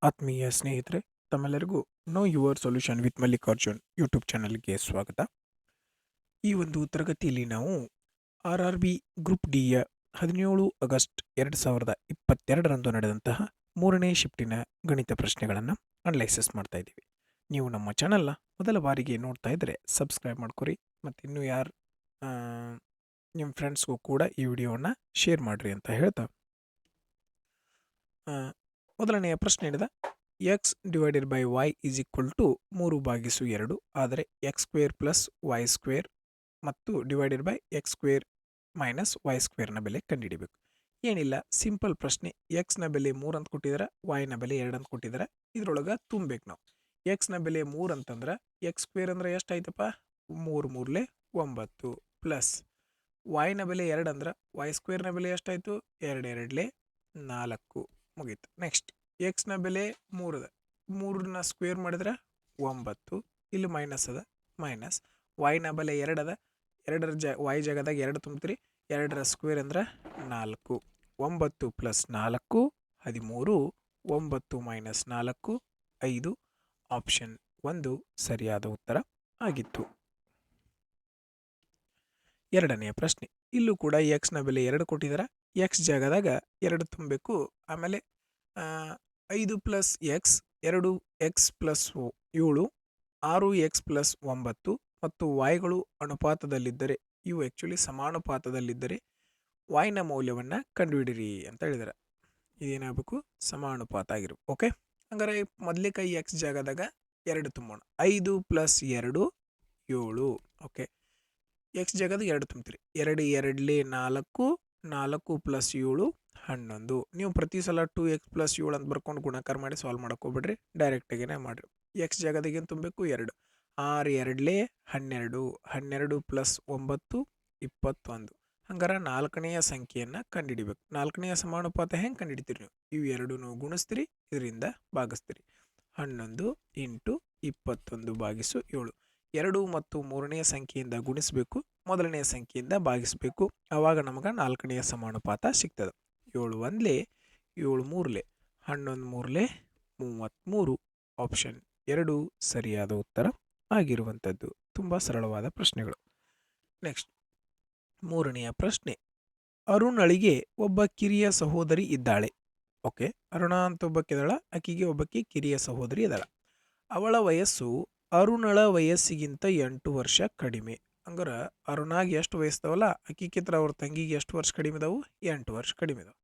ಆತ್ಮೀಯ ಸ್ನೇಹಿತರೆ, ತಮ್ಮೆಲ್ಲರಿಗೂ know your solution with Mallikarjun YouTube ಚಾನಲ್ಗೆ ಸ್ವಾಗತ. ಈ ಒಂದು ತರಗತಿಯಲ್ಲಿ ನಾವು RRB ಗ್ರೂಪ್ ಡಿಯ 17 ಆಗಸ್ಟ್ 2022ರಂದು ನಡೆದಂತಹ 3ನೇ ಶಿಫ್ಟಿನ ಗಣಿತ ಪ್ರಶ್ನೆಗಳನ್ನು ಅನಲೈಸಿಸ್ ಮಾಡ್ತಾ ಇದ್ದೀವಿ. ನೀವು ನಮ್ಮ ಚಾನಲ್ನ ಮೊದಲ ಬಾರಿಗೆ ನೋಡ್ತಾ ಇದ್ದರೆ ಸಬ್ಸ್ಕ್ರೈಬ್ ಮಾಡ್ಕೊರಿ ಮತ್ತು ಇನ್ನೂ ಯಾರು ನಿಮ್ಮ ಫ್ರೆಂಡ್ಸ್ಗೂ ಕೂಡ ಈ ವಿಡಿಯೋವನ್ನು ಶೇರ್ ಮಾಡಿರಿ ಅಂತ ಹೇಳ್ತಾ ಮೊದಲನೆಯ ಪ್ರಶ್ನೆ ಏನಿದೆ, x divided by y is equal to 3/2 ಆದರೆ x square plus y square ಮತ್ತು divided by x square minus y ಸ್ಕ್ವೇರ್ನ ಬೆಲೆ ಕಂಡುಹಿಡಿಬೇಕು. ಏನಿಲ್ಲ, ಸಿಂಪಲ್ ಪ್ರಶ್ನೆ. ಎಕ್ಸ್ನ ಬೆಲೆ 3 ಅಂತ ಕೊಟ್ಟಿದ್ದಾರೆ, ವೈನ ಬೆಲೆ 2 ಅಂತ ಕೊಟ್ಟಿದ್ದಾರೆ. ಇದ್ರೊಳಗೆ ತುಂಬಬೇಕು ನಾವು. ಎಕ್ಸ್ನ ಬೆಲೆ 3 ಅಂತಂದ್ರೆ ಎಕ್ಸ್ ಸ್ಕ್ವೇರ್ ಅಂದರೆ ಎಷ್ಟಾಯ್ತಪ್ಪ, 3 3 9 ಪ್ಲಸ್ ವೈನ ಬೆಲೆ 2 ಅಂದ್ರೆ ವೈ ಸ್ಕ್ವೇರ್ನ ಬೆಲೆ ಎಷ್ಟಾಯಿತು, 2 2 4 ಮುಗೀತು. ನೆಕ್ಸ್ಟ್ ಎಕ್ಸ್ನ ಬೆಲೆ 3 ಅದ, 3ನ ಸ್ಕ್ವೇರ್ ಮಾಡಿದ್ರೆ 9, ಇಲ್ಲಿ ಮೈನಸ್ ಅದ, ಮೈನಸ್ ವೈನ ಬೆಲೆ 2 ಅದ, 2ರ ವೈ ಜಾಗದಾಗ 2 ತುಂಬ್ತೀರಿ, 2ರ ಸ್ಕ್ವೇರ್ ಅಂದ್ರೆ 4, 9 ಪ್ಲಸ್ 4 13, 9 ಮೈನಸ್ 4 5. ಆಪ್ಷನ್ 1 ಸರಿಯಾದ ಉತ್ತರ ಆಗಿತ್ತು. ಎರಡನೆಯ ಪ್ರಶ್ನೆ. ಇಲ್ಲೂ ಕೂಡ ಎಕ್ಸ್ನ ಬೆಲೆ 2 ಕೊಟ್ಟಿದ್ದಾರೆ, ಎಕ್ಸ್ ಜಾಗದಾಗ 2 ತುಂಬಬೇಕು. ಆಮೇಲೆ 5 plus X 2 X plus 7 6 X plus 9 ಮತ್ತು ವಾಯ್ಗಳು ಅನುಪಾತದಲ್ಲಿದ್ದರೆ, ಇವು ಆ್ಯಕ್ಚುಲಿ ಸಮಾನುಪಾತದಲ್ಲಿದ್ದರೆ ವಾಯ್ನ ಮೌಲ್ಯವನ್ನು ಕಂಡುಹಿಡಿರಿ ಅಂತ ಹೇಳಿದ್ದಾರೆ. ಇದೇನಾಗಬೇಕು, ಸಮಾನುಪಾತ ಆಗಿರ್ಬೇಕು. ಓಕೆ, ಹಂಗಾರೆ ಮೊದಲಿಗೆ ಎಕ್ಸ್ ಜಾಗದಾಗ 2 ತುಂಬೋಣ. 5 ಪ್ಲಸ್ 2 7. ಓಕೆ, ಎಕ್ಸ್ ಜಾಗದ 2 ತುಂಬ್ತೀರಿ, 2 2 4, 4 ಪ್ಲಸ್ 7 11. ನೀವು ಪ್ರತಿ ಸಲ 2x ಪ್ಲಸ್ 7 ಅಂತ ಬರ್ಕೊಂಡು ಗುಣಾಕಾರ ಮಾಡಿ ಸಾಲ್ವ್ ಮಾಡಕ್ಕೆ ಹೋಗ್ಬಿಡ್ರಿ, ಡೈರೆಕ್ಟಾಗೇ ಮಾಡಿರಿ. ಎಕ್ಸ್ ಜಾಗದಾಗ ಏನು ತುಂಬಬೇಕು, 2, 6 2 12, 12 ಪ್ಲಸ್ 9 21. ಹಂಗಾರೆ 4ನೆಯ ಸಂಖ್ಯೆಯನ್ನು ಕಂಡುಹಿಡಿಬೇಕು. 4ನೆಯ ಸಮಾನುಪಾತ ಹೆಂಗೆ ಕಂಡುಹಿಡಿತೀರಿ ನೀವು, ಇವು ಎರಡೂ ಗುಣಿಸ್ತೀರಿ, ಇದರಿಂದ ಭಾಗಿಸ್ತೀರಿ. 11 ಇಂಟು 21/7. 2 ಮತ್ತು 3ನೆಯ ಸಂಖ್ಯೆಯಿಂದ ಗುಣಿಸಬೇಕು, ಮೊದಲನೆಯ ಸಂಖ್ಯೆಯಿಂದ ಭಾಗಿಸಬೇಕು. ಆವಾಗ ನಮಗೆ 4ನೆಯ ಸಮಾನುಪಾತ ಸಿಗ್ತದೆ. 7 1 7 3 11 3 33. ಆಪ್ಷನ್ 2 ಸರಿಯಾದ ಉತ್ತರ ಆಗಿರುವಂಥದ್ದು. ತುಂಬ ಸರಳವಾದ ಪ್ರಶ್ನೆಗಳು. ನೆಕ್ಸ್ಟ್ 3ನೆಯ ಪ್ರಶ್ನೆ. ಅರುಣಳಿಗೆ ಒಬ್ಬ ಕಿರಿಯ ಸಹೋದರಿ ಇದ್ದಾಳೆ. ಓಕೆ, ಅರುಣ ಅಂತ ಒಬ್ಬಕ್ಕಿದ್ದಾಳ, ಆಕೆಗೆ ಒಬ್ಬಕ್ಕೆ ಕಿರಿಯ ಸಹೋದರಿ ಇದ್ದಾಳೆ. ಅವಳ ವಯಸ್ಸು ಅರುಣಳ ವಯಸ್ಸಿಗಿಂತ 8 ವರ್ಷ ಕಡಿಮೆ. ಹಂಗಾರೆ ಅರುಣಾಗೆ ಎಷ್ಟು ವಯಸ್ಸದವಲ್ಲ, ಆಕಿಗಿಂತ ಅವ್ರ ತಂಗಿಗೆ ಎಷ್ಟು ವರ್ಷ ಕಡಿಮೆ ಇದಾವು, 8 ವರ್ಷ ಕಡಿಮೆ ಇದಾವೆ.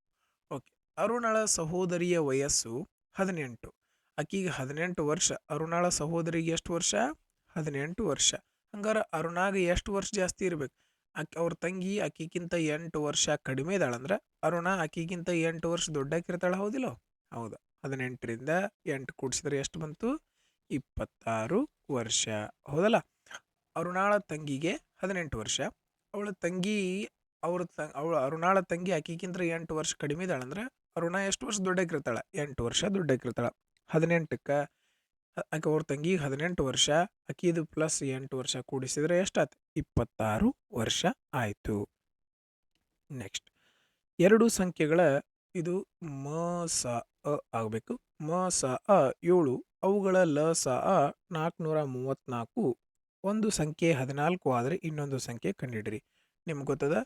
ಓಕೆ, ಅರುಣಳ ಸಹೋದರಿಯ ವಯಸ್ಸು 18, ಆಕಿಗೆ 18 ವರ್ಷ. ಅರುಣಳ ಸಹೋದರಿಗೆ ಎಷ್ಟು ವರ್ಷ, 18 ವರ್ಷ. ಹಂಗಾರೆ ಅರುಣಾಗೆ ಎಷ್ಟು ವರ್ಷ ಜಾಸ್ತಿ ಇರ್ಬೇಕು, ಅವ್ರ ತಂಗಿ ಆಕಿಗಿಂತ 8 ವರ್ಷ ಕಡಿಮೆ ಇದ್ದಾಳಂದ್ರೆ ಅರುಣ ಆಕಿಗಿಂತ 8 ವರ್ಷ ದೊಡ್ಡಾಕಿರ್ತಾಳೆ, ಹೌದಿಲ್ಲ? ಹೌದು. 18ರಿಂದ 8 ಕೂಡಿಸಿದ್ರೆ ಎಷ್ಟು ಬಂತು, 26 ವರ್ಷ, ಹೌದಲ್ಲ? ಅರುಣಾಳ ತಂಗಿಗೆ 18 ವರ್ಷ, ಅವಳ ತಂಗಿ ಅವಳ ಅರುಣಾಳ ತಂಗಿ ಆಕಿಗಿಂತ 8 ವರ್ಷ ಕಡಿಮೆ ಇದ್ದಾಳಂದ್ರೆ ಅರುಣ ಎಷ್ಟು ವರ್ಷ ದೊಡ್ಡಾಕಿರ್ತಾಳೆ, 8 ವರ್ಷ ದೊಡ್ಡಾಕಿರ್ತಾಳೆ. 18ಕ್ಕೆ ಆಕೆ ಅವ್ರ ತಂಗಿಗೆ 18 ವರ್ಷ, ಆಕಿದು ಪ್ಲಸ್ 8 ವರ್ಷ ಕೂಡಿಸಿದ್ರೆ ಎಷ್ಟಾಯ್ತು, 26 ವರ್ಷ ಆಯಿತು. ನೆಕ್ಸ್ಟ್ 2 ಸಂಖ್ಯೆಗಳ ಇದು ಮ ಸ ಅ ಆಗಬೇಕು. ಮ ಸ ಅ 7, ಅವುಗಳ ಲ ಸ ಅ 434. ಒಂದು ಸಂಖ್ಯೆ 14 ಆದರೆ ಇನ್ನೊಂದು ಸಂಖ್ಯೆ ಕಂಡುಹಿಡಿರಿ. ನಿಮ್ಗೆ ಗೊತ್ತದ,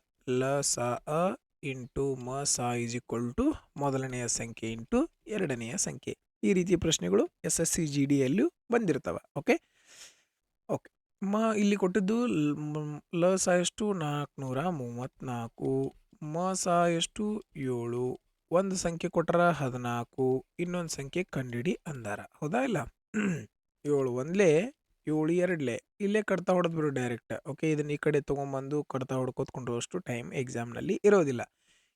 ಲ ಸ ಅ ಇಂಟು ಮ ಸ ಈಸ್ ಈಕ್ವಲ್ ಟು ಮೊದಲನೆಯ ಸಂಖ್ಯೆ ಇಂಟು ಎರಡನೆಯ ಸಂಖ್ಯೆ. ಈ ರೀತಿ ಪ್ರಶ್ನೆಗಳು SSC GDಯಲ್ಲೂ ಬಂದಿರ್ತವೆ. ಓಕೆ ಓಕೆ ಇಲ್ಲಿ ಕೊಟ್ಟಿದ್ದು ಲ ಸ ಎಷ್ಟು 434, ಮ ಸ ಎಷ್ಟು 7. ಒಂದು ಸಂಖ್ಯೆ ಕೊಟ್ಟರ 14, ಇನ್ನೊಂದು ಸಂಖ್ಯೆ ಕಂಡಿಡಿ ಅಂದಾರ, ಹೌದಾ ಇಲ್ಲ? 7 1 7 2 ಇಲ್ಲೇ ಕಡ್ತಾ ಹೊಡೆದ್ ಬಿಡು ಡೈರೆಕ್ಟ್. ಓಕೆ, ಇದನ್ನ ಈ ಕಡೆ ತೊಗೊಂಬಂದು ಕಡ್ತಾ ಹೊಡ್ಕೊತ್ಕೊಂಡು ಅಷ್ಟು ಟೈಮ್ ಎಕ್ಸಾಮ್ನಲ್ಲಿ ಇರೋದಿಲ್ಲ.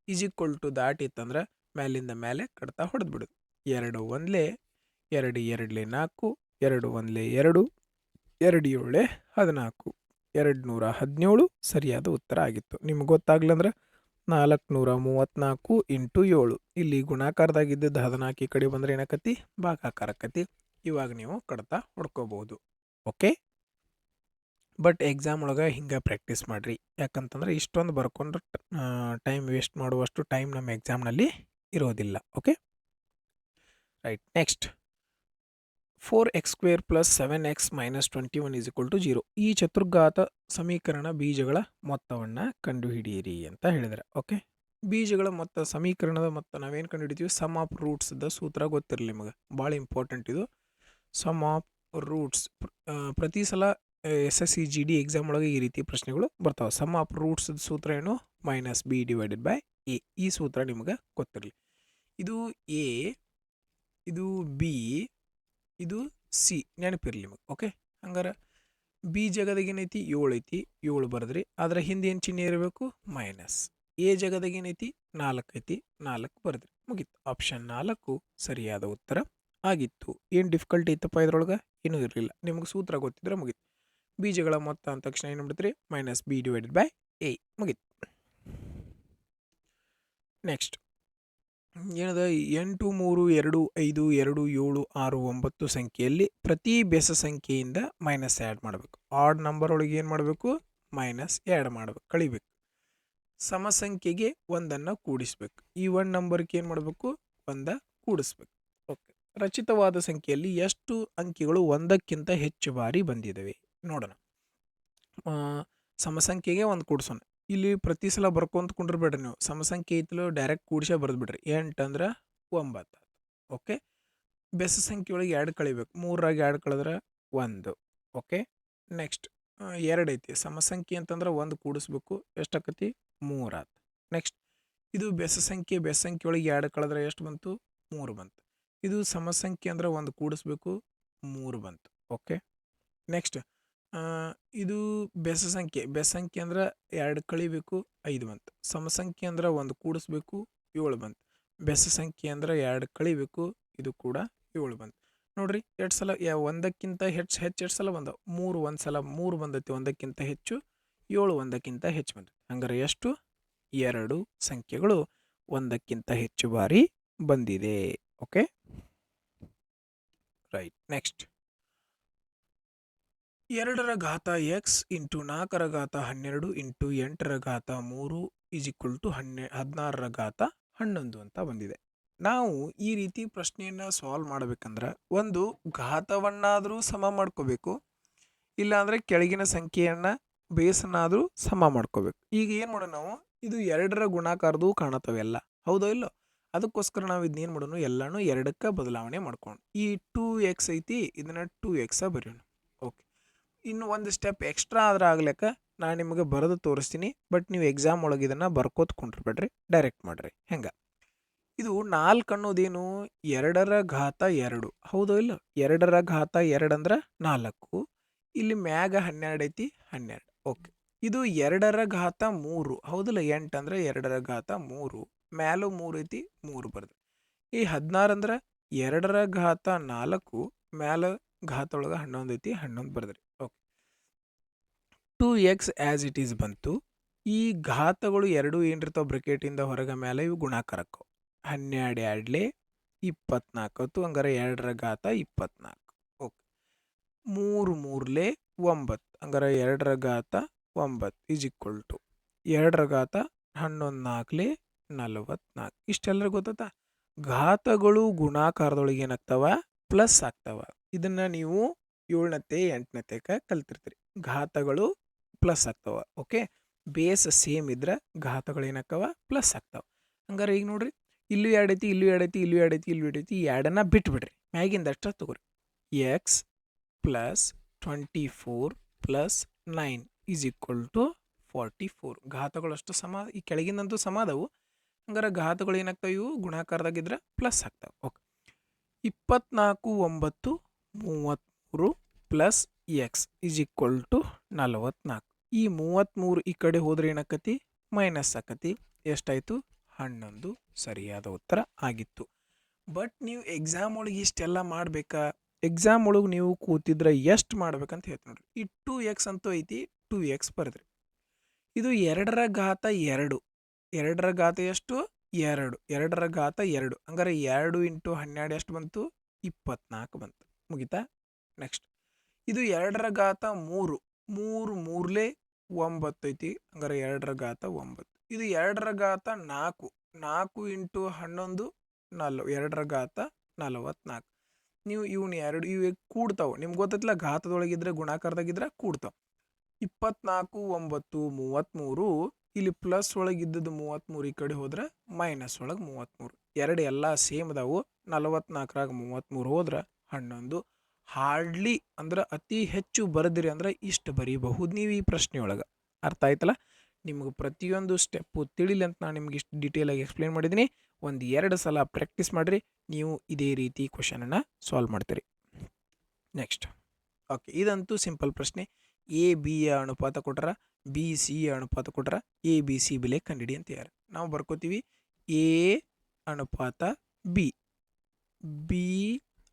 ಈಸ್ ಈಕ್ವಲ್ ಟು ದಾಟ್ ಇತ್ತಂದ್ರೆ ಮೇಲಿಂದ ಮೇಲೆ ಕಡ್ತಾ ಹೊಡೆದ್ಬಿಡುದು. 2 1 2 2 4, 2 1 2, 2 7 14, 217 ಸರಿಯಾದ ಉತ್ತರ ಆಗಿತ್ತು. ನಿಮ್ಗೆ ಗೊತ್ತಾಗ್ಲಂದ್ರೆ 434 ಇಂಟು 7, ಇಲ್ಲಿ ಗುಣಾಕಾರದಾಗಿದ್ದದ್ದು 14 ಈ ಕಡೆ ಬಂದರೆ ಏನಾಕತಿ, ಭಾಗಾಕಾರ ಆಕತಿ. ಇವಾಗ ನೀವು ಕಡ್ತಾ ಹೊಡ್ಕೋಬಹುದು. ಓಕೆ, ಬಟ್ ಎಕ್ಸಾಮ್ ಒಳಗೆ ಹಿಂಗೆ ಪ್ರಾಕ್ಟೀಸ್ ಮಾಡಿರಿ. ಯಾಕಂತಂದ್ರೆ ಇಷ್ಟೊಂದು ಬರ್ಕೊಂಡ್ರೆ ಟೈಮ್ ವೇಸ್ಟ್ ಮಾಡುವಷ್ಟು ಟೈಮ್ ನಮ್ಮ ಎಕ್ಸಾಮ್ನಲ್ಲಿ ಇರೋದಿಲ್ಲ. Okay right. Next 4x² + 7x - 21 = 0. ಈ ಚತುರ್ಘಾತ ಸಮೀಕರಣ ಬೀಜಗಳ ಮೊತ್ತವನ್ನು ಕಂಡುಹಿಡಿಯಿರಿ ಅಂತ ಹೇಳಿದರೆ. ಓಕೆ, ಬೀಜಗಳ ಮೊತ್ತ ಸಮೀಕರಣದ ಮೊತ್ತ ನಾವೇನು ಕಂಡುಹಿಡಿತೀವಿ? ಸಮ್ ಆಫ್ ರೂಟ್ಸ್ದ ಸೂತ್ರ ಗೊತ್ತಿರಲಿ ನಿಮಗೆ, ಭಾಳ ಇಂಪಾರ್ಟೆಂಟ್ ಇದು. ಸಮ್ ಆಫ್ ರೂಟ್ಸ್ ಪ್ರತಿ ಸಲ SSCGD ಎಕ್ಸಾಮ್ ಒಳಗೆ ಈ ರೀತಿ ಪ್ರಶ್ನೆಗಳು ಬರ್ತಾವೆ. ಸಮ್ ಆಫ್ ರೂಟ್ಸ್ ಸೂತ್ರ ಏನು? -b/a. ಈ ಸೂತ್ರ ನಿಮಗೆ ಗೊತ್ತಿರಲಿ. ಇದು A, ಇದು B, ಇದು C ನೆನಪಿರಲಿ ನಿಮಗೆ. ಓಕೆ, ಹಂಗಾರೆ ಬಿ ಜಾಗದಾಗ ಏನೈತಿ? 7 ಐತಿ, 7 ಬರೆದ್ರಿ. ಅದರ ಹಿಂದೆ ಏನು ಚಿಹ್ನೆ ಇರಬೇಕು? ಮೈನಸ್. ಎ ಜಾಗದಾಗ ಏನೈತಿ? 4 ಐತಿ, 4 ಬರೆದ್ರಿ. ಮುಗೀತು. ಆಪ್ಷನ್ 4 ಸರಿಯಾದ ಉತ್ತರ ಆಗಿತ್ತು. ಏನು ಡಿಫಿಕಲ್ಟಿ ಇತ್ತಪ್ಪ ಇದ್ರೊಳಗೆ? ಏನೂ ಇರಲಿಲ್ಲ. ನಿಮ್ಗೆ ಸೂತ್ರ ಗೊತ್ತಿದ್ರೆ ಮುಗೀತು. ಬೀಜಗಳ ಮೊತ್ತ ಅಂದ ತಕ್ಷಣ ಏನು ಮಾಡ್ತೀರಿ? -b/a. ಮುಗೀತು. ನೆಕ್ಸ್ಟ್ ಏನದ? 8, 3, 2, 5, 2, 7, 6, 9 ಸಂಖ್ಯೆಯಲ್ಲಿ ಪ್ರತಿ ಬೆಸ ಸಂಖ್ಯೆಯಿಂದ ಮೈನಸ್ ಆ್ಯಡ್ ಮಾಡಬೇಕು. ಆಡ್ ನಂಬರ್ ಒಳಗೆ ಏನು ಮಾಡಬೇಕು? ಮೈನಸ್ ಆ್ಯಡ್ ಮಾಡಬೇಕು, ಕಳಿಬೇಕು. ಸಮ ಸಂಖ್ಯೆಗೆ ಒಂದನ್ನು ಕೂಡಿಸ್ಬೇಕು. ಈ 1 ನಂಬರ್ಗೆ ಏನು ಮಾಡಬೇಕು? 1 ಕೂಡಿಸ್ಬೇಕು. ಓಕೆ, ರಚಿತವಾದ ಸಂಖ್ಯೆಯಲ್ಲಿ ಎಷ್ಟು ಅಂಕಿಗಳು 1ಕ್ಕಿಂತ ಹೆಚ್ಚು ಬಾರಿ ಬಂದಿದ್ದಾವೆ ನೋಡೋಣ. ಸಮಸಂಖ್ಯೆಗೆ 1 ಕೂಡಿಸೋಣ. ಇಲ್ಲಿ ಪ್ರತಿ ಸಲ ಬರ್ಕೊಂತ ಕುಂಡ್ರಬೇಡ್ರಿ ನೀವು. ಸಮಸಂಖ್ಯೆ ಐತಲೋ ಡೈರೆಕ್ಟ್ ಕೂಡಿಸೇ ಬರೆದ್ಬಿಡ್ರಿ. 8 ಅಂದ್ರೆ 9. ಓಕೆ, ಬೆಸ ಸಂಖ್ಯೆ ಒಳಗೆ 2 ಕಳಿಬೇಕು. 3ರಾಗ 2 ಕಳೆದ್ರೆ 1. ಓಕೆ, ನೆಕ್ಸ್ಟ್ 2 ಐತಿ. ಸಮಸಂಖ್ಯೆ ಅಂತಂದ್ರೆ 1 ಕೂಡಿಸ್ಬೇಕು. ಎಷ್ಟಾಕತಿ? 3 ಆಯ್ತು. ನೆಕ್ಸ್ಟ್ ಇದು ಬೆಸ ಸಂಖ್ಯೆ ಒಳಗೆ 2 ಕಳೆದ್ರೆ ಎಷ್ಟು ಬಂತು? 3 ಬಂತು. ಇದು ಸಮಸಂಖ್ಯೆ ಅಂದ್ರೆ 1 ಕೂಡಿಸ್ಬೇಕು, 3 ಬಂತು. ಓಕೆ, ನೆಕ್ಸ್ಟ್ ಇದು ಬೆಸ ಸಂಖ್ಯೆ ಅಂದ್ರೆ 2 ಕಳಿಬೇಕು, 5 ಬಂತು. ಸಮಸಂಖ್ಯೆ ಅಂದ್ರೆ 1 ಕೂಡಿಸ್ಬೇಕು, 7 ಬಂತು. ಬೆಸ ಸಂಖ್ಯೆ ಅಂದ್ರೆ 2 ಕಳಿಬೇಕು, ಇದು ಕೂಡ 7 ಬಂತು. ನೋಡ್ರಿ ಎಷ್ಟು ಸಲ 1ಕ್ಕಿಂತ ಹೆಚ್ಚು ಎಷ್ಟು ಸಲ ಬಂದವು? 3 ಒಂದು ಸಲ 3 ಬಂದೈತಿ 1ಕ್ಕಿಂತ ಹೆಚ್ಚು, 7 1ಕ್ಕಿಂತ ಹೆಚ್ಚು ಬಂದೈತಿ. ಹಂಗಾರೆ ಎಷ್ಟು? 2 ಸಂಖ್ಯೆಗಳು 1ಕ್ಕಿಂತ ಹೆಚ್ಚು ಬಾರಿ ಬಂದಿದೆ. Okay, right. ನೆಕ್ಸ್ಟ್ 2ರ ಘಾತ x × 4ರ ಘಾತ 12 × 8ರ ಘಾತ 3 = 16ರ ಘಾತ 11 ಅಂತ ಬಂದಿದೆ. ನಾವು ಈ ರೀತಿ ಪ್ರಶ್ನೆಯನ್ನು ಸಾಲ್ವ್ ಮಾಡಬೇಕಂದ್ರೆ ಒಂದು ಘಾತವನ್ನಾದರೂ ಸಮ ಮಾಡ್ಕೋಬೇಕು, ಇಲ್ಲಾಂದರೆ ಕೆಳಗಿನ ಸಂಖ್ಯೆಯನ್ನು ಬೇಸನ್ನಾದರೂ ಸಮ ಮಾಡ್ಕೋಬೇಕು. ಈಗ ಏನು ಮಾಡೋಣ ನಾವು? ಇದು 2ರ ಗುಣಾಕಾರದೂ ಕಾಣತ್ತವೆ ಎಲ್ಲ, ಹೌದೋ ಇಲ್ಲೋ? ಅದಕ್ಕೋಸ್ಕರ ನಾವು ಇದನ್ನೇನು ಮಾಡೋಣ? ಎಲ್ಲನೂ 2ಕ್ಕೆ ಬದಲಾವಣೆ ಮಾಡ್ಕೊಂಡು ಈ 2x ಐತಿ, ಇದನ್ನು 2x ಬರೆಯೋಣ. ಓಕೆ, ಇನ್ನು ಒಂದು ಸ್ಟೆಪ್ ಎಕ್ಸ್ಟ್ರಾ ಆದ್ರೆ ಆಗ್ಲಿಕ್ಕ ನಾನು ನಿಮಗೆ ಬರೆದು ತೋರಿಸ್ತೀನಿ. ಬಟ್ ನೀವು ಎಕ್ಸಾಮ್ ಒಳಗೆ ಇದನ್ನು ಬರ್ಕೋತ ಕುಂಡ್ರಬೇಡ್ರಿ, ಡೈರೆಕ್ಟ್ ಮಾಡ್ರಿ. ಹೆಂಗೆ? ಇದು 4 ಅನ್ನೋದೇನು? 2ರ ಘಾತ 2, ಹೌದೋ ಇಲ್ಲ? 2ರ ಘಾತ 2 ಅಂದ್ರೆ 4. ಇಲ್ಲಿ ಮ್ಯಾಗ 12 ಐತಿ, 12. ಓಕೆ, ಇದು 2ರ ಘಾತ 3, ಹೌದಿಲ್ಲ? 8 ಅಂದ್ರೆ 2ರ ಘಾತ 3, ಮ್ಯಾಲೂ 3 ಐತಿ, 3 ಬರೆದು. ಈ 16 ಅಂದ್ರೆ 2ರ ಘಾತ 4, ಮ್ಯಾಲ ಘಾತ ಒಳಗೆ 11 ಐತಿ, 11 ಬರೆದ್ರಿ. Okay, 2x as it is ಬಂತು. ಈ ಘಾತಗಳು 2 ಏನಿರ್ತಾವೆ ಬ್ರಕೆಟಿಂದ ಹೊರಗೆ ಮೇಲೆ, ಇವು ಗುಣಾಕಾರಕ್ಕವು. 12 2 24, ಹಂಗಾರೆ 2ರ ಘಾತ 24. ಓಕೆ, 3 3 9, ಹಂಗಾರೆ 2ರ ಘಾತ 9 = 2ರ ಘಾತ 11 4 44. ಇಷ್ಟೆಲ್ಲರೂ ಗೊತ್ತಾ? ಘಾತಗಳು ಗುಣಾಕಾರದೊಳಗೆ ಏನಾಗ್ತಾವ? ಪ್ಲಸ್ ಆಗ್ತಾವ. ಇದನ್ನು ನೀವು 7ನೇತೆ 8ನೇತೆಗೆ ಕಲ್ತಿರ್ತೀರಿ. ಘಾತಗಳು ಪ್ಲಸ್ ಆಗ್ತಾವ. ಓಕೆ, ಬೇಸ್ ಸೇಮ್ ಇದ್ರೆ ಘಾತಗಳು ಏನಾಗ್ತಾವ? ಪ್ಲಸ್ ಆಗ್ತಾವ. ಹಂಗಾರೆ ಈಗ ನೋಡ್ರಿ, ಇಲ್ಲೂ 2 ಐತಿ, ಇಲ್ಲೂ 2 ಐತಿ, ಇಲ್ಲೂ 2 ಐತಿ, ಇಲ್ಲೂ 2 ಐತಿ. ಈ 2ನ್ನ ಬಿಟ್ಬಿಡ್ರಿ, ಮ್ಯಾಗಿಂದ ಅಷ್ಟ ತಗೋರಿ. x + 24 + 9 = 44. ಘಾತಗಳು ಅಷ್ಟು ಸಮ, ಈ ಕೆಳಗಿನಂತೂ ಸಮ ಅದಾವು. ಹಂಗಾರೆ ಘಾತಗಳು ಏನಾಗ್ತಾವೆ? ಇವು ಗುಣಾಕಾರದಾಗಿದ್ರೆ ಪ್ಲಸ್ ಆಗ್ತಾವೆ. Okay, 24 9 33 + x = 44. ಈ 33 ಈ ಕಡೆ ಹೋದ್ರೆ ಏನಾಕತಿ? ಮೈನಸ್ ಆಕತಿ. ಎಷ್ಟಾಯಿತು? 11 ಸರಿಯಾದ ಉತ್ತರ ಆಗಿತ್ತು. ಬಟ್ ನೀವು ಎಕ್ಸಾಮ್ ಒಳಗೆ ಇಷ್ಟೆಲ್ಲ ಮಾಡಬೇಕಾ? ಎಕ್ಸಾಮ್ ಒಳಗೆ ನೀವು ಕೂತಿದ್ರೆ ಎಷ್ಟು ಮಾಡ್ಬೇಕಂತ ಹೇಳ್ತೀನಿ ನೋಡ್ರಿ. ಈ 2x ಅಂತೂ ಐತಿ, 2x ಬರೆದ್ರಿ. ಇದು 2ರ ಘಾತ 2, 2ರ ಘಾತ ಎಷ್ಟು? 2, 2ರ ಘಾತ 2, ಹಂಗಾರೆ 2 × 12 ಎಷ್ಟು ಬಂತು? 24 ಬಂತು. ಮುಗಿತಾ? ನೆಕ್ಸ್ಟ್ ಇದು 2ರ ಘಾತ 3, 3 3 9 ಐತಿ, ಹಂಗಾರೆ 2ರ ಘಾತ 9. ಇದು 2ರ ಘಾತ 4, 4 × 11 4, 2ರ ಘಾತ 44. ನೀವು ಇವನ್ನ ಎರಡು ಇವು ಕೂಡ್ತಾವೆ, ನಿಮ್ಗೆ ಗೊತ್ತೈತಿಲ್ಲ, ಘಾತದೊಳಗಿದ್ರೆ ಗುಣಾಕಾರದಾಗಿದ್ರೆ ಕೂಡ್ತಾವೆ. 24 9 33. ಇಲ್ಲಿ ಪ್ಲಸ್ ಒಳಗಿದ್ದದ್ದು 33 ಈ ಕಡೆ ಹೋದ್ರೆ ಮೈನಸ್ ಒಳಗೆ 33. ಎರಡು ಎಲ್ಲ ಸೇಮ್ ಅದಾವು. 44ರಾಗ 33 ಹೋದ್ರೆ 11. ಹಾರ್ಡ್ಲಿ ಅಂದ್ರೆ ಅತಿ ಹೆಚ್ಚು ಬರೆದಿರಿ ಅಂದ್ರೆ ಇಷ್ಟು ಬರೀಬಹುದು ನೀವು ಈ ಪ್ರಶ್ನೆಯೊಳಗೆ. ಅರ್ಥ ಆಯ್ತಲ್ಲ? ನಿಮ್ಗೆ ಪ್ರತಿಯೊಂದು ಸ್ಟೆಪ್ಪು ತಿಳಿಲಿ ಅಂತ ನಾನು ನಿಮ್ಗೆ ಇಷ್ಟು ಡೀಟೇಲಾಗಿ ಎಕ್ಸ್ಪ್ಲೇನ್ ಮಾಡಿದ್ದೀನಿ. ಒಂದು 2 ಸಲ ಪ್ರಾಕ್ಟೀಸ್ ಮಾಡಿರಿ, ನೀವು ಇದೇ ರೀತಿ ಕ್ವಶನನ್ನು ಸಾಲ್ವ್ ಮಾಡ್ತೀರಿ. ನೆಕ್ಸ್ಟ್, ಓಕೆ, ಇದಂತೂ ಸಿಂಪಲ್ ಪ್ರಶ್ನೆ. ಎ ಬಿ ಯ ಅನುಪಾತ ಕೊಟ್ರ, ಬಿ ಸಿ ಯ ಅನುಪಾತ ಕೊಟ್ರ, ಎ ಬಿ ಸಿ ಬೆಲೆ ಕಂಡಿಡಿ ಅಂತ ಯಾರು ನಾವು ಬರ್ಕೋತೀವಿ. ಎ ಅನುಪಾತ ಬಿ, ಬಿ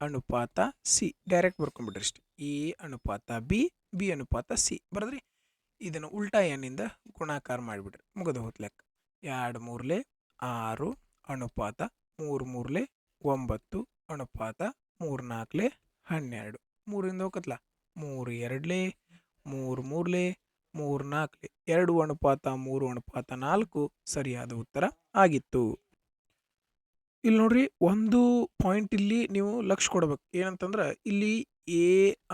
ಅನುಪಾತ ಸಿ, ಡೈರೆಕ್ಟ್ ಬರ್ಕೊಂಡ್ಬಿಡ್ರಿ ಇಷ್ಟು. ಎ ಅನುಪಾತ ಬಿ, ಬಿ ಅನುಪಾತ ಸಿ ಬರದ್ರಿ. ಇದನ್ನು ಉಲ್ಟಾ ಎನ್ನಿಂದ ಗುಣಾಕಾರ ಮಾಡಿಬಿಡ್ರಿ, ಮುಗಿದು ಹೋತ್ ಲೆಕ್ಕ. 2 3 6 ಅನುಪಾತ 3 3 9 ಅನುಪಾತ 3 4 12. 3ರಿಂದ ಹೋಗತ್ಲ 3 2 3 3 3 4 2 ಅನುಪಾತ 3 ಅನುಪಾತ 4 ಸರಿಯಾದ ಉತ್ತರ ಆಗಿತ್ತು. ಇಲ್ಲಿ ನೋಡ್ರಿ, ಒಂದು ಪಾಯಿಂಟ್ ಇಲ್ಲಿ ನೀವು ಲಕ್ಷ ಕೊಡ್ಬೇಕು. ಏನಂತಂದ್ರೆ ಇಲ್ಲಿ ಎ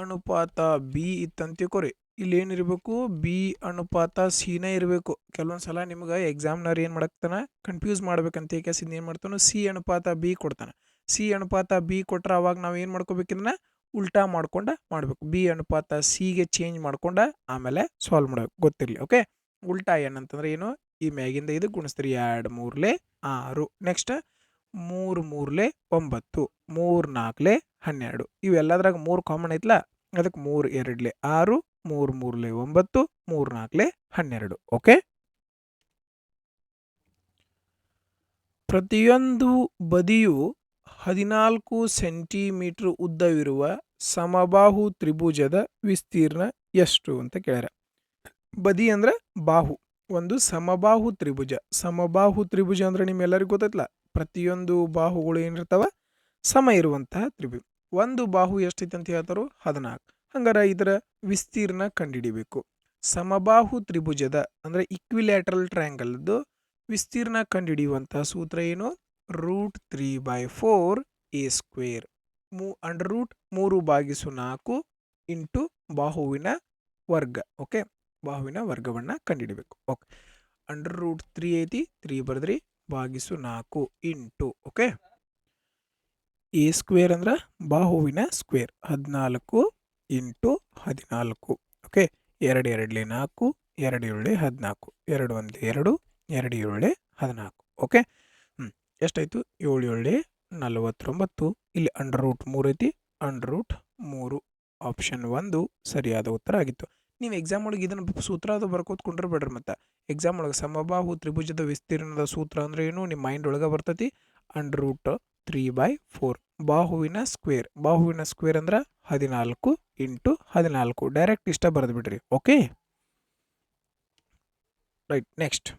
ಅನುಪಾತ ಬಿ ಇತ್ತಂತ ತಿಳ್ಕೊರಿ, ಇಲ್ಲಿ ಏನಿರಬೇಕು, ಬಿ ಅನುಪಾತ ಸಿನ ಇರಬೇಕು. ಕೆಲವೊಂದು ಸಲ ನಿಮ್ಗೆ ಎಕ್ಸಾಮ್ನರ್ ಏನು ಮಾಡಕ್ತಾನೆ, ಕನ್ಫ್ಯೂಸ್ ಮಾಡ್ಬೇಕಂತ ಕೇಸಿಂದ ಏನು ಮಾಡ್ತಾನೆ, ಸಿ ಅನುಪಾತ ಬಿ ಕೊಡ್ತಾನೆ. ಸಿ ಅನುಪಾತ ಬಿ ಕೊಟ್ರೆ ಅವಾಗ ನಾವು ಏನು ಮಾಡ್ಕೋಬೇಕಿನ್ನ ಉಲ್ಟಾ ಮಾಡ್ಕೊಂಡು ಮಾಡಬೇಕು. ಬಿ ಅನುಪಾತ ಸಿಗೆ ಚೇಂಜ್ ಮಾಡ್ಕೊಂಡು ಆಮೇಲೆ ಸಾಲ್ವ್ ಮಾಡ್ಬೇಕು, ಗೊತ್ತಿರಲಿ. ಓಕೆ, ಉಲ್ಟಾ ಏನಂತಂದ್ರೆ ಏನು, ಈ ಮ್ಯಾಗಿಂದ ಇದು ಗುಣಿಸ್ತೀರಿ. 2 3 6, ನೆಕ್ಸ್ಟ್ 3 3 9, 3 4 12. ಇವೆಲ್ಲದ್ರಾಗ 3 ಕಾಮನ್ ಐತ್ಲ, ಅದಕ್ಕೆ 3 2 6, 3 3 9, 3 4 12. ಓಕೆ, ಪ್ರತಿಯೊಂದು ಬದಿಯು 14 ಸೆಂಟಿಮೀಟರ್ ಉದ್ದವಿರುವ ಸಮಬಾಹು ತ್ರಿಭುಜದ ವಿಸ್ತೀರ್ಣ ಎಷ್ಟು ಅಂತ ಕೇಳ್ಯಾರ. ಬದಿ ಅಂದ್ರೆ ಬಾಹು, ಒಂದು ಸಮಬಾಹು ತ್ರಿಭುಜ. ಸಮಬಾಹು ತ್ರಿಭುಜ ಅಂದ್ರೆ ನಿಮ್ಮೆಲ್ಲರಿಗೂ ಗೊತ್ತೈತ್ಲ, ಪ್ರತಿಯೊಂದು ಬಾಹುಗಳು ಏನಿರ್ತಾವ ಸಮ ಇರುವಂತಹ ತ್ರಿಭುಜ. ಒಂದು ಬಾಹು ಎಷ್ಟೈತೆ ಅಂತ ಹೇಳ್ತಾರೋ 14. ಹಂಗಾರೆ ಇದರ ವಿಸ್ತೀರ್ಣ ಕಂಡುಹಿಡಿಬೇಕು. ಸಮಬಾಹು ತ್ರಿಭುಜದ ಅಂದ್ರೆ ಇಕ್ವಿಲ್ಯಾಟ್ರಲ್ ಟ್ರಯಾಂಗಲ್ದು ವಿಸ್ತೀರ್ಣ ಕಂಡುಹಿಡಿಯುವಂತಹ ಸೂತ್ರ ಏನು, √3/4 a ಸ್ಕ್ವೇರ್. √3/4 ಇಂಟು ಬಾಹುವಿನ ವರ್ಗ. ಓಕೆ, ಬಾಹುವಿನ ವರ್ಗವನ್ನು ಕಂಡುಹಿಡಬೇಕು. ಓಕೆ, √3 ಐತಿ, 3 ಬರೆದ್ರಿ, /4 ಇಂಟು, ಓಕೆ, ಎ ಸ್ಕ್ವೇರ್ ಅಂದ್ರೆ ಬಾಹುವಿನ ಸ್ಕ್ವೇರ್, 14 ಇಂಟು 14. ಓಕೆ, 2 2 4, 2 7 14, 2 1 2, 2 7 14. ಓಕೆ, ಎಷ್ಟಾಯಿತು, 7 7 49. ಇಲ್ಲಿ √3 ಐತಿ, √3 ಆಪ್ಷನ್ 1 ಸರಿಯಾದ ಉತ್ತರ ಆಗಿತ್ತು. ನೀವು ಎಕ್ಸಾಮ್ ಒಳಗೆ ಇದನ್ನು ಸೂತ್ರ ಅದು ಬರ್ಕೋತ್ಕೊಂಡ್ರೆ ಬೇಡ್ರಿ. ಮತ್ತು ಎಕ್ಸಾಮ್ ಒಳಗೆ ಸಮಬಾಹು ತ್ರಿಭುಜದ ವಿಸ್ತೀರ್ಣದ ಸೂತ್ರ ಅಂದ್ರೆ ಏನು ನಿಮ್ಮ ಮೈಂಡ್ ಒಳಗೆ ಬರ್ತೈತಿ, √3/4. ಬಾಹುವಿನ ಸ್ಕ್ವೇರ್, ಬಾಹುವಿನ ಸ್ಕ್ವೇರ್ ಅಂದ್ರೆ 14 ಇಂಟು 14. ಡೈರೆಕ್ಟ್ ಇಷ್ಟ ಬರೆದು ಬಿಡ್ರಿ. Okay, right. ನೆಕ್ಸ್ಟ್,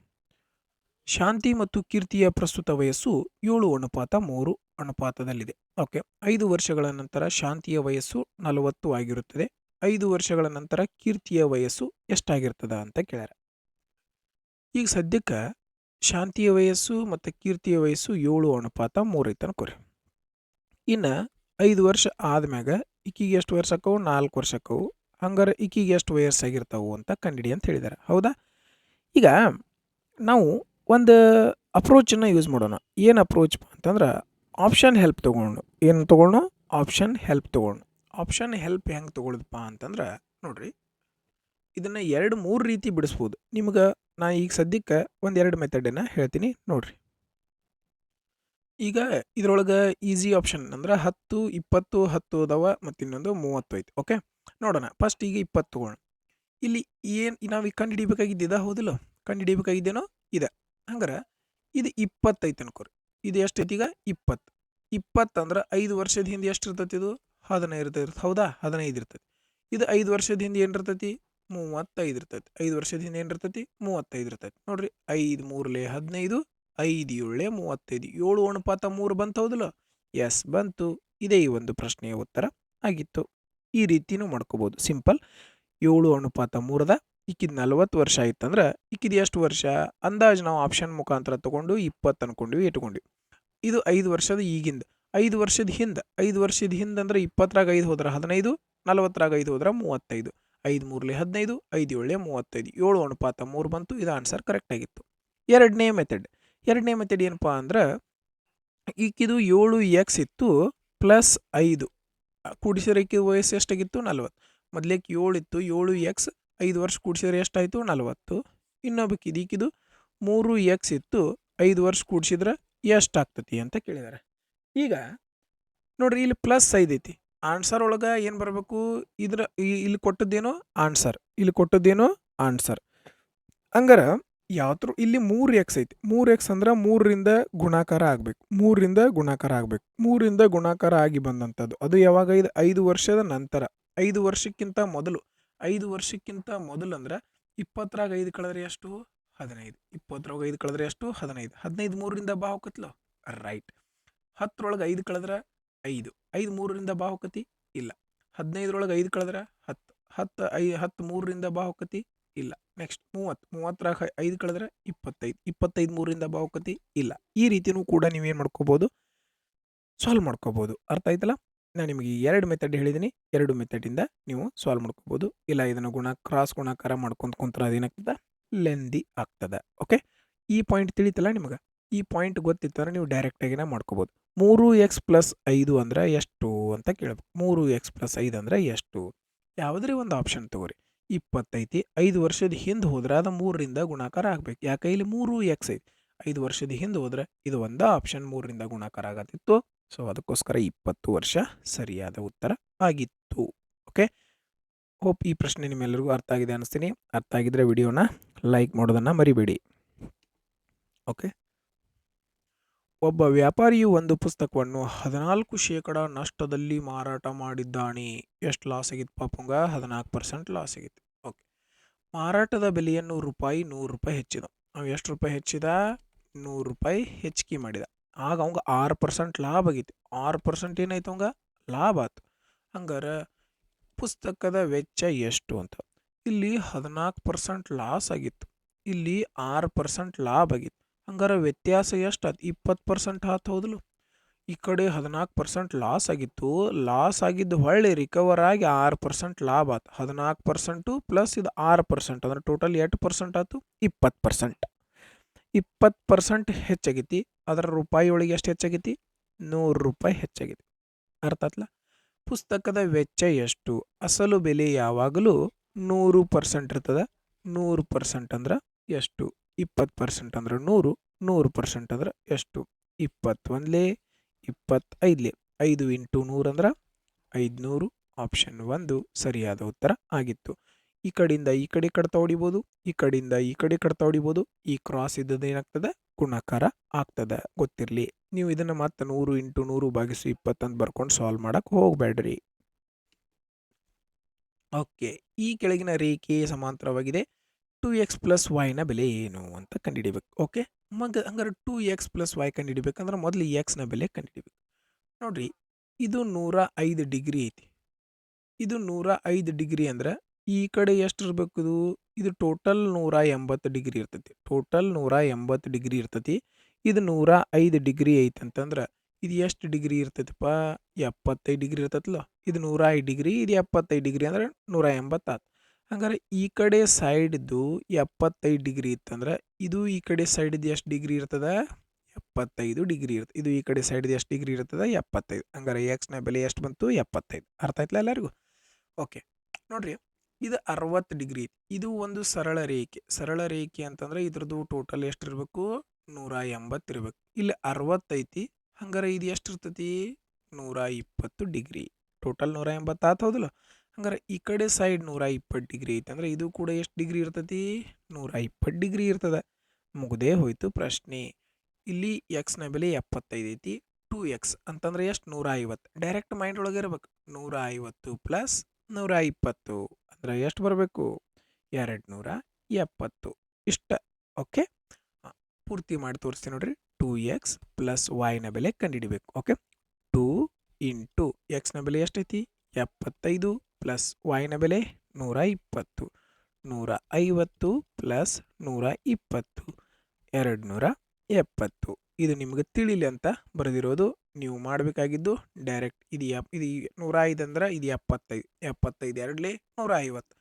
ಶಾಂತಿ ಮತ್ತು ಕೀರ್ತಿಯ ಪ್ರಸ್ತುತ ವಯಸ್ಸು 7:3 ಅನುಪಾತದಲ್ಲಿದೆ. ಓಕೆ, 5 ವರ್ಷಗಳ ನಂತರ ಶಾಂತಿಯ ವಯಸ್ಸು 40 ಆಗಿರುತ್ತದೆ. 5 ವರ್ಷಗಳ ನಂತರ ಕೀರ್ತಿಯ ವಯಸ್ಸು ಎಷ್ಟಾಗಿರ್ತದ ಅಂತ ಕೇಳ್ಯಾರ. ಈಗ ಸದ್ಯಕ್ಕೆ ಶಾಂತಿಯ ವಯಸ್ಸು ಮತ್ತು ಕೀರ್ತಿಯ ವಯಸ್ಸು 7:3 ಐತೆ ಅನ್ಕೋರಿ. ಇನ್ನು 5 ವರ್ಷ ಆದ್ಮ್ಯಾಗ ಈಕಿಗೆ ಎಷ್ಟು ವರ್ಷ ಆಕವು, 4 ವರ್ಷ ಆಕವು. ಹಂಗಾರೆ ಈಕಿಗೆ ಎಷ್ಟು ವಯಸ್ಸಾಗಿರ್ತಾವು ಅಂತ ಕಂಡಿಡಿ ಅಂತ ಹೇಳಿದ್ದಾರೆ. ಹೌದಾ? ಈಗ ನಾವು ಒಂದು ಅಪ್ರೋಚನ್ನು ಯೂಸ್ ಮಾಡೋಣ. ಏನು ಅಪ್ರೋಚ್ ಅಂತಂದ್ರೆ ಆಪ್ಷನ್ ಹೆಲ್ಪ್ ತೊಗೊಂಡು. ಏನು ತೊಗೊಂಡು? ಆಪ್ಷನ್ ಹೆಲ್ಪ್ ತೊಗೊಂಡು. ಆಪ್ಷನ್ ಹೆಲ್ಪ್ ಹೆಂಗೆ ತೊಗೊಳೋದಪ್ಪ ಅಂತಂದ್ರೆ ನೋಡ್ರಿ, ಇದನ್ನು 2-3 ರೀತಿ ಬಿಡಿಸ್ಬೋದು. ನಿಮ್ಗೆ ನಾ ಈಗ ಸದ್ಯಕ್ಕೆ 1-2 ಮೆಥಡನ್ನು ಹೇಳ್ತೀನಿ ನೋಡ್ರಿ. ಈಗ ಇದ್ರೊಳಗೆ ಈಸಿ ಆಪ್ಷನ್ ಅಂದ್ರೆ 10 20 10 ಅದಾವ, ಮತ್ತು ಇನ್ನೊಂದು 30 ಐತಿ. ಓಕೆ, ನೋಡೋಣ. ಫಸ್ಟ್ ಈಗ 20 ತೊಗೋಣ. ಇಲ್ಲಿ ಏನು ನಾವು ಈಗ ಕಂಡು ಹಿಡಿಬೇಕಾಗಿದ್ದ, ಹೌದಿಲ್ಲ? ಕಂಡು ಹಿಡಿಬೇಕಾಗಿದ್ದೇನೋ ಇದೆ. ಹಂಗಾರೆ ಇದು 20 ಐತೆ ಅನ್ಕೋರಿ. ಇದು ಎಷ್ಟೈತಿ ಈಗ? 20. 20 ಅಂದ್ರೆ 5 ವರ್ಷದ ಹಿಂದೆ ಎಷ್ಟು ಇರ್ತೈತಿ? ಇದು 15 ಇರ್ತೈತಿ. ಹೌದಾ? 15 ಇರ್ತೈತಿ. ಇದು 5 ವರ್ಷದ ಹಿಂದೆ ಏನಿರ್ತೈತಿ? 35 ಇರ್ತೈತಿ. 5 ವರ್ಷದ ಹಿಂದೆ ಏನಿರ್ತೈತಿ? 35 ಇರ್ತೈತಿ. ನೋಡ್ರಿ, 5 3 15, 5 7 35. 7:3 ಬಂತು, ಹೌದಿಲ್ಲ? ಎಸ್, ಬಂತು. ಇದೇ ಈ ಒಂದು ಪ್ರಶ್ನೆಯ ಉತ್ತರ ಆಗಿತ್ತು. ಈ ರೀತಿನೂ ಮಾಡ್ಕೋಬೋದು, ಸಿಂಪಲ್. 7:3 ಈಕಿದ್ 40 ವರ್ಷ ಆಯ್ತಂದ್ರೆ ಈಕಿದು ಎಷ್ಟು ವರ್ಷ ಅಂದಾಜು ನಾವು ಆಪ್ಷನ್ ಮುಖಾಂತರ ತೊಗೊಂಡು 20 ಅನ್ಕೊಂಡ್ವಿ, ಇಟ್ಕೊಂಡ್ವಿ. ಇದು 5 ವರ್ಷದ ಈಗಿಂದ. 5 ವರ್ಷದ ಹಿಂದೆ 5 ವರ್ಷದ ಹಿಂದೆ ಅಂದ್ರೆ 20ರಾಗ 5 ಹೋದ್ರೆ 15, 40ರಾಗ 5 ಹೋದ್ರೆ 35. 5 ಮೂರಲೆ 15, 5 ಏಳಲೆ 35, 7 ಅನುಪಾತ 3 ಬಂತು. ಇದು ಆನ್ಸರ್ ಕರೆಕ್ಟ್ ಆಗಿತ್ತು. ಎರಡನೇ ಮೆಥಡ್ ಏನಪ್ಪ ಅಂದ್ರೆ ಈಕಿದು 7x ಇತ್ತು ಪ್ಲಸ್ 5 ಕೂಡಿಸಿದ್ರೆ ಈಕಿ ವಯಸ್ಸು ಎಷ್ಟಾಗಿತ್ತು 40. ಮೊದಲೇಕೆ 7 ಇತ್ತು, 7x 5 ವರ್ಷ ಕೂಡಿಸಿದ್ರೆ ಎಷ್ಟಾಯಿತು 40. ಇನ್ನೊಬ್ಬಕ್ಕಿದು ಈಕಿದು 3x ಇತ್ತು 5 ವರ್ಷ ಕೂಡಿಸಿದ್ರೆ ಎಷ್ಟಾಗ್ತತಿ ಅಂತ ಕೇಳಿದ್ದಾರೆ. ಈಗ ನೋಡ್ರಿ ಇಲ್ಲಿ ಪ್ಲಸ್ 5 ಐತಿ. ಆನ್ಸರ್ ಒಳಗೆ ಏನು ಬರಬೇಕು? ಇಲ್ಲಿ ಕೊಟ್ಟದ್ದೇನೋ ಆನ್ಸರ್. ಹಂಗಾರೆ ಯಾವ್ದು ಇಲ್ಲಿ 3x ಐತಿ. 3x ಅಂದ್ರೆ 3ರಿಂದ ಗುಣಾಕಾರ ಆಗ್ಬೇಕು. 3ರಿಂದ ಗುಣಾಕಾರ ಆಗಿ ಬಂದಂಥದ್ದು. ಅದು ಯಾವಾಗ? 5 ವರ್ಷದ ನಂತರ, 5 ವರ್ಷಕ್ಕಿಂತ ಮೊದಲು. 5 ವರ್ಷಕ್ಕಿಂತ ಮೊದಲು ಅಂದ್ರೆ 20ರಾಗ 5 ಕಳೆದ್ರೆ ಎಷ್ಟು? 15. 20ರಾಗ 5 ಕಳೆದ್ರೆ ಎಷ್ಟು? 15. 15 3ರಿಂದ ಬಾ ಹೋಗತ್ಲ? ರೈಟ್. 10ರೊಳಗೆ 5 ಕಳೆದ್ರೆ 5. 5 3ರಿಂದ ಬಾ ಹೋಗತಿ? ಇಲ್ಲ. 15ರೊಳಗೆ 5 ಕಳೆದ್ರೆ 10. 10 3ರಿಂದ ಬಾ ಹೋಗತಿ? ಇಲ್ಲ. ನೆಕ್ಸ್ಟ್ 30ರಾಗ 5 ಕಳೆದ್ರೆ 25. 25 3ರಿಂದ ಬಾ ಹೋಗತಿ? ಇಲ್ಲ. ಈ ರೀತಿಯೂ ಕೂಡ ನೀವೇನು ಮಾಡ್ಕೋಬೋದು? ಸಾಲ್ವ್ ಮಾಡ್ಕೋಬೋದು. ಅರ್ಥ ಆಯ್ತಲ್ಲ? ನಾನು ನಿಮಗೆ 2 ಮೆಥಡ್ ಹೇಳಿದ್ದೀನಿ. 2 ಮೆಥಡಿಂದ ನೀವು ಸಾಲ್ವ್ ಮಾಡ್ಕೋಬೋದು. ಇಲ್ಲ ಇದನ್ನು ಕ್ರಾಸ್ ಗುಣಾಕಾರ ಮಾಡ್ಕೊಂತ ಕುಂತ್ರೆ ಅದೇನಾಗ್ತದೆ? ಲೆಂದಿ ಆಗ್ತದೆ. ಓಕೆ, ಈ ಪಾಯಿಂಟ್ ತಿಳಿತಲ್ಲ ನಿಮಗೆ? ಈ ಪಾಯಿಂಟ್ ಗೊತ್ತಿತ್ತಾರೆ ನೀವು ಡೈರೆಕ್ಟಾಗಿನ ಮಾಡ್ಕೋಬೋದು. 3x ಪ್ಲಸ್ 5 ಅಂದ್ರೆ ಎಷ್ಟು ಅಂತ ಕೇಳಬೇಕು. 3x ಪ್ಲಸ್ 5 ಅಂದ್ರೆ ಎಷ್ಟು? ಯಾವುದೇ ಒಂದು ಆಪ್ಷನ್ ತಗೋರಿ. 20 ಐತಿ. 5 ವರ್ಷದ ಹಿಂದೆ ಹೋದ್ರೆ ಅದು 3ರಿಂದ ಗುಣಾಕಾರ ಆಗ್ಬೇಕು. ಯಾಕೆ? ಇಲ್ಲಿ 3x ಐತಿ. 5 ವರ್ಷದ ಹಿಂದೆ ಹೋದ್ರೆ ಇದು ಒಂದು ಆಪ್ಷನ್ 3ರಿಂದ ಗುಣಾಕಾರ ಆಗತ್ತಿತ್ತು. ಸೊ ಅದಕ್ಕೋಸ್ಕರ 20 ವರ್ಷ ಸರಿಯಾದ ಉತ್ತರ ಆಗಿತ್ತು. ಓಕೆ, ಹೋಪ್ ಈ ಪ್ರಶ್ನೆ ನಿಮ್ಮೆಲ್ಲರಿಗೂ ಅರ್ಥ ಆಗಿದೆ ಅನಿಸ್ತೀನಿ. ಅರ್ಥ ಆಗಿದ್ರೆ ವಿಡಿಯೋನ ಲೈಕ್ ಮಾಡೋದನ್ನು ಮರಿಬೇಡಿ. ಓಕೆ, ಒಬ್ಬ ವ್ಯಾಪಾರಿಯು ಒಂದು ಪುಸ್ತಕವನ್ನು 14% ನಷ್ಟದಲ್ಲಿ ಮಾರಾಟ ಮಾಡಿದ್ದಾನೆ. ಎಷ್ಟು ಲಾಸ್ ಆಗಿತ್ತು ಪಾಪುಂಗ? 14% ಲಾಸ್ ಆಗಿತ್ತು. ಓಕೆ, ಮಾರಾಟದ ಬೆಲೆಯನ್ನು ₹100 ಹೆಚ್ಚಿದ. ನಾವು ಎಷ್ಟು ರೂಪಾಯಿ ಹೆಚ್ಚಿದ? ₹100 ಹೆಚ್ಚಿಗೆ ಮಾಡಿದ. ಆಗ ಅವಂಗ 6% ಲಾಭ ಆಗಿತ್ತು. 6% ಏನಾಯ್ತು ಅವಂಗ? ಲಾಭ ಆಯ್ತು. ಹಂಗಾರೆ ಪುಸ್ತಕದ ವೆಚ್ಚ ಎಷ್ಟು ಅಂತ? ಇಲ್ಲಿ 14% ಲಾಸ್ ಆಗಿತ್ತು, ಇಲ್ಲಿ 6% ಲಾಭ ಆಗಿತ್ತು. ಹಂಗಾರೆ ವ್ಯತ್ಯಾಸ ಎಷ್ಟು ಆಯ್ತು? 20% ಆಯ್ತು. ಹೌದಲು? ಈ ಕಡೆ 14% ಲಾಸ್ ಆಗಿತ್ತು, ಲಾಸ್ ಆಗಿದ್ದು ಹೊಳ್ಳಿ ರಿಕವರ್ ಆಗಿ 6% ಲಾಭ ಆಯ್ತು. 14% ಪ್ಲಸ್ ಇದು 6% ಅಂದ್ರೆ ಟೋಟಲ್ 8% ಆಯ್ತು? 20%. 20% ಹೆಚ್ಚಾಗೈತಿ. ಅದರ ರೂಪಾಯಿ ಒಳಗೆ ಎಷ್ಟು ಹೆಚ್ಚಾಗೈತಿ? ₹100 ಹೆಚ್ಚಾಗೈತಿ. ಅರ್ಥ ಆತ್ಲ? ಪುಸ್ತಕದ ವೆಚ್ಚ ಎಷ್ಟು? ಅಸಲು ಬೆಲೆ ಯಾವಾಗಲೂ 100% ಇರ್ತದೆ. 100% ಅಂದ್ರೆ ಎಷ್ಟು? 20% ಅಂದ್ರೆ 100, 100% ಅಂದ್ರೆ ಎಷ್ಟು? 21 25 5 ಇಂಟು 100 ಅಂದ್ರೆ 500. ಆಪ್ಷನ್ 1 ಸರಿಯಾದ ಉತ್ತರ ಆಗಿತ್ತು. ಈ ಕಡೆಯಿಂದ ಈ ಕಡೆ ಕಡ್ತಾ ಹೊಡಿಬೋದು, ಈ ಕಡೆಯಿಂದ ಈ ಕಡೆ ಕಡ್ತಾ ಹೊಡಿಬೋದು. ಈ ಕ್ರಾಸ್ ಇದ್ದದ್ದು ಏನಾಗ್ತದೆ? ಗುಣಾಕಾರ ಆಗ್ತದೆ. ಗೊತ್ತಿರಲಿ. ನೀವು ಇದನ್ನು ಮತ್ತೆ 100 ಇಂಟು 100 ಭಾಗಿಸು 20 ಅಂತ ಬರ್ಕೊಂಡು ಸಾಲ್ವ್ ಮಾಡಕ್ಕೆ ಹೋಗಬೇಡ್ರಿ. ಓಕೆ, ಈ ಕೆಳಗಿನ ರೇಖೆ ಸಮಾಂತರವಾಗಿದೆ. 2x ಪ್ಲಸ್ ವೈನ ಬೆಲೆ ಏನು ಅಂತ ಕಂಡುಹಿಡಿಬೇಕು. ಓಕೆ, ಹಂಗಾರೆ 2x ಪ್ಲಸ್ ವೈ ಕಂಡುಹಿಡಿಬೇಕಂದ್ರೆ ಮೊದಲು ಎಕ್ಸ್ನ ಬೆಲೆ ಕಂಡುಹಿಡಿಬೇಕು. ನೋಡ್ರಿ, ಇದು 105 ಡಿಗ್ರಿ ಐತಿ. ಇದು 105 ಡಿಗ್ರಿ ಅಂದ್ರೆ ಈ ಕಡೆ ಎಷ್ಟು ಇರಬೇಕು? ಇದು ಟೋಟಲ್ 180 ಡಿಗ್ರಿ ಇರ್ತೈತಿ. ಟೋಟಲ್ 180 ಡಿಗ್ರಿ ಇರ್ತೈತಿ. ಇದು 105 ಡಿಗ್ರಿ ಐತಿ ಅಂತಂದ್ರೆ ಇದು ಎಷ್ಟು ಡಿಗ್ರಿ ಇರ್ತೈತಿಪ್ಪ? 75 ಡಿಗ್ರಿ ಇರ್ತೈತಲ್ಲ. ಇದು 105 ಡಿಗ್ರಿ, ಇದು 75 ಡಿಗ್ರಿ ಅಂದ್ರೆ 180 ಆಯ್ತು. ಹಂಗಾರೆ ಈ ಕಡೆ ಸೈಡ್ದು 75 ಡಿಗ್ರಿ ಇತ್ತಂದ್ರೆ ಇದು ಈ ಕಡೆ ಸೈಡ್ದು ಎಷ್ಟು ಡಿಗ್ರಿ ಇರ್ತದೆ? 75 ಡಿಗ್ರಿ ಇರ್ತದೆ. ಇದು ಈ ಕಡೆ ಸೈಡ್ದು ಎಷ್ಟು ಡಿಗ್ರಿ ಇರ್ತದೆ? 75. ಹಂಗಾರೆ ಎಕ್ಸ್ನ ಬೆಲೆ ಎಷ್ಟು ಬಂತು? 75. ಅರ್ಥ ಆಯ್ತಲ್ಲ ಎಲ್ಲರಿಗೂ? ಓಕೆ, ನೋಡ್ರಿ, ಇದು 60 ಡಿಗ್ರಿ. ಇದು ಒಂದು ಸರಳ ರೇಖೆ. ಸರಳ ರೇಖೆ ಅಂತಂದ್ರೆ ಇದ್ರದ್ದು ಟೋಟಲ್ ಎಷ್ಟು ಇರಬೇಕು? 180 ಇರಬೇಕು. ಇಲ್ಲಿ 60 ಐತಿ. ಹಂಗಾರೆ ಇದು ಎಷ್ಟು ಇರ್ತೈತಿ? 120 ಡಿಗ್ರಿ. ಟೋಟಲ್ 180 ಆಯ್ತು. ಹೌದಲ್ಲ? ಹಂಗಾರೆ ಈ ಕಡೆ ಸೈಡ್ 120 ಡಿಗ್ರಿ ಐತೆ ಅಂದ್ರೆ ಇದು ಕೂಡ ಎಷ್ಟು ಡಿಗ್ರಿ ಇರ್ತೈತಿ? 120 ಡಿಗ್ರಿ ಇರ್ತದೆ. ಮುಗ್ದೇ ಹೋಯ್ತು ಪ್ರಶ್ನೆ. ಇಲ್ಲಿ ಎಕ್ಸ್ನ ಬೆಲೆ 75 ಐತಿ. 2x ಅಂತಂದ್ರೆ ಎಷ್ಟು? 150. ಡೈರೆಕ್ಟ್ ಮೈಂಡ್ ಒಳಗೆ ಇರ್ಬೇಕು. 150 ಪ್ಲಸ್ 120 ಅಂದ್ರೆ ಎಷ್ಟು ಬರಬೇಕು? 270. ಇಷ್ಟ. ಓಕೆ, ಪೂರ್ತಿ ಮಾಡಿ ತೋರಿಸ್ತೀನಿ ನೋಡ್ರಿ. 2x ಪ್ಲಸ್ ವೈನ ಬೆಲೆ ಕಂಡುಹಿಡಿಬೇಕು. ಓಕೆ, 2 ಇಂಟು ಎಕ್ಸ್ನ ಬೆಲೆ ಎಷ್ಟೈತಿ? 75 ಪ್ಲಸ್ ವೈನ ಬೆಲೆ 120. 150 ಪ್ಲಸ್ 120 270. ಇದು ನಿಮಗೆ ತಿಳಿಲಿ ಅಂತ ಬರೆದಿರೋದು. ನೀವು ಮಾಡಬೇಕಾಗಿದ್ದು ಡೈರೆಕ್ಟ್ ಇದು 105 ಅಂದ್ರೆ ಇದು 75, 75 ಎರಡಲೇ 150,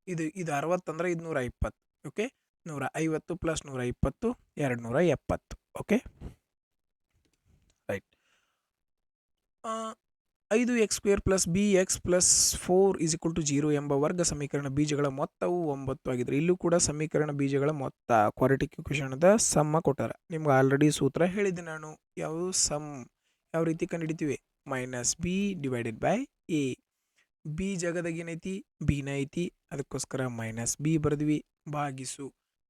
ಇದು 60 ಅಂದ್ರೆ ಇದು 120. Okay, 150 plus 120 270. Okay right. 5x² plus bx plus 4 = 0 ಎಂಬ ವರ್ಗ ಸಮೀಕರಣ ಬೀಜಗಳ ಮೊತ್ತವು 9 ಆಗಿದ್ರೆ ಇಲ್ಲೂ ಕೂಡ ಸಮೀಕರಣ ಬೀಜಗಳ ಮೊತ್ತ ಕ್ವಾಡ್ರಾಟಿಕ್ ಇಕ್ವೇಷನ್ದ ಸಮ್ಮ ಕೊಟ್ಟಾರ. ನಿಮ್ಗೆ ಆಲ್ರೆಡಿ ಸೂತ್ರ ಹೇಳಿದ್ದೆ ನಾನು. ಯಾವ ರೀತಿ ಕಂಡುಹಿಡಿತೀವಿ? -b/a. ಬಿ ಜಾಗದಾಗ ಏನೈತಿ? ಬಿನ ಐತಿ, ಅದಕ್ಕೋಸ್ಕರ -b ಬರೆದ್ವಿ. ಭಾಗಿಸು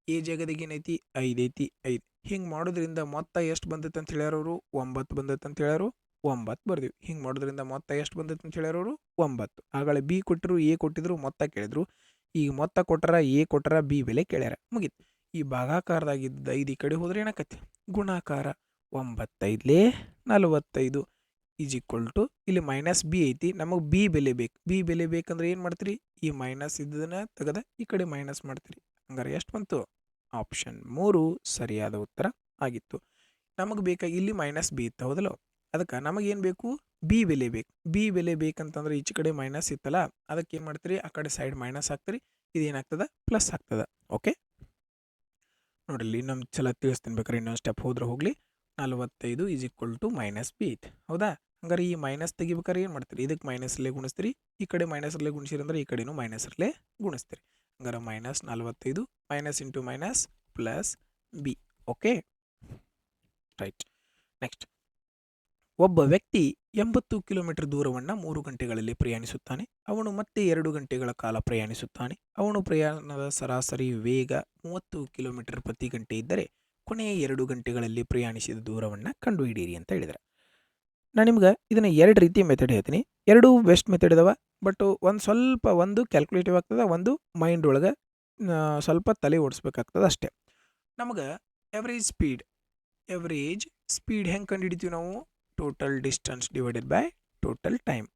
ಎ ಜಾಗದಾಗ ಏನೈತಿ? 5 ಐತಿ, 5. ಹಿಂಗೆ ಮಾಡೋದ್ರಿಂದ ಮೊತ್ತ ಎಷ್ಟು ಬಂದೈತೆ ಅಂತ ಹೇಳ್ಯಾರವರು? 9 ಬಂದೈತೆ ಅಂತ ಹೇಳ್ಯಾರು. 9 ಬರ್ದಿವಿ. ಹಿಂಗೆ ಮಾಡೋದ್ರಿಂದ ಮೊತ್ತ ಎಷ್ಟು ಬಂದೈತೆ ಅಂತ ಹೇಳ್ಯಾರವರು? 9. ಆಗಳ ಬಿ ಕೊಟ್ಟರು, ಎ ಕೊಟ್ಟಿದ್ರು, ಮೊತ್ತ ಕೇಳಿದ್ರು. ಈಗ ಮೊತ್ತ ಕೊಟ್ಟರ, ಎ ಕೊಟ್ಟರ, ಬಿ ಬೆಲೆ ಕೇಳ್ಯಾರ. ಮುಗೀತು. ಈ ಭಾಗಾಕಾರದಾಗಿದ್ದ 5 ಈ ಕಡೆ ಹೋದ್ರೆ ಏನಾಕತಿ? ಗುಣಾಕಾರ. 9 45 = ಇಲ್ಲಿ -b ಐತಿ. ನಮಗೆ ಬಿ ಬೆಲೆ ಬೇಕು. ಬಿ ಬೆಲೆ ಬೇಕಂದ್ರೆ ಏನು ಮಾಡ್ತೀರಿ? ಈ ಮೈನಸ್ ಇದ್ದದನ್ನ ತೆಗೆದ ಈ ಕಡೆ ಮೈನಸ್ ಮಾಡ್ತೀರಿ. ಹಂಗಾರೆ ಎಷ್ಟು ಬಂತು? ಆಪ್ಷನ್ 3 ಸರಿಯಾದ ಉತ್ತರ ಆಗಿತ್ತು. ನಮಗೆ ಬೇಕಾಗಿ ಇಲ್ಲಿ -b ಇತ್ತು, ಹೌದಲ್ಲ? ಅದಕ್ಕೆ ನಮಗೇನು ಬೇಕು? ಬಿ ಬೆಲೆ ಬೇಕು. ಬಿ ಬೆಲೆ ಬೇಕಂತಂದ್ರೆ ಈಚೆ ಕಡೆ ಮೈನಸ್ ಇತ್ತಲ್ಲ, ಅದಕ್ಕೆ ಏನು ಮಾಡ್ತೀರಿ? ಆ ಕಡೆ ಸೈಡ್ ಮೈನಸ್ ಹಾಕ್ತೀರಿ. ಇದೇನಾಗ್ತದೆ? ಪ್ಲಸ್ ಆಗ್ತದೆ. ಓಕೆ ನೋಡಿಲ್ಲಿ ಇನ್ನೊಂದು ಸಲ ತಿಳಿಸ್ತೀನಿ. ಬೇಕಾದ್ರೆ ಇನ್ನೊಂದು ಸ್ಟೆಪ್ ಹೋದ್ರೆ ಹೋಗಲಿ. 45 = -b ಐತಿ, ಹೌದಾ? ಹಂಗಾರೆ ಈ ಮೈನಸ್ ತೆಗಿಬೇಕಾದ್ರೆ ಏನು ಮಾಡ್ತೀರಿ? ಇದಕ್ಕೆ ಮೈನಸ್ರಲ್ಲೇ ಗುಣಿಸ್ತೀರಿ. ಈ ಕಡೆ ಮೈನಸ್ರಲ್ಲೇ ಗುಣಿಸಿರಿ ಅಂದ್ರೆ ಈ ಕಡೆನೂ ಮೈನಸ್ರಲ್ಲೇ ಗುಣಿಸ್ತೀರಿ. ಹಂಗಾರೆ -45 minus into minus plus B. Okay right. Next, ಒಬ್ಬ ವ್ಯಕ್ತಿ 80 ಕಿಲೋಮೀಟರ್ ದೂರವನ್ನು 3 ಗಂಟೆಗಳಲ್ಲಿ ಪ್ರಯಾಣಿಸುತ್ತಾನೆ. ಅವನು ಮತ್ತೆ 2 ಗಂಟೆಗಳ ಕಾಲ ಪ್ರಯಾಣಿಸುತ್ತಾನೆ. ಅವನು ಪ್ರಯಾಣದ ಸರಾಸರಿ ವೇಗ 30 ಕಿಲೋಮೀಟರ್ ಪ್ರತಿ ಗಂಟೆ ಇದ್ದರೆ ಕೊನೆಯ 2 ಗಂಟೆಗಳಲ್ಲಿ ಪ್ರಯಾಣಿಸಿದ ದೂರವನ್ನು ಕಂಡುಹಿಡಿಯಿರಿ ಅಂತ ಹೇಳಿದರೆ, ನಾನು ನಿಮ್ಗೆ ಇದನ್ನು 2 ರೀತಿಯ ಮೆಥಡ್ ಹೇಳ್ತೀನಿ. 2 ಬೆಸ್ಟ್ ಮೆಥಡ್ ಇದಾವೆ. ಬಟ್ ಒಂದು ಕ್ಯಾಲ್ಕುಲೇಟಿವ್ ಆಗ್ತದೆ, ಒಂದು ಮೈಂಡ್ ಒಳಗೆ ಸ್ವಲ್ಪ ತಲೆ ಓಡಿಸ್ಬೇಕಾಗ್ತದೆ ಅಷ್ಟೇ. ನಮಗೆ ಎವರೇಜ್ ಸ್ಪೀಡ್ ಹೆಂಗೆ ಕಂಡುಹಿಡಿತೀವಿ ನಾವು? Total distance divided by total time,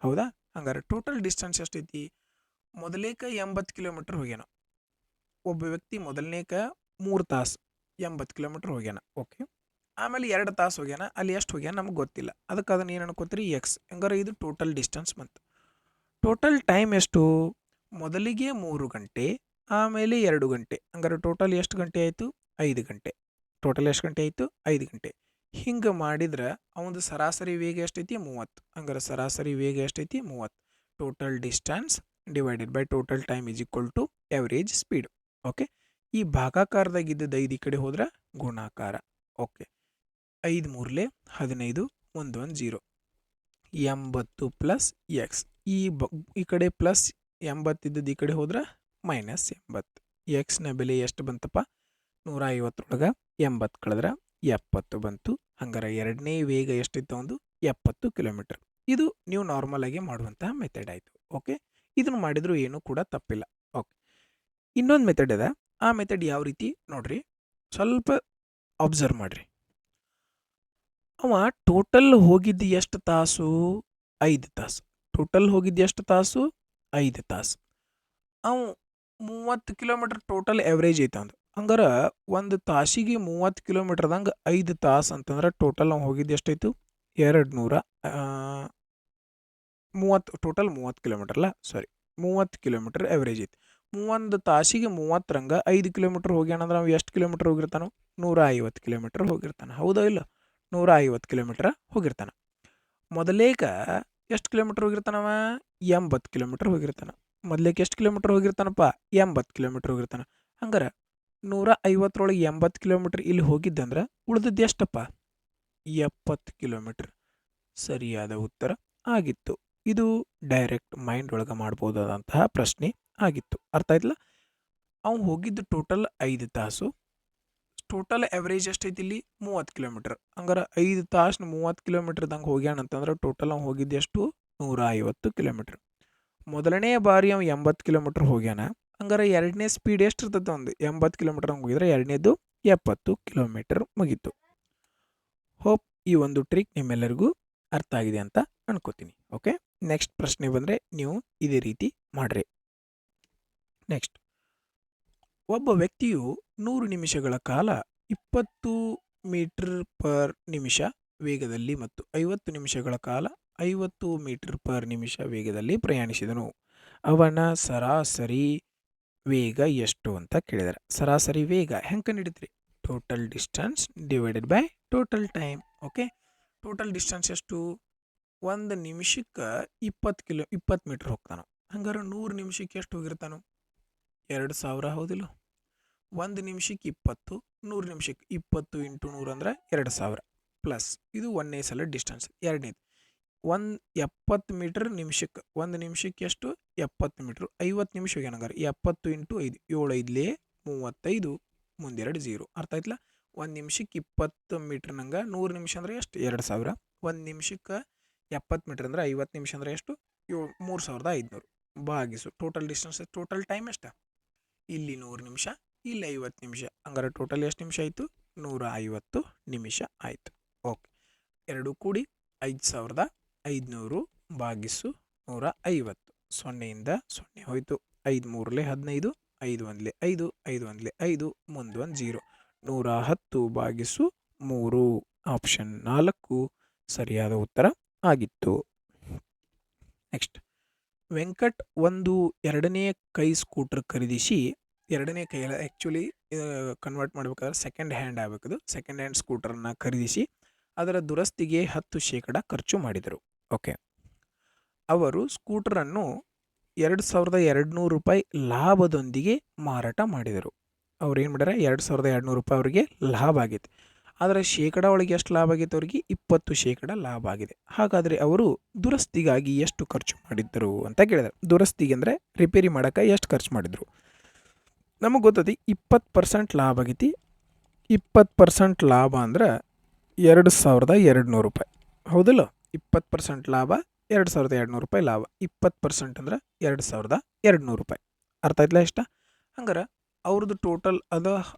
ಹೌದಾ? ಹಂಗಾರೆ ಟೋಟಲ್ ಡಿಸ್ಟೆನ್ಸ್ ಎಷ್ಟೈತಿ? ಮೊದಲೇಕ 80 ಕಿಲೋಮೀಟರ್ ಹೋಗ್ಯಾನ ಒಬ್ಬ ವ್ಯಕ್ತಿ. ಮೊದಲನೇಕ 3 ತಾಸು 80 ಕಿಲೋಮೀಟರ್ ಹೋಗ್ಯಾನ. ಓಕೆ, ಆಮೇಲೆ 2 ತಾಸು ಹೋಗ್ಯಾನ. ಅಲ್ಲಿ ಎಷ್ಟು ಹೋಗ್ಯಾನ ನಮಗೆ ಗೊತ್ತಿಲ್ಲ. ಅದಕ್ಕೆ ಅದನ್ನು ಏನು ಅನ್ಕೋತೀರಿ? ಎಕ್ಸ್. ಹಂಗಾರೆ ಇದು ಟೋಟಲ್ ಡಿಸ್ಟೆನ್ಸ್ ಬಂತು. ಟೋಟಲ್ ಟೈಮ್ ಎಷ್ಟು? ಮೊದಲಿಗೆ 3 ಗಂಟೆ, ಆಮೇಲೆ 2 ಗಂಟೆ. ಹಂಗಾರೆ ಟೋಟಲ್ ಎಷ್ಟು ಗಂಟೆ ಆಯಿತು? 5 ಗಂಟೆ. ಟೋಟಲ್ ಎಷ್ಟು ಗಂಟೆ ಆಯಿತು? 5 ಗಂಟೆ. ಹಿಂಗೆ ಮಾಡಿದ್ರೆ ಅವನದು ಸರಾಸರಿ ವೇಗ ಎಷ್ಟೈತಿ? 30. ಹಂಗಾರೆ ಸರಾಸರಿ ವೇಗ ಎಷ್ಟೈತಿ? 30. Total distance divided by total time = average speed. Okay, ಈ ಭಾಗಾಕಾರದಾಗಿದ್ದದ್ದು 5 ಈ ಕಡೆ ಹೋದ್ರೆ ಗುಣಾಕಾರ. ಓಕೆ, 5 3 15 1 1 0. 80 plus X. ಈ ಕಡೆ ಪ್ಲಸ್ 80 ಇದ್ದದ್ದು ಈ ಕಡೆ ಹೋದ್ರೆ -80. ಎಕ್ಸ್ನ ಬೆಲೆ ಎಷ್ಟು ಬಂತಪ್ಪ? 150 80 ಕಳೆದ್ರೆ 70 ಬಂತು. ಹಂಗಾರೆ ಎರಡನೇ ವೇಗ ಎಷ್ಟಿತ್ತು? ಒಂದು 70 ಕಿಲೋಮೀಟರ್. ಇದು ನೀವು ನಾರ್ಮಲ್ ಆಗಿ ಮಾಡುವಂತಹ ಮೆಥಡ್ ಆಯಿತು. ಓಕೆ, ಇದನ್ನು ಮಾಡಿದ್ರು ಏನೂ ಕೂಡ ತಪ್ಪಿಲ್ಲ. ಓಕೆ, ಇನ್ನೊಂದು ಮೆಥಡ್ ಇದೆ. ಆ ಮೆಥಡ್ ಯಾವ ರೀತಿ ನೋಡ್ರಿ, ಸ್ವಲ್ಪ ಅಬ್ಸರ್ವ್ ಮಾಡ್ರಿ. ಅವ ಟೋಟಲ್ ಹೋಗಿದ್ದು ಎಷ್ಟು ತಾಸು? 5 ತಾಸು. ಟೋಟಲ್ ಹೋಗಿದ್ದು ಎಷ್ಟು ತಾಸು? 5 ತಾಸು. ಅವು 30 ಕಿಲೋಮೀಟರ್ ಟೋಟಲ್ ಎವರೇಜ್ ಐತೆ ಅಂದು. ಹಂಗಾರೆ ಒಂದು ತಾಸಿಗೆ 30 ಕಿಲೋಮೀಟರ್ದಂಗೆ 5 ತಾಸು ಅಂತಂದ್ರೆ ಟೋಟಲ್ ನಾವು ಹೋಗಿದ್ದು ಎಷ್ಟಾಯಿತು? 30 ಕಿಲೋಮೀಟರ್ ಅಲ್ಲ, ಸಾರಿ 30 ಕಿಲೋಮೀಟರ್ ಎವರೇಜ್ ಐತಿ. 1 ತಾಸಿಗೆ 30 ರಂಗೆ 5 ಕಿಲೋಮೀಟರ್ ಹೋಗ್ಯಾನಂದ್ರೆ ನಾವು ಎಷ್ಟು ಕಿಲೋಮೀಟರ್ ಹೋಗಿರ್ತಾನೋ? 150 ಕಿಲೋಮೀಟರ್ ಹೋಗಿರ್ತಾನೆ, ಹೌದಾ ಇಲ್ಲ? 150 ಕಿಲೋಮೀಟರ್ ಹೋಗಿರ್ತಾನೆ. ಮೊದಲೇಕ ಎಷ್ಟು ಕಿಲೋಮೀಟರ್ ಹೋಗಿರ್ತಾನವ? 80 ಕಿಲೋಮೀಟರ್ ಹೋಗಿರ್ತಾನೆ. ಮೊದಲೇಕ ಎಷ್ಟು ಕಿಲೋಮೀಟರ್ ಹೋಗಿರ್ತಾನಪ್ಪ? 80 ಕಿಲೋಮೀಟರ್ ಹೋಗಿರ್ತಾನೆ. ಹಂಗಾರೆ 150 80 ಕಿಲೋಮೀಟರ್ ಇಲ್ಲಿ ಹೋಗಿದ್ದಂದ್ರೆ ಉಳಿದದ್ದು ಎಷ್ಟಪ್ಪ? 70 ಕಿಲೋಮೀಟರ್. ಸರಿಯಾದ ಉತ್ತರ ಆಗಿತ್ತು. ಇದು ಡೈರೆಕ್ಟ್ ಮೈಂಡ್ ಒಳಗೆ ಮಾಡ್ಬೋದಾದಂತಹ ಪ್ರಶ್ನೆ ಆಗಿತ್ತು. ಅರ್ಥ ಆಯ್ತಲ್ಲ? ಅವ್ನು ಹೋಗಿದ್ದು ಟೋಟಲ್ 5 ತಾಸು. ಟೋಟಲ್ ಎವರೇಜ್ ಎಷ್ಟೈತಿ ಇಲ್ಲಿ? 30 ಕಿಲೋಮೀಟರ್. ಹಂಗಾರೆ 5 ತಾಸು 30 ಕಿಲೋಮೀಟರ್ದಂಗೆ ಹೋಗ್ಯಾನಂತಂದ್ರೆ ಟೋಟಲ್ ಅವ್ನು ಹೋಗಿದ್ದು ಎಷ್ಟು? 150 ಕಿಲೋಮೀಟರ್. ಮೊದಲನೇ ಬಾರಿ ಅವ್ನು 80 ಕಿಲೋಮೀಟರ್ ಹೋಗ್ಯಾನ. ಹಂಗಾರೆ ಎರಡನೇ ಸ್ಪೀಡ್ ಎಷ್ಟು ಇರ್ತದೆ? ಒಂದು 80 ಕಿಲೋಮೀಟರ್ ಹಂಗೆ ಹೋಗಿದ್ರೆ ಎರಡನೇದು 70 ಕಿಲೋಮೀಟರ್ ಮುಗೀತು. ಹೋಪ್ ಈ ಒಂದು ಟ್ರಿಕ್ ನಿಮ್ಮೆಲ್ಲರಿಗೂ ಅರ್ಥ ಆಗಿದೆ ಅಂತ ಅನ್ಕೋತೀನಿ. ಓಕೆ, ನೆಕ್ಸ್ಟ್ ಪ್ರಶ್ನೆ ಬಂದರೆ ನೀವು ಇದೇ ರೀತಿ ಮಾಡ್ರಿ. ನೆಕ್ಸ್ಟ್, ಒಬ್ಬ ವ್ಯಕ್ತಿಯು 100 ನಿಮಿಷಗಳ ಕಾಲ 20 ಮೀಟರ್ ಪರ್ ನಿಮಿಷ ವೇಗದಲ್ಲಿ ಮತ್ತು 50 ನಿಮಿಷಗಳ ಕಾಲ 50 ಮೀಟರ್ ಪರ್ ನಿಮಿಷ ವೇಗದಲ್ಲಿ ಪ್ರಯಾಣಿಸಿದನು. ಅವನ ಸರಾಸರಿ ವೇಗ ಎಷ್ಟು ಅಂತ ಕೇಳಿದ್ದಾರೆ. ಸರಾಸರಿ ವೇಗ ಹೆಂಗೆ ಕಂಡುಹಿಡಿದ್ರಿ? Total distance divided by total time. Okay, total distance ಎಷ್ಟು? 1 ನಿಮಿಷಕ್ಕೆ 20 ಮೀಟ್ರ್ ಹೋಗ್ತಾನೆ. ಹಂಗಾರೆ 100 ನಿಮಿಷಕ್ಕೆ ಎಷ್ಟು ಹೋಗಿರ್ತಾನು? 2000. ಹೌದಿಲ್ಲ? 1 ನಿಮಿಷಕ್ಕೆ 20, 100 ನಿಮಿಷಕ್ಕೆ 20 ಇಂಟು 100 ಅಂದ್ರೆ 2000 ಪ್ಲಸ್ ಇದು 1ನೇ ಸಲ ಡಿಸ್ಟೆನ್ಸ್. ಎರಡನೇದು 70 ಮೀಟರ್ ನಿಮಿಷಕ್ಕೆ. 1 ನಿಮಿಷಕ್ಕೆ ಎಷ್ಟು? 70 ಮೀಟ್ರ್. 50 ನಿಮಿಷ ಹೋಗ್ಯಾನಂಗಾರೆ 70 ಇಂಟು 5 7 5ಲೇ 35 ಮುಂದೆರಡು 0. ಅರ್ಥ ಆಯ್ತಲ್ಲ? 1 ನಿಮಿಷಕ್ಕೆ 20 ಮೀಟ್ರ್ ನಂಗೆ 100 ನಿಮಿಷ ಅಂದ್ರೆ ಎಷ್ಟು? 2000. 1 ನಿಮಿಷಕ್ಕೆ 70 ಮೀಟ್ರ್ ಅಂದ್ರೆ 50 ನಿಮಿಷ ಅಂದ್ರೆ ಎಷ್ಟು? 3500 ಭಾಗಿಸು ಟೋಟಲ್ ಡಿಸ್ಟೆನ್ಸ್. ಟೋಟಲ್ ಟೈಮ್ ಎಷ್ಟು? ಇಲ್ಲಿ 100 ನಿಮಿಷ, ಇಲ್ಲಿ 50 ನಿಮಿಷ. ಹಂಗಾರೆ ಟೋಟಲ್ ಎಷ್ಟು ನಿಮಿಷ ಆಯಿತು? 150 ನಿಮಿಷ ಆಯಿತು. ಓಕೆ, ಎರಡು ಕೂಡಿ 5500 ಭಾಗಿಸು 150. 0ಇಂದ 0 ಹೋಯಿತು. 5 3 15, 5 1 5, 5 1 5, ಮುಂದೊಂದು 0. 110 ಭಾಗಿಸು 3. ಆಪ್ಷನ್ 4 ಸರಿಯಾದ ಉತ್ತರ ಆಗಿತ್ತು. ನೆಕ್ಸ್ಟ್, ವೆಂಕಟ್ ಒಂದು 2ನೇ ಕೈ ಸ್ಕೂಟರ್ ಖರೀದಿಸಿ, 2ನೇ ಕೈ ಆ್ಯಕ್ಚುಲಿ ಕನ್ವರ್ಟ್ ಮಾಡಬೇಕಾದ್ರೆ ಸೆಕೆಂಡ್ ಹ್ಯಾಂಡ್ ಆಗಬೇಕದು. ಸೆಕೆಂಡ್ ಹ್ಯಾಂಡ್ ಸ್ಕೂಟರನ್ನು ಖರೀದಿಸಿ ಅದರ ದುರಸ್ತಿಗೆ 10% ಖರ್ಚು ಮಾಡಿದರು. ಓಕೆ, ಅವರು ಸ್ಕೂಟರನ್ನು 2200 ರೂಪಾಯಿ ಲಾಭದೊಂದಿಗೆ ಮಾರಾಟ ಮಾಡಿದರು. ಅವ್ರು ಏನು ಮಾಡ್ಯಾರ? 2200 ರೂಪಾಯಿ ಅವರಿಗೆ ಲಾಭ ಆಗೈತೆ. ಆದರೆ ಶೇಕಡ ಒಳಗೆ ಎಷ್ಟು ಲಾಭ ಆಗೈತೆ? ಅವರಿಗೆ 20% ಲಾಭ ಆಗಿದೆ. ಹಾಗಾದರೆ ಅವರು ದುರಸ್ತಿಗಾಗಿ ಎಷ್ಟು ಖರ್ಚು ಮಾಡಿದ್ದರು ಅಂತ ಕೇಳಿದರು. ದುರಸ್ತಿಗೆ ಅಂದರೆ ರಿಪೇರಿ ಮಾಡೋಕ್ಕೆ ಎಷ್ಟು ಖರ್ಚು ಮಾಡಿದರು? ನಮಗೆ ಗೊತ್ತೈತಿ 20% ಲಾಭ ಆಗೈತಿ. 20% ಲಾಭ ಅಂದ್ರೆ 2200 ರೂಪಾಯಿ. ಹೌದಿಲ್ಲ? 20% ಲಾಭ 2200 ರೂಪಾಯಿ ಲಾಭ. 20% ಅಂದ್ರೆ 2200 ರೂಪಾಯಿ. ಅರ್ಥ ಆಯ್ತಲ್ಲ ಎಷ್ಟು? ಹಂಗಾರೆ ಅವ್ರದ್ದು ಟೋಟಲ್ ಅದು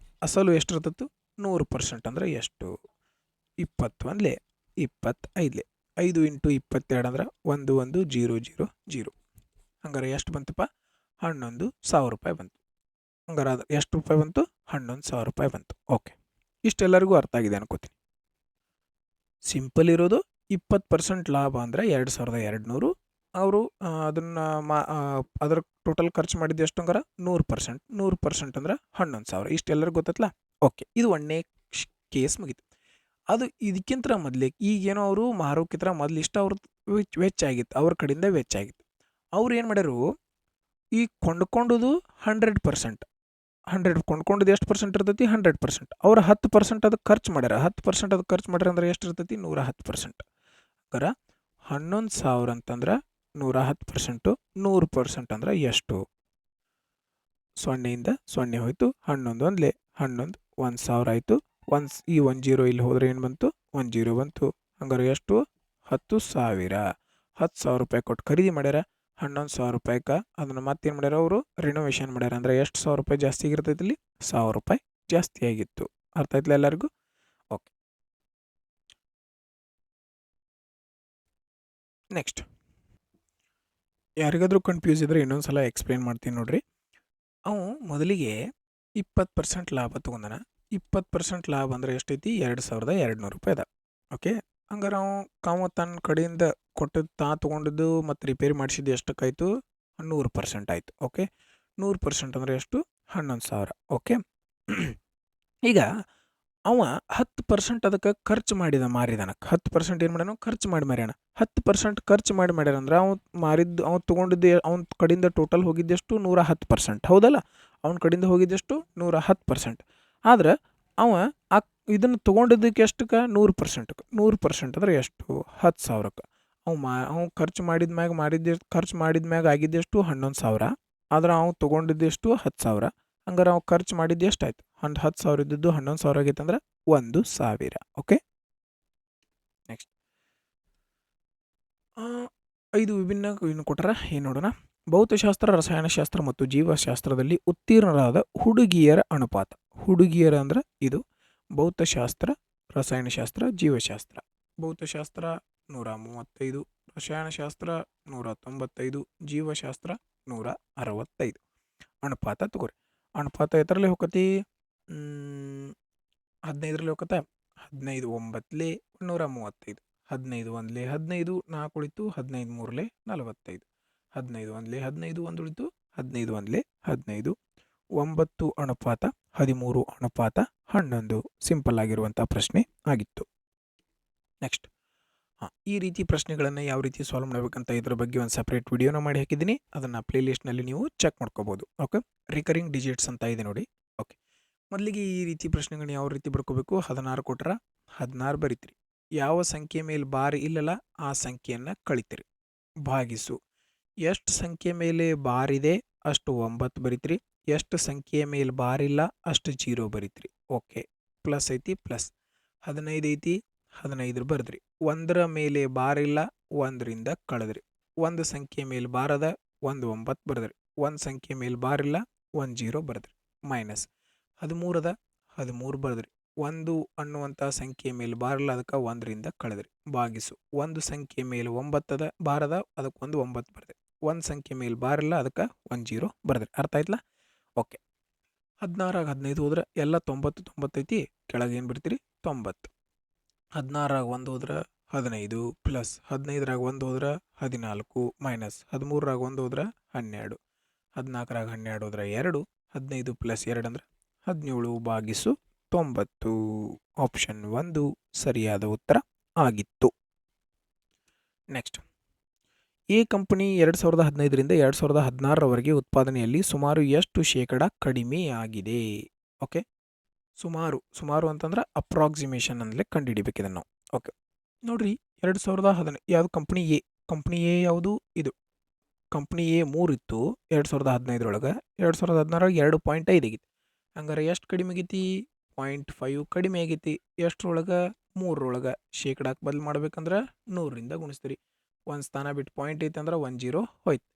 ಅಸಲು ಎಷ್ಟು ಇರ್ತತ್ತು? 100% ಅಂದ್ರೆ ಎಷ್ಟು? 21 25. 5 ಇಂಟು 22 ಅಂದ್ರೆ 11000. ಹಂಗಾರೆ ಎಷ್ಟು ಬಂತಪ್ಪ? 11,000 ರೂಪಾಯಿ ಬಂತು. ಹಂಗಾರೆ ಅದು ಎಷ್ಟು ರೂಪಾಯಿ ಬಂತು? 11,000 ರೂಪಾಯಿ ಬಂತು. ಓಕೆ, ಇಷ್ಟೆಲ್ಲರಿಗೂ ಅರ್ಥ ಆಗಿದೆ ಅನ್ಕೋತೀನಿ. ಸಿಂಪಲ್ ಇರೋದು 20% ಲಾಭ ಅಂದರೆ 2200. ಅವರು ಅದನ್ನು ಅದರ ಟೋಟಲ್ ಖರ್ಚು ಮಾಡಿದ್ದು ಎಷ್ಟು? ಹಂಗಾರೆ 100%. 100% ಅಂದ್ರೆ 11,000. ಇಷ್ಟೆಲ್ಲರಿಗೂ ಗೊತ್ತಲ್ಲ? ಓಕೆ, ಇದು 1ನೇ ಕೇಸ್ ಮುಗೀತು. ಅದು ಇದಕ್ಕಿಂತ ಮೊದಲೇ ಈಗೇನೋ ಅವರು ಮಾರೋಕ್ಕಿಂತ ಮೊದಲು ಇಷ್ಟ ಅವ್ರದ್ದು ವೆಚ್ಚ ಆಗಿತ್ತು, ಅವ್ರ ಕಡೆಯಿಂದ ವೆಚ್ಚ ಆಗಿತ್ತು. ಅವ್ರು ಏನು ಮಾಡ್ಯಾರು? ಈ ಕೊಂಡ್ಕೊಂಡುದು 100%. 100 ಕೊಂಡ್ಕೊಂಡಿದ್ದು ಎಷ್ಟು ಪರ್ಸೆಂಟ್ ಇರ್ತೈತಿ? 100%. ಅವ್ರು 10% ಅದಕ್ಕೆ ಖರ್ಚು ಮಾಡ್ಯಾರ. 10% ಅದಕ್ಕೆ ಖರ್ಚು ಮಾಡ್ಯಾರ ಅಂದ್ರೆ ಎಷ್ಟು ಇರ್ತೈತಿ? 110%. ಹಂಗಾರೆ 11,000 ಅಂತಂದ್ರೆ 110%. 100% ಅಂದ್ರೆ ಎಷ್ಟು? 0ಇಂದ 0 ಹೋಯ್ತು. 11 1 11, 1000 ಆಯಿತು. ಈ 10 ಇಲ್ಲಿ ಹೋದರೆ ಏನು ಬಂತು? 10 ಬಂತು. ಹಂಗಾರೆ ಎಷ್ಟು? 10,000. 10,000 ರೂಪಾಯಿ ಕೊಟ್ಟು ಖರೀದಿ ಮಾಡ್ಯಾರ. 11,000 ರೂಪಾಯಿಗೆ ಅದನ್ನು ಮತ್ತೇನು ಮಾಡ್ಯಾರ? ಅವರು ರಿನೋವೇಷನ್ ಮಾಡ್ಯಾರ. ಅಂದರೆ ಎಷ್ಟು 1000 ರೂಪಾಯಿ ಜಾಸ್ತಿ ಆಗಿರ್ತೈತಿ? ಇಲ್ಲಿ 1000 ರೂಪಾಯಿ ಜಾಸ್ತಿ ಆಗಿತ್ತು. ಅರ್ಥ ಆಯ್ತಲ್ಲ ಎಲ್ಲರಿಗೂ? ಓಕೆ, ನೆಕ್ಸ್ಟ್, ಯಾರಿಗಾದ್ರೂ ಕನ್ಫ್ಯೂಸ್ ಇದ್ರೆ ಇನ್ನೊಂದು ಸಲ ಎಕ್ಸ್ಪ್ಲೇನ್ ಮಾಡ್ತೀನಿ ನೋಡ್ರಿ. ಅವು ಮೊದಲಿಗೆ 20% ಲಾಭ ತೊಗೊಂಡನ. 20% ಲಾಭ ಅಂದರೆ ಎಷ್ಟೈತಿ? 2200 ರೂಪಾಯಿ ಅದ. ಓಕೆ, ಹಂಗಾರೆ ತಾವು ತನ್ನ ಕಡೆಯಿಂದ ಕೊಟ್ಟಿದ್ದು ತೊಗೊಂಡಿದ್ದು ಮತ್ತು ರಿಪೇರಿ ಮಾಡಿಸಿದ್ದು ಎಷ್ಟಕ್ಕಾಯಿತು? 100% ಆಯಿತು. ಓಕೆ, 100% ಅಂದರೆ ಎಷ್ಟು? 11,000. ಓಕೆ, ಈಗ ಅವ 10% ಅದಕ್ಕೆ ಖರ್ಚು ಮಾರಿದಾನ. 10% ಏನು ಮಾಡ್ಯಾನ? ಖರ್ಚು ಮಾರ್ಯಾನ. 10% ಖರ್ಚು ಮಾಡ್ಯಾರ ಅಂದ್ರೆ ಅವ್ನು ತೊಗೊಂಡಿದ್ದು ಅವ್ನ ಕಡೆಯಿಂದ ಟೋಟಲ್ ಹೋಗಿದ್ದೆಷ್ಟು? 110%. ಹೌದಲ್ಲ? ಅವ್ನ ಕಡೆಯಿಂದ ಹೋಗಿದ್ದೆಷ್ಟು? 110%. ಆದ್ರೆ ಅವ ಇದನ್ನು ತೊಗೊಂಡಿದ್ದಕ್ಕೆ ಎಷ್ಟಕ್ಕೆ? 100%ಕ್ಕೆ. 100% ಅಂದ್ರೆ ಎಷ್ಟು? 10,000ಕ್ಕೆ. ಅವ್ನು ಖರ್ಚು ಮಾಡಿದ್ಮ್ಯಾಗ ಆಗಿದ್ದೆಷ್ಟು? 11,000. ಆದ್ರೆ ಅವ್ನು ತೊಗೊಂಡಿದ್ದೆಷ್ಟು? 10,000. ಹಂಗಾರೆ ಅವ್ನು ಖರ್ಚು ಮಾಡಿದ್ದು ಎಷ್ಟಾಯ್ತು? 10,000 ಇದ್ದದ್ದು 11,000 ಆಗೈತೆ ಅಂದ್ರೆ 1,000. ಓಕೆ, ನೆಕ್ಸ್ಟ್, 5 ವಿಭಿನ್ನ ಕೊಟ್ಟರ. ಏನು ನೋಡೋಣ? ಭೌತಶಾಸ್ತ್ರ, ರಸಾಯನಶಾಸ್ತ್ರ ಮತ್ತು ಜೀವಶಾಸ್ತ್ರದಲ್ಲಿ ಉತ್ತೀರ್ಣರಾದ ಹುಡುಗಿಯರ ಅನುಪಾತ. ಹುಡುಗಿಯರ ಅಂದ್ರೆ ಇದು ಭೌತಶಾಸ್ತ್ರ, ರಸಾಯನಶಾಸ್ತ್ರ, ಜೀವಶಾಸ್ತ್ರ. ಭೌತಶಾಸ್ತ್ರ 135, ರಸಾಯನಶಾಸ್ತ್ರ 195, ಜೀವಶಾಸ್ತ್ರ 165. ಅನುಪಾತ ತಗೋರಿ. ಅನುಪಾತ ಎತ್ತರಲ್ಲಿ ಹೋಗತಿ? 15ರಲ್ಲಿ ಹೋಗತ್ತೆ. 15 ಒಂಬತ್ತಲೇ 135, 15 ಒಂದಲೇ 15, 4 ಉಳಿತು, 15 ಮೂರಲೇ 45, 15 ಒಂದಲೇ 15 ಒಂದು ಉಳಿತು, 15 ಒಂದಲೇ 15, 9 ಅನುಪಾತ 13 ಅನುಪಾತ 11 ಸಿಂಪಲ್ ಆಗಿರುವಂಥ ಪ್ರಶ್ನೆ ಆಗಿತ್ತು. ನೆಕ್ಸ್ಟ್ ಈ ರೀತಿ ಪ್ರಶ್ನೆಗಳನ್ನು ಯಾವ ರೀತಿ ಸಾಲ್ವ್ ಮಾಡಬೇಕಂತ ಇದ್ರ ಬಗ್ಗೆ ಒಂದು ಸಪ್ರೇಟ್ ವಿಡಿಯೋನ ಮಾಡಿ ಹಾಕಿದ್ದೀನಿ. ಅದನ್ನು ಪ್ಲೇಲಿಸ್ಟ್ನಲ್ಲಿ ನೀವು ಚೆಕ್ ಮಾಡ್ಕೋಬೋದು. ಓಕೆ, ರಿಕರಿಂಗ್ ಡಿಜಿಟ್ಸ್ ಅಂತ ಇದೆ ನೋಡಿ. ಓಕೆ, ಮೊದಲಿಗೆ ಈ ರೀತಿ ಪ್ರಶ್ನೆಗಳನ್ನ ಯಾವ ರೀತಿ ಬರ್ಕೋಬೇಕು, 16 ಕೊಟ್ರ 16 ಬರಿತೀರಿ. ಯಾವ ಸಂಖ್ಯೆ ಮೇಲೆ ಬಾರ್ ಇಲ್ಲಲ್ಲ ಆ ಸಂಖ್ಯೆಯನ್ನು ಕಳಿತೀರಿ. ಭಾಗಿಸು, ಎಷ್ಟು ಸಂಖ್ಯೆ ಮೇಲೆ ಬಾರ್ ಇದೆ ಅಷ್ಟು 9 ಬರಿತೀರಿ, ಎಷ್ಟು ಸಂಖ್ಯೆಯ ಮೇಲೆ ಬಾರ್ ಇಲ್ಲ ಅಷ್ಟು 0 ಬರಿತೀರಿ. ಓಕೆ, ಪ್ಲಸ್ ಐತಿ ಪ್ಲಸ್, 15 ಐತಿ 15 ಬರೆದ್ರಿ. 1ರ ಮೇಲೆ ಬಾರ್ ಇಲ್ಲ 1ರಿಂದ ಕಳೆದ್ರಿ. ಒಂದು ಸಂಖ್ಯೆ ಮೇಲೆ ಬಾರ್ ಅದ 9 ಬರೆದ್ರಿ. ಒಂದು ಸಂಖ್ಯೆ ಮೇಲೆ ಬಾರ್ ಇಲ್ಲ 10 ಬರೆದ್ರಿ. ಮೈನಸ್ 13 ಅದ 13 ಬರೆದ್ರಿ. 1 ಅನ್ನುವಂಥ ಸಂಖ್ಯೆ ಮೇಲೆ ಬಾರ್ ಇಲ್ಲ ಅದಕ್ಕೆ 1ರಿಂದ ಕಳೆದ್ರಿ. ಭಾಗಿಸು, ಒಂದು ಸಂಖ್ಯೆ ಮೇಲೆ 9 ಅದ ಬಾರ್ ಅದ ಅದಕ್ಕೆ 9 ಬರೆದ್ರಿ. ಒಂದು ಸಂಖ್ಯೆ ಮೇಲೆ ಬಾರ್ ಇಲ್ಲ ಅದಕ್ಕೆ 10 ಬರೆದ್ರಿ. ಅರ್ಥ ಆಯ್ತಲ್ಲ? ಓಕೆ, 16 15 ಹೋದ್ರೆ ಎಲ್ಲ 90 ಐತಿ, ಕೆಳಗೆ ಏನು ಬರ್ತೀರಿ 90. 16 1 ಹೋದ್ರೆ 15 ಪ್ಲಸ್ 15 1 ಹೋದ್ರೆ 14 ಮೈನಸ್ 13 1 ಹೋದ್ರೆ 12, 14 12 ಹೋದ್ರೆ 2, 15 ಪ್ಲಸ್ 2 ಅಂದ್ರೆ 17 ಭಾಗಿಸು 90. ಆಪ್ಷನ್ 1 ಸರಿಯಾದ ಉತ್ತರ ಆಗಿತ್ತು. ನೆಕ್ಸ್ಟ್, ಎ ಕಂಪನಿ 2015ರಿಂದ 2016ರವರೆಗೆ ಉತ್ಪಾದನೆಯಲ್ಲಿ ಸುಮಾರು ಎಷ್ಟು ಶೇಕಡ ಕಡಿಮೆಯಾಗಿದೆ? ಓಕೆ, ಸುಮಾರು ಅಂತಂದ್ರೆ ಅಪ್ರಾಕ್ಸಿಮೇಷನ್ ಅಂದಲೇ ಕಂಡುಹಿಡಿಬೇಕು ಇದನ್ನು ನಾವು. ಓಕೆ, ನೋಡ್ರಿ 2015 ಯಾವುದು ಕಂಪ್ನಿ ಎ ಯಾವುದು ಇದು ಕಂಪ್ನಿ ಎ 3 ಇತ್ತು 2015ರೊಳಗೆ. 2016 2.5 ಆಗೈತಿ. ಹಂಗಾರೆ ಎಷ್ಟು ಕಡಿಮೆ ಆಗೈತಿ? 0.5 ಕಡಿಮೆ ಆಗೈತಿ. ಎಷ್ಟರೊಳಗೆ? 3ರೊಳಗೆ. ಶೇಕಡಾಕ್ಕೆ ಬದಲು ಮಾಡ್ಬೇಕಂದ್ರೆ 100ರಿಂದ ಗುಣಿಸ್ತೀರಿ. ಒಂದು ಸ್ಥಾನ ಬಿಟ್ಟು ಪಾಯಿಂಟ್ ಐತೆ ಅಂದ್ರೆ 10 ಹೋಯ್ತು.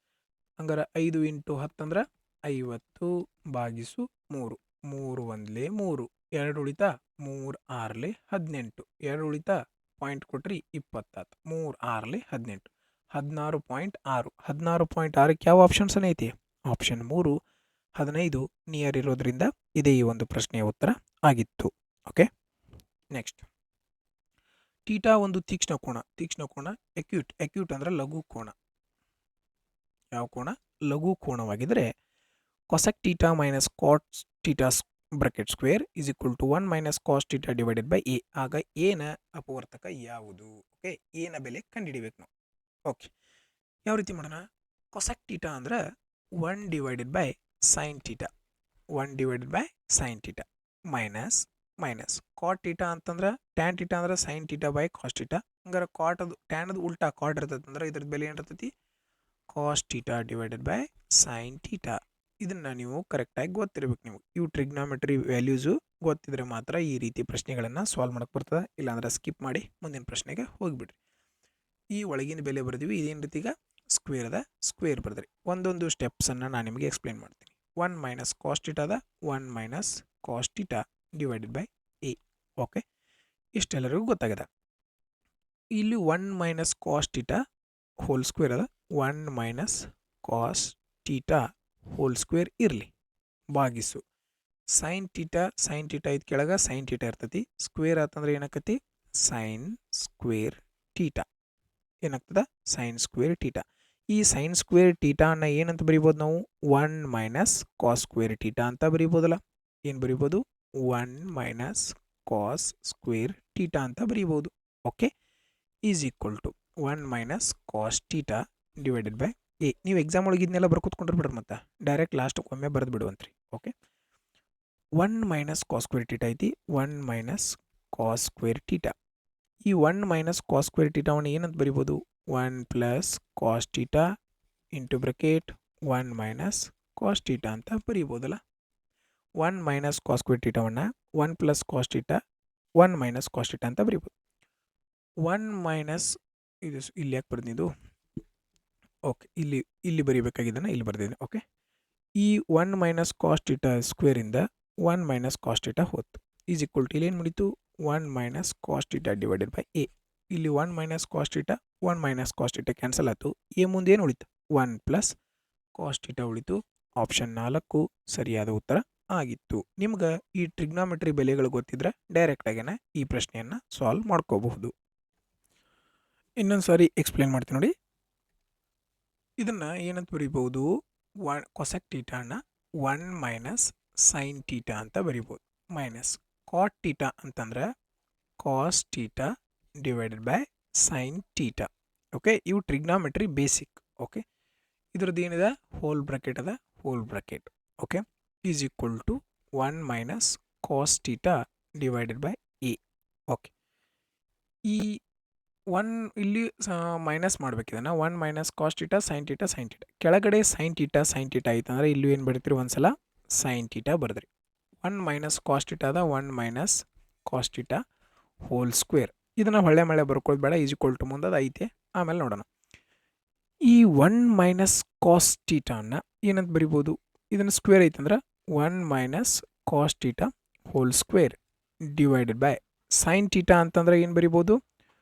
ಹಂಗಾರೆ 5 × 10 ಅಂದ್ರೆ 50 ಭಾಗಿಸು 3. 3 ಒಂದಲೇ 3, 2 ಉಳಿತಾ 3 6ಲೇ 18, 2 ಉಳಿತಾ ಪಾಯಿಂಟ್ ಕೊಟ್ರಿ 20 ಆಯ್ತು. 3 6ಲೇ 18, 16.6. 16.6ಕ್ಕೆ ಯಾವ ಆಪ್ಷನ್ಸ್ ಐತಿ? ಆಪ್ಷನ್ 3 15 ನಿಯರ್ ಇರೋದ್ರಿಂದ ಇದೇ ಈ ಒಂದು ಪ್ರಶ್ನೆಯ ಉತ್ತರ ಆಗಿತ್ತು. ಓಕೆ, ನೆಕ್ಸ್ಟ್, ಟೀಟಾ ಒಂದು ತೀಕ್ಷ್ಣ ಕೋನ. ಎಕ್ಯೂಟ್ ಅಂದ್ರೆ ಲಘು ಕೋನ. ಯಾವ ಕೋನ? ಲಘು ಕೋನವಾಗಿದ್ದರೆ cosec theta minus cot theta bracket square is equal to 1 minus cos theta divided by a. ಆಗ ಎನ ಅಪವರ್ತಕ ಯಾವುದು? ಓಕೆ, ಎನ ಬೆಲೆ ಕಂಡುಹಿಡಿಬೇಕು ನಾವು. ಓಕೆ, ಯಾವ ರೀತಿ ಮಾಡೋಣ? ಕೊಸೆಕ್ ಟೀಟಾ ಅಂದ್ರೆ 1 divided by sine theta, 1 divided by sine theta minus cot theta ಅಂತಂದ್ರೆ ಟ್ಯಾನ್ ಟೀಟಾ ಅಂದ್ರೆ sine theta by cos theta. ಹಂಗಾರೆ ಕಾಟ್ ಅದು ಟ್ಯಾನ್ ಅದು ಉಲ್ಟಾ ಕಾಟ್ ಇರ್ತೈತೆ ಅಂದ್ರೆ ಇದ್ರದ್ದು ಬೆಲೆ ಏನಿರ್ತೈತಿ? Cos theta divided by sine theta. ಇದನ್ನು ನೀವು ಕರೆಕ್ಟಾಗಿ ಗೊತ್ತಿರ್ಬೇಕು. ನೀವು ಇವು ಟ್ರಿಗ್ನಾಮೆಟ್ರಿ ವ್ಯಾಲ್ಯೂಸು ಗೊತ್ತಿದ್ರೆ ಮಾತ್ರ ಈ ರೀತಿ ಪ್ರಶ್ನೆಗಳನ್ನು ಸಾಲ್ವ್ ಮಾಡಕ್ಕೆ ಬರ್ತದೆ. ಇಲ್ಲಾಂದ್ರೆ ಸ್ಕಿಪ್ ಮಾಡಿ ಮುಂದಿನ ಪ್ರಶ್ನೆಗೆ ಹೋಗಿಬಿಡ್ರಿ. ಈ ಒಳಗಿನ ಬೆಲೆ ಬರ್ತೀವಿ. ಇದೇನು ರೀತಿ ಈಗ ಸ್ಕ್ವೇರ್ ಬರೆದ್ರಿ. ಒಂದೊಂದು ಸ್ಟೆಪ್ಸನ್ನು ನಾನು ನಿಮಗೆ ಎಕ್ಸ್ಪ್ಲೇನ್ ಮಾಡ್ತೀನಿ. 1 ಮೈನಸ್ ಕಾಸ್ ಟೀಟಾದ 1 minus cos theta divided by a. Okay, ಇಷ್ಟೆಲ್ಲರಿಗೂ ಗೊತ್ತಾಗಿದೆ. ಇಲ್ಲಿ 1 minus cos theta whole square ಅದ. 1 minus cos theta whole square ಇರಲಿ. ಭಾಗಿಸು ಸೈನ್ ಟೀಟಾ ಇದು ಕೆಳಗೆ ಸೈನ್ ಟೀಟಾ ಇರ್ತೈತಿ. ಸ್ಕ್ವೇರ್ ಆತಂದ್ರೆ ಏನಾಕತಿ? ಸೈನ್ ಸ್ಕ್ವೇರ್ ಟೀಟಾ ಏನಾಗ್ತದ? Sine square theta. ಈ ಸೈನ್ ಸ್ಕ್ವೇರ್ ಟೀಟಾನ ಏನಂತ ಬರಿಬೋದು ನಾವು? 1 ಮೈನಸ್ ಕಾಸ್ ಸ್ಕ್ವೇರ್ ಟೀಟಾ ಅಂತ ಬರಿಬೋದಲ್ಲ. ಏನು ಬರಿಬೋದು? 1 ಮೈನಸ್ ಕಾಸ್ ಸ್ಕ್ವೇರ್ ಟೀಟಾ ಅಂತ ಬರಿಬೋದು. Okay, is equal to 1 minus cos theta divided by a. ನೀವು ಎಕ್ಸಾಮ್ ಒಳಗೆ ಇದನ್ನೆಲ್ಲ ಬರ್ಕೊತ್ಕೊಂಡ್ರೆ ಮತ್ತೆ ಡೈರೆಕ್ಟ್ ಲಾಸ್ಟಿಗೆ ಒಮ್ಮೆ ಬರೆದು ಬಿಡುವಂತ್ರಿ. Okay, 1 minus cos square theta ಐತಿ. 1 ಮೈನಸ್ ಕಾಸ್ ಸ್ಕ್ವೇರ್ ಟೀಟಾ. ಈ 1 ಮೈನಸ್ ಕಾಸ್ ಸ್ಕ್ವೇರ್ ಟೀಟಾವನ್ನು ಏನಂತ ಬರಿಬೋದು? 1 plus cos theta into bracket 1 minus cos theta ಅಂತ ಬರಿಬೋದಲ್ಲ. 1 ಮೈನಸ್ ಕಾಸ್ ಸ್ಕ್ವೇರ್ ಟೀಟಾವನ್ನು 1 plus cos theta 1 minus cos theta ಅಂತ ಬರಿಬೋದು. 1 ಮೈನಸ್ ಇದು ಇಲ್ಲಿ ಯಾಕೆ ಬರ್ದಿದ್ದು? ಓಕೆ, ಇಲ್ಲಿ ಬರೀಬೇಕಾಗಿದ್ದಾನೆ, ಇಲ್ಲಿ ಬರ್ದಿದ್ದೀನಿ. ಓಕೆ, ಈ 1 ಮೈನಸ್ ಕಾಸ್ ಟೀಟಾ ಸ್ಕ್ವೇರಿಂದ 1 ಮೈನಸ್ ಕಾಸ್ ಟೀಟಾ ಹೋಯ್ತು. ಈಸ್ ಈಕ್ವಲ್ ಟು ಇಲ್ಲಿ ಏನು ಮುಡಿತು? 1 minus cos theta divided by a. ಇಲ್ಲಿ 1 minus cos theta 1 minus cos theta cancel ಆಯಿತು. ಎ ಮುಂದೆ ಏನು ಉಳಿತು? 1 ಪ್ಲಸ್ ಕಾಸ್ ಟೀಟಾ ಉಳಿತು. ಆಪ್ಷನ್ 4 ಸರಿಯಾದ ಉತ್ತರ ಆಗಿತ್ತು. ನಿಮ್ಗೆ ಈ ಟ್ರಿಗ್ನಾಮೆಟ್ರಿ ಬೆಲೆಗಳು ಗೊತ್ತಿದ್ರೆ ಡೈರೆಕ್ಟಾಗೇನೆ ಈ ಪ್ರಶ್ನೆಯನ್ನು ಸಾಲ್ವ್ ಮಾಡ್ಕೋಬಹುದು. ಇನ್ನೊಂದು ಸಾರಿ ಎಕ್ಸ್ಪ್ಲೇನ್ ಮಾಡ್ತೀನಿ ನೋಡಿ. ಇದನ್ನು ಏನಂತ ಬರಿಬೋದು, ಕೊಸೆಕ್ ಟೀಟಾನ 1 ಮೈನಸ್ ಸೈನ್ ಟೀಟಾ ಅಂತ ಬರಿಬೋದು. ಮೈನಸ್ ಕಾಟ್ ಟೀಟಾ ಅಂತಂದ್ರೆ cos theta divided by sine theta. Okay, ಇವು ಟ್ರಿಗ್ನಾಮೆಟ್ರಿ ಬೇಸಿಕ್. ಓಕೆ, ಇದ್ರದ್ದು ಏನಿದೆ, ಹೋಲ್ ಬ್ರಾಕೆಟ್ ಅದ, whole bracket. Okay, is equal to 1 minus cos theta divided by a. Okay, ಈ 1 ಇಲ್ಲಿ minus ಮಾಡ್ಬೇಕಿದನ್ನು. 1 minus cos theta sine theta sine theta. ಕೆಳಗಡೆ sine theta ಆಯ್ತು ಅಂದರೆ ಇಲ್ಲೂ ಏನು ಬರೀತೀರಿ, ಒಂದ್ಸಲ ಸೈನ್ ಟೀಟಾ ಬರೆದ್ರಿ. 1 ಮೈನಸ್ ಕಾಸ್ ಟೀಟಾದ 1 minus cos theta whole square. ಇದನ್ನು ಹೊಳ್ಳೆ ಬರ್ಕೋದು ಬೇಡ, ಈಸ್ ಈಕ್ವಲ್ ಟು ಮುಂದೆ ಅದು ಐತೆ, ಆಮೇಲೆ ನೋಡೋಣ. ಈ 1 ಮೈನಸ್ ಕಾಸ್ ಟೀಟಾನ ಏನಂತ ಬರಿಬೋದು, ಇದನ್ನು ಸ್ಕ್ವೇರ್ ಐತಂದ್ರೆ 1 minus cos theta whole square divided by sine theta ಅಂತಂದ್ರೆ ಏನು ಬರಿಬೋದು,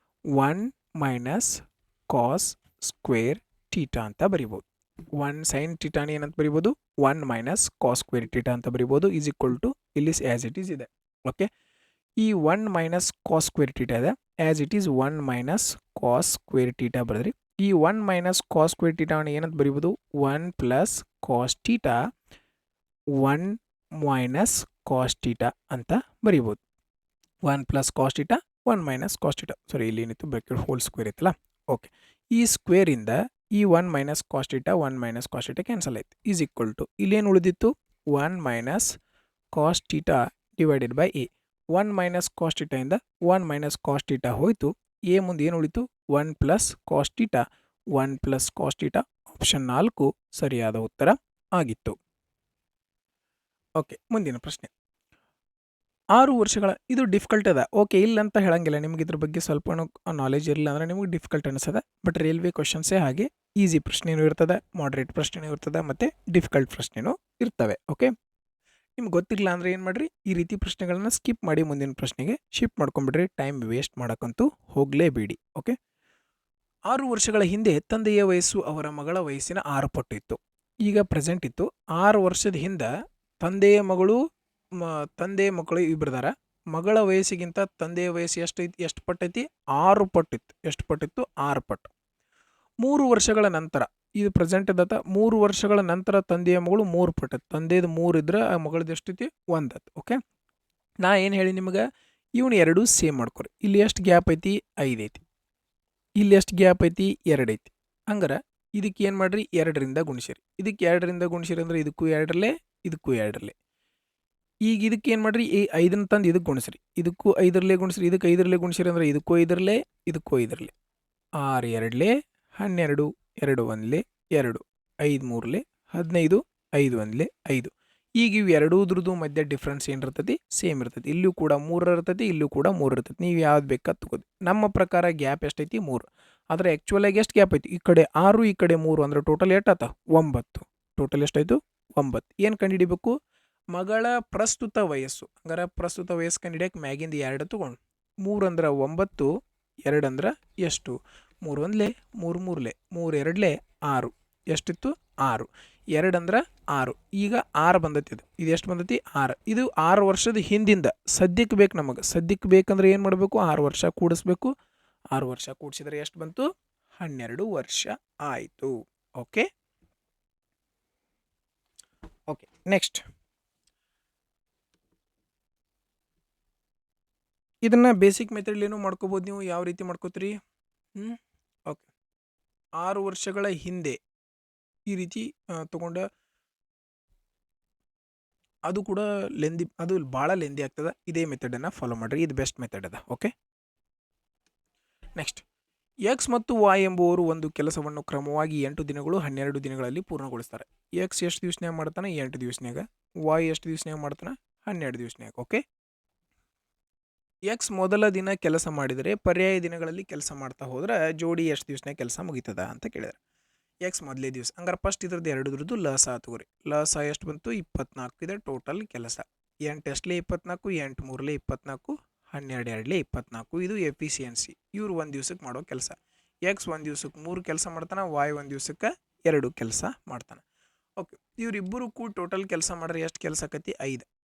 1 ಮೈನಸ್ ಕಾಸ್ ಸ್ಕ್ವೇರ್ ಟೀಟಾ ಅಂತ ಬರಿಬೋದು. 1 ಸೈನ್ ಟೀಟಾನ ಏನಂತ ಬರಿಬೋದು, 1 ಮೈನಸ್ ಕಾಸ್ ಸ್ಕ್ವೇರ್ ಟೀಟಾ ಅಂತ ಬರಿಬೋದು, ಈಸ್ ಈಕ್ವಲ್ ಟು ಇಲ್ಲಿ ಆ್ಯಸ್ ಇಟ್ ಈಸ್ ಇದೆ. ಓಕೆ, ಈ 1 ಮೈನಸ್ ಕಾಸ್ ಸ್ಕ್ವೇರ್ ಟೀಟಾ ಇದೆ, as it is 1 minus cos square theta ಬರೆದ್ರಿ. ಈ 1 ಮೈನಸ್ ಕಾಸ್ ಸ್ಕ್ವೇರ್ ಟೀಟಾನ ಏನಂತ ಬರಿಬೋದು, 1 plus cos theta 1 minus cos theta ಅಂತ ಬರಿಬೋದು. 1 plus cos theta 1 minus cos theta, sorry ಇಲ್ಲಿ ಏನಿತ್ತು ಬ್ರಾಕೆಟ್ ಹೋಲ್ ಸ್ಕ್ವೇರ್ ಇತ್ತಲ್ಲ. ಓಕೆ, ಈ ಸ್ಕ್ವೇರಿಂದ ಈ 1 minus cos theta 1 minus cos theta cancel ಆಯ್ತು, ಈಸ್ ಈಕ್ವಲ್ ಟು ಇಲ್ಲೇನು ಉಳಿದಿತ್ತು, 1 minus cos theta divided by a. 1 minus cos ಟೀಟಾಯಿಂದ 1 ಮೈನಸ್ ಕಾಸ್ ಟೀಟಾ ಹೋಯಿತು, ಎ ಮುಂದೆ ಏನು ಉಳಿತು, 1 plus cos theta 1 plus cos theta. Option 4 ಸರಿಯಾದ ಉತ್ತರ ಆಗಿತ್ತು. ಓಕೆ, ಮುಂದಿನ ಪ್ರಶ್ನೆ. 6 ವರ್ಷಗಳ, ಇದು ಡಿಫಿಕಲ್ಟ್ ಅದ. ಓಕೆ, ಇಲ್ಲ ಅಂತ ಹೇಳಂಗಿಲ್ಲ, ನಿಮ್ಗೆ ಇದ್ರ ಬಗ್ಗೆ ಸ್ವಲ್ಪ ನಾಲೆಜ್ ಇರಲಿಲ್ಲ ಅಂದರೆ ನಿಮಗೆ ಡಿಫಿಕಲ್ಟ್ ಅನಿಸ್ತದೆ. ಬಟ್ ರೈಲ್ವೆ ಕ್ವಶನ್ಸೇ ಹಾಗೆ, ಈಸಿ ಪ್ರಶ್ನೆನೂ ಇರ್ತದೆ, ಮಾಡ್ರೇಟ್ ಪ್ರಶ್ನೆನೂ ಇರ್ತದೆ, ಮತ್ತು ಡಿಫಿಕಲ್ಟ್ ಪ್ರಶ್ನೆನೂ ಇರ್ತವೆ. ಓಕೆ, ನಿಮ್ಗೆ ಗೊತ್ತಿಲ್ಲ ಅಂದರೆ ಏನು ಮಾಡಿರಿ, ಈ ರೀತಿ ಪ್ರಶ್ನೆಗಳನ್ನ ಸ್ಕಿಪ್ ಮಾಡಿ ಮುಂದಿನ ಪ್ರಶ್ನೆಗೆ ಶಿಫ್ಟ್ ಮಾಡ್ಕೊಂಬಿಡ್ರಿ. ಟೈಮ್ ವೇಸ್ಟ್ ಮಾಡೋಕ್ಕಂತೂ ಹೋಗಲೇಬೇಡಿ. ಓಕೆ, 6 ವರ್ಷಗಳ ಹಿಂದೆ ತಂದೆಯ ವಯಸ್ಸು ಅವರ ಮಗಳ ವಯಸ್ಸಿನ 6 ಪಟ್ಟು ಇತ್ತು. ಈಗ ಪ್ರೆಸೆಂಟ್ ಇತ್ತು. 6 ವರ್ಷದ ಹಿಂದೆ ತಂದೆಯ ಮಕ್ಕಳು ಇಬ್ಬರದಾರ. ಮಗಳ ವಯಸ್ಸಿಗಿಂತ ತಂದೆಯ ವಯಸ್ಸು ಎಷ್ಟು ಪಟ್ಟೈತಿ, 6 ಪಟ್ಟಿತ್ತು. ಎಷ್ಟು ಪಟ್ಟಿತ್ತು, 6 ಪಟ್ಟು. 3 ವರ್ಷಗಳ ನಂತರ, ಇದು ಪ್ರೆಸೆಂಟ್ ಇದ್ದತ್ತ, 3 ವರ್ಷಗಳ ನಂತರ ತಂದೆಯ ಮಗಳು 3 ಪಟ್ಟು. ತಂದೆದು 3 ಇದ್ರೆ ಆ ಮಗಳದ್ದು ಎಷ್ಟೈತಿ, 1 ಅತ್ತು. ಓಕೆ, ನಾ ಏನು ಹೇಳಿ ನಿಮ್ಗೆ, ಇವನು ಎರಡೂ ಸೇಮ್ ಮಾಡ್ಕೊರಿ. ಇಲ್ಲಿ ಎಷ್ಟು ಗ್ಯಾಪ್ ಐತಿ, 5 ಐತಿ. ಇಲ್ಲಿ ಎಷ್ಟು ಗ್ಯಾಪ್ ಐತಿ, 2 ಐತಿ. ಹಂಗಾರೆ ಇದಕ್ಕೆ ಏನು ಮಾಡ್ರಿ, 2ರಿಂದ ಗುಣಿಸಿರಿ. ಇದಕ್ಕೆ 2ರಿಂದ ಗುಣಿಸಿರಿ ಅಂದ್ರೆ ಇದಕ್ಕೂ 2ರಲ್ಲೇ, ಇದಕ್ಕೂ 2ರಲ್ಲೇ. ಈಗ ಇದಕ್ಕೆ ಏನು ಮಾಡ್ರಿ, ಈ 5ನ ತಂದು ಇದಕ್ಕೆ ಗುಣಿಸ್ರಿ, ಇದಕ್ಕೂ 5ರಲ್ಲೇ ಗುಣಿಸ್ರಿ, ಇದಕ್ಕೆ 5ರಲ್ಲೇ ಗುಣಿಸಿರಿ ಅಂದ್ರೆ ಇದಕ್ಕೂ 5ರಲ್ಲೇ, ಇದಕ್ಕೂ 5ರಲ್ಲೇ. 6 2ಲೇ 12, 2 1ಲೇ 2, 5 3ಲೇ 15, 5 1ಲೇ 5. ಈಗ ಇವು ಎರಡೂದ್ರದ್ದು ಮಧ್ಯೆ ಡಿಫ್ರೆನ್ಸ್ ಏನಿರ್ತೈತಿ, ಸೇಮ್ ಇರ್ತೈತಿ. ಇಲ್ಲೂ ಕೂಡ 3 ಇರ್ತೈತಿ, ಇಲ್ಲೂ ಕೂಡ 3 ಇರ್ತೈತಿ. ನೀವು ಯಾವ್ದು ಬೇಕಾದ ತಗೋದು. ನಮ್ಮ ಪ್ರಕಾರ ಗ್ಯಾಪ್ ಎಷ್ಟೈತಿ, 3. ಆದರೆ ಆ್ಯಕ್ಚುಲಾಗಿ ಎಷ್ಟು ಗ್ಯಾಪ್ ಐತಿ, ಈ ಕಡೆ 6 ಈ ಕಡೆ 3 ಅಂದ್ರೆ ಟೋಟಲ್ ಎಷ್ಟಾತ, 9. ಟೋಟಲ್ ಎಷ್ಟಾಯಿತು, 9. ಏನು ಕಂಡುಹಿಡಿಬೇಕು, ಮಗಳ ಪ್ರಸ್ತುತ ವಯಸ್ಸು. ಹಂಗಾರೆ ಪ್ರಸ್ತುತ ವಯಸ್ಸು ಕಂಡುಹಿಡಿಯಕ್ಕೆ ಮ್ಯಾಗಿಂದ 2 ತೊಗೊಂಡು, 3 ಅಂದ್ರೆ 9, 2 ಅಂದ್ರೆ ಎಷ್ಟು, 3 1ಲೇ 3 3ಲೇ 3 2ಲೇ 6. ಎಷ್ಟಿತ್ತು, 6. 2 ಅಂದ್ರೆ 6. ಈಗ 6 ಬಂದೈತಿ. ಇದು ಎಷ್ಟು ಬಂದೈತಿ, 6. ಇದು 6 ವರ್ಷದ ಹಿಂದಿಂದ ಸದ್ಯಕ್ಕೆ ಬೇಕು ನಮಗೆ. ಸದ್ಯಕ್ಕೆ ಬೇಕಂದ್ರೆ ಏನು ಮಾಡಬೇಕು, 6 ವರ್ಷ ಕೂಡಿಸ್ಬೇಕು. 6 ವರ್ಷ ಕೂಡಿಸಿದ್ರೆ ಎಷ್ಟು ಬಂತು, 12 ವರ್ಷ ಆಯಿತು. Okay okay, next. ಇದನ್ನು ಬೇಸಿಕ್ ಮೆಥಡ್ಲೇನು ಮಾಡ್ಕೋಬೋದು ನೀವು. ಯಾವ ರೀತಿ ಮಾಡ್ಕೋತೀರಿ, ಓಕೆ, 6 ವರ್ಷಗಳ ಹಿಂದೆ ಈ ರೀತಿ ತಗೊಂಡ, ಅದು ಕೂಡ ಅದು ಭಾಳ ಲೆಂದಿ ಆಗ್ತದೆ. ಇದೇ ಮೆಥಡನ್ನು ಫಾಲೋ ಮಾಡಿರಿ, ಇದು ಬೆಸ್ಟ್ ಮೆಥಡ್ ಅದ. Okay, next. ಎಕ್ಸ್ ಮತ್ತು ವಾಯ್ ಎಂಬುವರು ಒಂದು ಕೆಲಸವನ್ನು ಕ್ರಮವಾಗಿ 8 ದಿನಗಳು 12 ದಿನಗಳಲ್ಲಿ ಪೂರ್ಣಗೊಳಿಸ್ತಾರೆ. ಎಕ್ಸ್ ಎಷ್ಟು ದಿವಸನ್ಯಾಗ ಮಾಡ್ತಾನೆ, 8 ದಿವಸನ್ಯಾಗ. ವಾಯ್ ಎಷ್ಟು ದಿವಸನ್ಯಾಗ ಮಾಡ್ತಾನೆ, 12 ದಿವಸನ್ಯಾಗ. ಓಕೆ, ಎಕ್ಸ್ ಮೊದಲ ದಿನ ಕೆಲಸ ಮಾಡಿದರೆ ಪರ್ಯಾಯ ದಿನಗಳಲ್ಲಿ ಕೆಲಸ ಮಾಡ್ತಾ ಹೋದ್ರೆ ಜೋಡಿ ಎಷ್ಟು ದಿವಸನ್ಯಾಗ ಕೆಲಸ ಮುಗಿತದ ಅಂತ ಕೇಳಿದಾರೆ. ಎಕ್ಸ್ ಮೊದಲೇ ದಿವಸ, ಹಂಗಾರೆ ಫಸ್ಟ್ ಇದ್ರದ್ದು ಎರಡರದ್ದು ಲಸ ತಗೋರಿ. ಲಸ ಎಷ್ಟು ಬಂತು, 24 ಇದೆ ಟೋಟಲ್ ಕೆಲಸ. 8 ಎಷ್ಟಲೇ 24, 8 3ಲೇ 24, 12 2ಲೇ 24. ಇದು ಎಫಿಷಿಯನ್ಸಿ. ಇವ್ರು ಒಂದು ದಿವ್ಸಕ್ಕೆ ಮಾಡೋ ಕೆಲಸ. ಎಕ್ಸ್ ಒಂದು ದಿವ್ಸಕ್ಕೆ 3 ಕೆಲಸ ಮಾಡ್ತಾನೆ, ವಾಯ್ ಒಂದು ದಿವ್ಸಕ್ಕೆ 2 ಕೆಲಸ ಮಾಡ್ತಾನೆ. ಓಕೆ, ಇವರಿಬ್ಬರು ಕೂಡ ಟೋಟಲ್ ಕೆಲಸ ಮಾಡ್ರೆ ಎಷ್ಟು ಕೆಲಸ ಆಕತಿ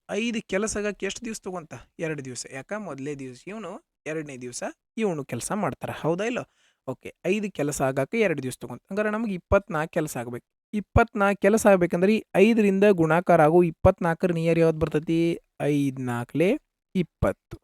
5 ಕೆಲಸ ಆಗಕ್ಕೆ ಎಷ್ಟು ದಿವಸ ತೊಗೊಂತ 2 ದಿವಸ. ಯಾಕೆ ಮೊದಲೇ ದಿವಸ ಇವನು, ಎರಡನೇ ದಿವಸ ಇವನು ಕೆಲಸ ಮಾಡ್ತಾರೆ, ಹೌದಾ ಇಲ್ಲ? ಓಕೆ, 5 ಕೆಲಸ ಆಗಕ್ಕೆ 2 ದಿವಸ ತೊಗೊಂತ. ಹಂಗಾರೆ ನಮ್ಗೆ 24 ಕೆಲಸ ಆಗ್ಬೇಕು. 24 ಕೆಲಸ ಆಗ್ಬೇಕಂದ್ರೆ ಈ 5ರಿಂದ ಗುಣಾಕಾರ ಆಗೋ 24ರ ನಿಯರ್ ಯಾವ್ದು ಬರ್ತೈತಿ? 5 4 20.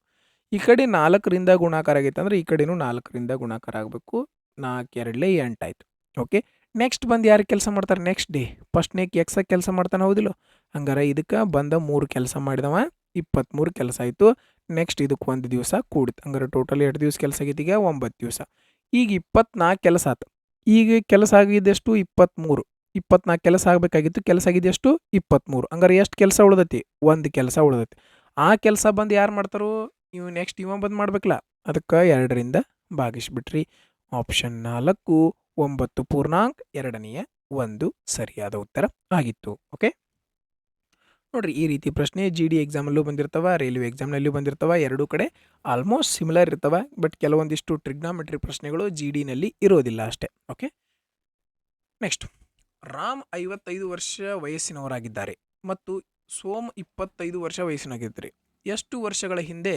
ಈ ಕಡೆ 4ರಿಂದ ಗುಣಾಕಾರ ಆಗೈತೆ ಅಂದ್ರೆ ಈ ಕಡೆನೂ 4ರಿಂದ ಗುಣಾಕಾರ ಆಗಬೇಕು. 4 2 8 ಆಯ್ತು. ಓಕೆ, ನೆಕ್ಸ್ಟ್ ಬಂದು ಯಾರು ಕೆಲಸ ಮಾಡ್ತಾರೆ? ನೆಕ್ಸ್ಟ್ ಡೇ ಫಸ್ಟ್ನೇಕ್ ಎಕ್ಸ ಕೆಲಸ ಮಾಡ್ತಾನೆ, ಹೌದಿಲ್ಲ? ಹಂಗಾರೆ ಇದಕ್ಕೆ ಬಂದ 3 ಕೆಲಸ ಮಾಡಿದವ 23 ಕೆಲಸ ಆಯಿತು. ನೆಕ್ಸ್ಟ್ ಇದಕ್ಕೆ 1 ದಿವಸ ಕೂಡಿತು. ಹಂಗಾರೆ ಟೋಟಲ್ 2 ದಿವಸ ಕೆಲಸ ಆಗೈತಿ, ಈಗ 9 ದಿವಸ. ಈಗ 24 ಕೆಲಸ ಆಯ್ತು. ಈಗ ಕೆಲಸ ಆಗಿದ್ದೆಷ್ಟು? 23. 24 ಕೆಲಸ ಆಗಬೇಕಾಗಿತ್ತು, ಕೆಲಸ ಆಗಿದ್ದೆಷ್ಟು? 23. ಹಂಗಾರೆ ಎಷ್ಟು ಕೆಲಸ ಉಳ್ದೈತಿ? 1 ಕೆಲಸ ಉಳ್ದೈತಿ. ಆ ಕೆಲಸ ಬಂದು ಯಾರು ಮಾಡ್ತಾರೋ? ಇವು ನೆಕ್ಸ್ಟ್ ಇವ ಬಂದು ಮಾಡ್ಬೇಕಲ್ಲ, ಅದಕ್ಕೆ 2ರಿಂದ ಭಾಗಿಸ್ಬಿಟ್ರಿ. ಆಪ್ಷನ್ 4 9 ಪೂರ್ಣಾಂಕ 2/1 ಸರಿಯಾದ ಉತ್ತರ ಆಗಿತ್ತು. ಓಕೆ ನೋಡ್ರಿ, ಈ ರೀತಿ ಪ್ರಶ್ನೆ GD ಎಕ್ಸಾಮಲ್ಲೂ ಬಂದಿರ್ತವೆ, ರೈಲ್ವೆ ಎಕ್ಸಾಮ್ನಲ್ಲೂ ಬಂದಿರ್ತವೆ. ಎರಡೂ ಕಡೆ ಆಲ್ಮೋಸ್ಟ್ ಸಿಮಿಲರ್ ಇರ್ತವೆ. ಬಟ್ ಕೆಲವೊಂದಿಷ್ಟು ಟ್ರಿಗ್ನಾಮೆಟ್ರಿ ಪ್ರಶ್ನೆಗಳು GDನಲ್ಲಿ ಇರೋದಿಲ್ಲ ಅಷ್ಟೇ. ಓಕೆ, ನೆಕ್ಸ್ಟ್, ರಾಮ್ 55 ವರ್ಷ ವಯಸ್ಸಿನವರಾಗಿದ್ದಾರೆ ಮತ್ತು ಸೋಮ್ 25 ವರ್ಷ ವಯಸ್ಸಿನಾಗಿದ್ದಾರೆ. ಎಷ್ಟು ವರ್ಷಗಳ ಹಿಂದೆ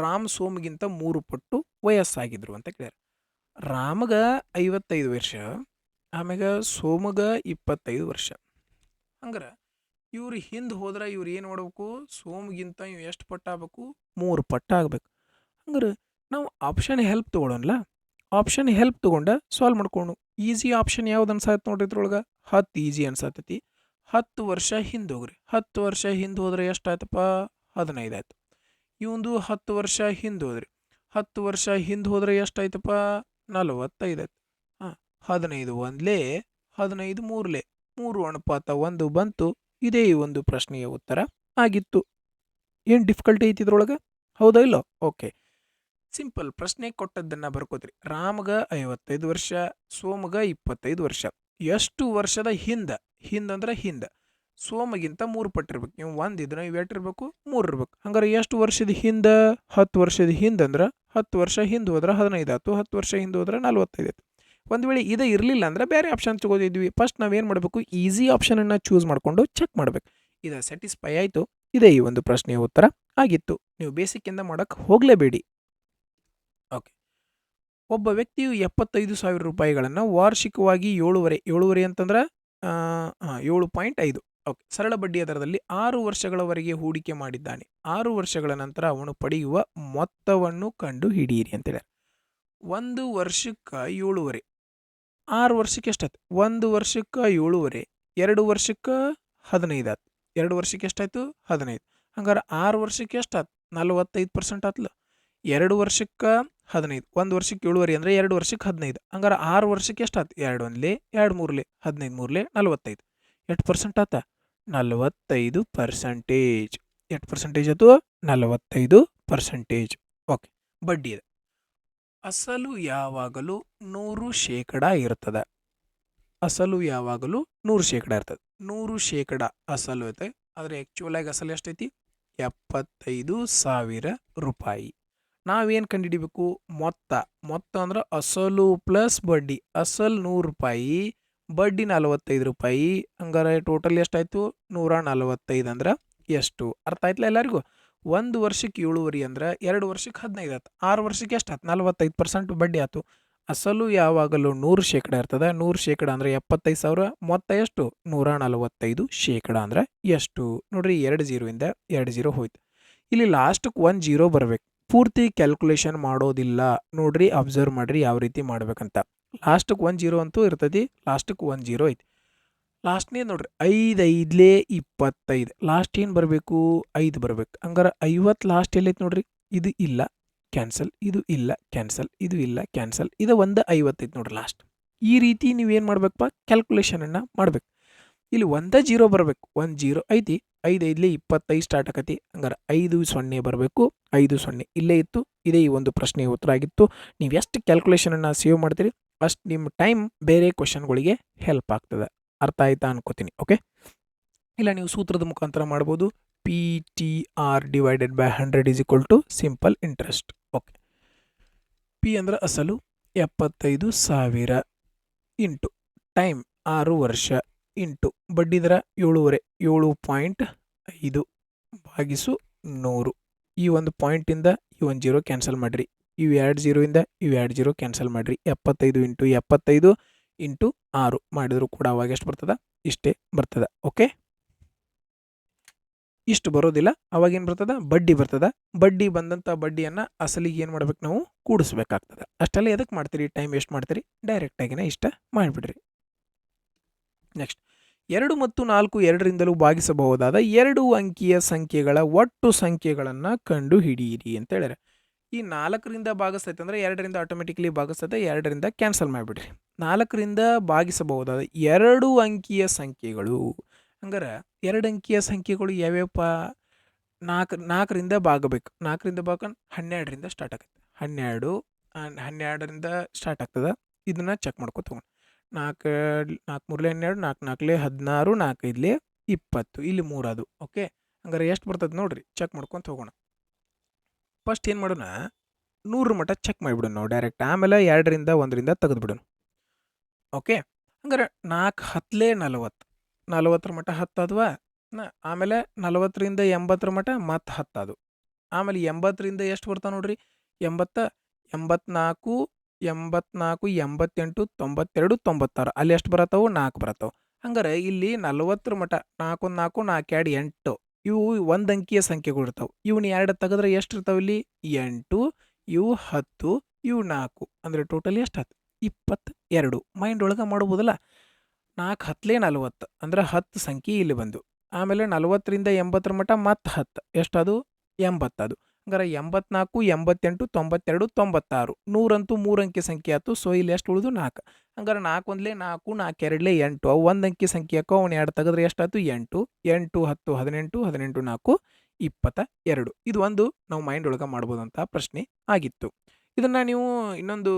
ರಾಮ್ ಸೋಮ್ಗಿಂತ 3 ಪಟ್ಟು ವಯಸ್ಸಾಗಿದ್ರು ಅಂತ ಕೇಳ್ಯಾರ. ರಾಮಗ 55 ವರ್ಷ, ಆಮ್ಯಾಗ ಸೋಮಗ 25 ವರ್ಷ. ಹಂಗಾರೆ ಇವ್ರು ಹಿಂದೆ ಹೋದ್ರೆ ಇವ್ರು ಏನು ಮಾಡ್ಬೇಕು? ಸೋಮ್ಗಿಂತ ಇವು ಎಷ್ಟು ಪಟ್ಟು ಆಗ್ಬೇಕು? 3 ಪಟ್ಟು ಆಗ್ಬೇಕು. ಹಂಗಾರೆ ನಾವು ಆಪ್ಷನ್ ಹೆಲ್ಪ್ ತೊಗೊಳೋಣಲ್ಲ. ಆಪ್ಷನ್ ಹೆಲ್ಪ್ ತೊಗೊಂಡು ಸಾಲ್ವ್ ಮಾಡ್ಕೊಂಡು ಈಸಿ ಆಪ್ಷನ್ ಯಾವ್ದು ಅನ್ಸತ್ತೆ ನೋಡ್ರಿ? ಇದ್ರೊಳಗೆ 10 ಈಸಿ ಅನ್ಸತ್ತೈತಿ. 10 ವರ್ಷ ಹಿಂದೆ ಹೋಗ್ರಿ. 10 ವರ್ಷ ಹಿಂದೆ ಹೋದ್ರೆ ಎಷ್ಟಾಯ್ತಪ್ಪ? 15 ಆಯ್ತು. ಇವಂದು 10 ವರ್ಷ ಹಿಂದೆ ಹೋದ್ರಿ. 10 ವರ್ಷ ಹಿಂದೆ ಹೋದ್ರೆ ಎಷ್ಟಾಯ್ತಪ್ಪ? 45 ಆಯ್ತು. ಹಾಂ, 15 ಒಂದ್ಲೇ 15 ಮೂರ್ಲೆ 3 ಅನುಪಾತ 1 ಬಂತು. ಇದೇ ಈ ಒಂದು ಪ್ರಶ್ನೆಯ ಉತ್ತರ ಆಗಿತ್ತು. ಏನು ಡಿಫಿಕಲ್ಟಿ ಐತಿ ಇದ್ರೊಳಗೆ, ಹೌದಾ ಇಲ್ಲೋ? Okay, simple. ಪ್ರಶ್ನೆ ಕೊಟ್ಟದ್ದನ್ನು ಬರ್ಕೋದ್ರಿ. ರಾಮ್ಗ 55 ವರ್ಷ, ಸೋಮ್ಗ 25 ವರ್ಷ. ಎಷ್ಟು ವರ್ಷದ ಹಿಂದೆ? ಹಿಂದಂದ್ರೆ ಹಿಂದೆ ಸೋಮಗಿಂತ 3 ಪಟ್ಟಿರ್ಬೇಕು. ನೀವು 1 ಇದ್ರೆ ಇವು ಎಷ್ಟಿರ್ಬೇಕು? 3 ಇರ್ಬೇಕು. ಹಂಗಾರೆ ಎಷ್ಟು ವರ್ಷದ ಹಿಂದೆ? 10 ವರ್ಷದ ಹಿಂದೆ ಅಂದ್ರೆ 10 ವರ್ಷ ಹಿಂದೆ ಹೋದ್ರೆ 15 ಆಯ್ತು. 10 ವರ್ಷ ಹಿಂದೆ ಹೋದ್ರೆ 45 ಆಯ್ತು. ಒಂದು ವೇಳೆ ಇದೇ ಇರಲಿಲ್ಲ ಅಂದ್ರೆ ಬೇರೆ ಆಪ್ಷನ್ ತಗೋದಿದ್ವಿ. ಫಸ್ಟ್ ನಾವೇನು ಮಾಡಬೇಕು? ಈಸಿ ಆಪ್ಷನನ್ನು ಚೂಸ್ ಮಾಡಿಕೊಂಡು ಚೆಕ್ ಮಾಡಬೇಕು. ಇದು ಸ್ಯಾಟಿಸ್ಫೈ ಆಯಿತು. ಇದೇ ಈ ಒಂದು ಪ್ರಶ್ನೆಯ ಉತ್ತರ ಆಗಿತ್ತು. ನೀವು ಬೇಸಿಕ್ಕಿಂದ ಮಾಡೋಕ್ಕೆ ಹೋಗಲೇಬೇಡಿ. ಓಕೆ, ಒಬ್ಬ ವ್ಯಕ್ತಿಯು 75,000 ರೂಪಾಯಿಗಳನ್ನು ವಾರ್ಷಿಕವಾಗಿ 7.5 ಅಂತಂದ್ರೆ 7.5 ಓಕೆ ಸರಳ ಬಡ್ಡಿಯ ದರದಲ್ಲಿ 6 ವರ್ಷಗಳವರೆಗೆ ಹೂಡಿಕೆ ಮಾಡಿದ್ದಾನೆ. 6 ವರ್ಷಗಳ ನಂತರ ಅವನು ಪಡೆಯುವ ಮೊತ್ತವನ್ನು ಕಂಡು ಹಿಡಿಯಿರಿ ಅಂತೇಳಿ. 1 ವರ್ಷಕ್ಕೆ 7.5, 6 ವರ್ಷಕ್ಕೆ ಎಷ್ಟಾಯ್ತು? 1 ವರ್ಷಕ್ಕೆ 7.5, 2 ವರ್ಷಕ್ಕೆ 15 ಆಯ್ತು. 2 ವರ್ಷಕ್ಕೆ ಎಷ್ಟಾಯ್ತು? 15. ಹಂಗಾರೆ 6 ವರ್ಷಕ್ಕೆ ಎಷ್ಟಾಯ್ತು? 45% ಆತ್ಲ. 2 ವರ್ಷಕ್ಕೆ 15, 1 ವರ್ಷಕ್ಕೆ 7.5 ಅಂದರೆ 2 ವರ್ಷಕ್ಕೆ 15. ಹಂಗಾರೆ 6 ವರ್ಷಕ್ಕೆ ಎಷ್ಟಾಯ್ತು? 2 ಒಂದ್ಲೆ 2 ಮೂರ್ಲೆ 15 ಮೂರ್ಲೆ 45. ಎಷ್ಟು ಪರ್ಸೆಂಟ್ ಆತ? 45%. ಎಷ್ಟು ಪರ್ಸೆಂಟೇಜ್ ಆಯ್ತು? 45%. ಓಕೆ, ಬಡ್ಡಿ ಇದೆ. ಅಸಲು ಯಾವಾಗಲೂ 100% ಇರ್ತದೆ. ಅಸಲು ಯಾವಾಗಲೂ 100% ಇರ್ತದೆ. 100% ಅಸಲು ಐತೆ, ಆದರೆ ಆ್ಯಕ್ಚುಲಾಗಿ ಅಸಲು ಎಷ್ಟೈತಿ? 75,000 ರೂಪಾಯಿ. ನಾವೇನು ಕಂಡುಹಿಡಿಬೇಕು? ಮೊತ್ತ ಅಂದ್ರೆ ಅಸಲು ಪ್ಲಸ್ ಬಡ್ಡಿ. ಅಸಲು 100 ರೂಪಾಯಿ, ಬಡ್ಡಿ 45 ರೂಪಾಯಿ. ಹಂಗಾರೆ ಟೋಟಲ್ ಎಷ್ಟಾಯಿತು? 145 ಅಂದ್ರೆ ಎಷ್ಟು? ಅರ್ಥ ಆಯ್ತಲ್ಲ ಎಲ್ಲರಿಗೂ? 1 ವರ್ಷಕ್ಕೆ 7.5 ಅಂದ್ರೆ 2 ವರ್ಷಕ್ಕೆ 15 ಆಯ್ತು. 6 ವರ್ಷಕ್ಕೆ ಎಷ್ಟಾಯ್ತು? 45% ಬಡ್ಡಿ ಆಯ್ತು. ಅಸಲು ಯಾವಾಗಲೂ 100% ಇರ್ತದೆ. 100% ಅಂದರೆ 75,000. ಮೊತ್ತ ಎಷ್ಟು? 145% ಅಂದ್ರೆ ಎಷ್ಟು? ನೋಡ್ರಿ, 2 0 2 0 ಹೋಯ್ತು. ಇಲ್ಲಿ ಲಾಸ್ಟಕ್ಕೆ 1 0 ಬರಬೇಕು. ಪೂರ್ತಿ ಕ್ಯಾಲ್ಕುಲೇಷನ್ ಮಾಡೋದಿಲ್ಲ. ನೋಡ್ರಿ, ಅಬ್ಸರ್ವ್ ಮಾಡಿರಿ ಯಾವ ರೀತಿ ಮಾಡ್ಬೇಕಂತ. ಲಾಸ್ಟಕ್ಕೆ 1 0 ಅಂತೂ ಇರ್ತೈತಿ. ಲಾಸ್ಟಕ್ಕೆ 1 0 ಐತಿ. ಲಾಸ್ಟ್ನೇ ನೋಡ್ರಿ, 5 5 25. ಲಾಸ್ಟ್ ಏನು ಬರಬೇಕು? 5 ಬರಬೇಕು. ಹಂಗಾರೆ 50 ಲಾಸ್ಟ್ ಎಲ್ಲೈತಿ ನೋಡ್ರಿ. ಇದು ಇಲ್ಲ, ಕ್ಯಾನ್ಸಲ್. ಇದು ಇಲ್ಲ, ಕ್ಯಾನ್ಸಲ್. ಇದು ಇಲ್ಲ, ಕ್ಯಾನ್ಸಲ್. ಇದು ಒಂದು 50 ಐತಿ ನೋಡ್ರಿ ಲಾಸ್ಟ್. ಈ ರೀತಿ ನೀವೇನು ಮಾಡ್ಬೇಕಪ್ಪ? ಕ್ಯಾಲ್ಕುಲೇಷನನ್ನು ಮಾಡ್ಬೇಕು. ಇಲ್ಲಿ 1 0 ಬರಬೇಕು. 1 0 ಐತಿ. 5 5 25 ಸ್ಟಾರ್ಟ್ ಆಕತಿ. ಹಂಗಾರೆ 5 0 ಬರಬೇಕು. 5 0 ಇಲ್ಲೇ ಇತ್ತು. ಇದೇ ಈ ಒಂದು ಪ್ರಶ್ನೆಯ ಉತ್ತರ ಆಗಿತ್ತು. ನೀವು ಎಷ್ಟು ಕ್ಯಾಲ್ಕುಲೇಷನನ್ನು ಸೇವ್ ಮಾಡ್ತೀರಿ ಅಷ್ಟು ನಿಮ್ಮ ಟೈಮ್ ಬೇರೆ ಕ್ವಶನ್ಗಳಿಗೆ ಹೆಲ್ಪ್ ಆಗ್ತದೆ. ಅರ್ಥ ಆಯ್ತಾ ಅನ್ಕೋತೀನಿ. ಓಕೆ, ಇಲ್ಲ ನೀವು ಸೂತ್ರದ ಮುಖಾಂತರ ಮಾಡ್ಬೋದು. PTR divided by 100 is equal to simple interest. Okay, P ಅಂದ್ರೆ ಅಸಲು 75,000 ಇಂಟು ಟೈಮ್ 6 ವರ್ಷ ಇಂಟು ಬಡ್ಡಿ ದರ 7.5 7.5 ಭಾಗಿಸು 100. ಈ ಒಂದು ಪಾಯಿಂಟಿಂದ ಈ ಒಂದು 0 ಕ್ಯಾನ್ಸಲ್ ಮಾಡಿರಿ. ಇವು 2 0ಇಂದ ಇವು 2 0 ಕ್ಯಾನ್ಸಲ್ ಮಾಡಿರಿ. 75 ಇಂಟು 75 ಇಂಟು 6 ಮಾಡಿದರೂ ಕೂಡ ಅವಾಗ ಎಷ್ಟು ಬರ್ತದೆ? ಇಷ್ಟೇ ಬರ್ತದೆ. ಓಕೆ, ಇಷ್ಟು ಬರೋದಿಲ್ಲ. ಅವಾಗೇನು ಬರ್ತದೆ? ಬಡ್ಡಿ ಬರ್ತದೆ. ಬಡ್ಡಿ ಬಂದಂಥ ಬಡ್ಡಿಯನ್ನು ಅಸಲಿಗೆ ಏನು ಮಾಡ್ಬೇಕು? ನಾವು ಕೂಡಿಸ್ಬೇಕಾಗ್ತದೆ. ಅಷ್ಟೆಲ್ಲ ಎದಕ್ಕೆ ಮಾಡ್ತೀರಿ? ಟೈಮ್ ವೇಸ್ಟ್ ಮಾಡ್ತೀರಿ? ಡೈರೆಕ್ಟಾಗಿನೇ ಇಷ್ಟ ಮಾಡಿಬಿಡ್ರಿ. ನೆಕ್ಸ್ಟ್, 2 ಮತ್ತು 4 ಎರಡರಿಂದಲೂ ಭಾಗಿಸಬಹುದಾದ 2 ಅಂಕಿಯ ಸಂಖ್ಯೆಗಳ ಒಟ್ಟು ಸಂಖ್ಯೆಗಳನ್ನು ಕಂಡು ಹಿಡಿಯಿರಿ ಅಂತ ಹೇಳ್ಯಾರ. ಈ 4ರಿಂದ ಭಾಗಿಸ್ತೈತೆ ಅಂದರೆ 2ರಿಂದ ಆಟೋಮೆಟಿಕ್ಲಿ ಭಾಗಿಸ್ತದೆ, 2ರಿಂದ ಕ್ಯಾನ್ಸಲ್ ಮಾಡಿಬಿಡ್ರಿ. 4ರಿಂದ ಭಾಗಿಸಬಹುದಾದ 2 ಅಂಕಿಯ ಸಂಖ್ಯೆಗಳು ಹಂಗಾರೆ 2 ಅಂಕಿಯ ಸಂಖ್ಯೆಗಳು ಯಾವ್ಯಾವಪ್ಪ? 4ರಿಂದ ಭಾಗಬೇಕು. 4ರಿಂದ ಭಾಗ 12ರಿಂದ ಸ್ಟಾರ್ಟ್ ಆಗುತ್ತೆ. 12ರಿಂದ ಸ್ಟಾರ್ಟ್ ಆಗ್ತದೆ. ಇದನ್ನು ಚೆಕ್ ಮಾಡ್ಕೊತ ಹೋಗೋಣ. 4 3 12, 4 4 16, 4 5 20, ಇಲ್ಲಿ 3 ಅದು. ಓಕೆ, ಹಂಗಾರೆ ಎಷ್ಟು ಬರ್ತದೆ ನೋಡ್ರಿ, ಚೆಕ್ ಮಾಡ್ಕೊತ ಹೋಗೋಣ. ಫಸ್ಟ್ ಏನು ಮಾಡೋಣ? 100 ಮಟ್ಟ ಚೆಕ್ ಮಾಡಿಬಿಡೋಣ ನಾವು ಡೈರೆಕ್ಟ್. ಆಮೇಲೆ 2ರಿಂದ 1ರಿಂದ ತೆಗೆದುಬಿಡೋಣ. ಓಕೆ, ಹಂಗಾರೆ 4 10 40, 40 ಮಟ್ಟ 10 ಅದ್ವಾ. ಆಮೇಲೆ 40ರಿಂದ 80 ಮಟ್ಟ ಮತ್ತೆ 10 ಅದು. ಆಮೇಲೆ 80ರಿಂದ ಎಷ್ಟು ಬರ್ತಾವೆ ನೋಡ್ರಿ? 80, 84, 88, 92, 96, ಅಲ್ಲಿ ಎಷ್ಟು ಬರತ್ತಾವು? 4 ಬರತ್ತಾವೆ. ಹಂಗಾರೆ ಇಲ್ಲಿ 40 ಮಟ್ಟ 4 1 4 4 2 8 ಇವು ಒಂದು ಅಂಕಿಯ ಸಂಖ್ಯೆಗಳು ಇರ್ತಾವೆ. ಇವನ್ನ 2 ತೆಗೆದ್ರೆ ಎಷ್ಟು ಇರ್ತಾವೆ? ಇಲ್ಲಿ 8, ಇವು 10, ಇವು 4, ಅಂದರೆ ಟೋಟಲಿ ಎಷ್ಟು ಆಯ್ತು? 22. ಮೈಂಡ್ ಒಳಗೆ ಮಾಡ್ಬೋದಲ್ಲ. 4 10 40 ಅಂದ್ರೆ 10 ಸಂಖ್ಯೆ ಇಲ್ಲಿ ಬಂದು. ಆಮೇಲೆ 40ರಿಂದ 80 ಮಟ್ಟ ಮತ್ತೆ 10 ಎಷ್ಟದು? 80 ಅದು. ಹಂಗಾರೆ 84, 88, 92, 96, 100 ಅಂತೂ 3 ಅಂಕಿ ಸಂಖ್ಯೆ ಆಯ್ತು. ಸೊ ಇಲ್ಲಿ ಎಷ್ಟು ಉಳಿದು? 4. ಹಂಗಾರೆ 4 1 4, 4 2 8, ಅವು ಒಂದು ಅಂಕಿ ಸಂಖ್ಯೆ ಹಾಕೋ. ಅವ್ನು 2 ತೆಗೆದ್ರೆ ಎಷ್ಟಾಯ್ತು? 8, 8 10 18, 18 4 22. ಇದು ಒಂದು ನಾವು ಮೈಂಡ್ ಒಳಗೆ ಮಾಡ್ಬೋದಂಥ ಪ್ರಶ್ನೆ ಆಗಿತ್ತು. ಇದನ್ನು ನೀವು ಇನ್ನೊಂದು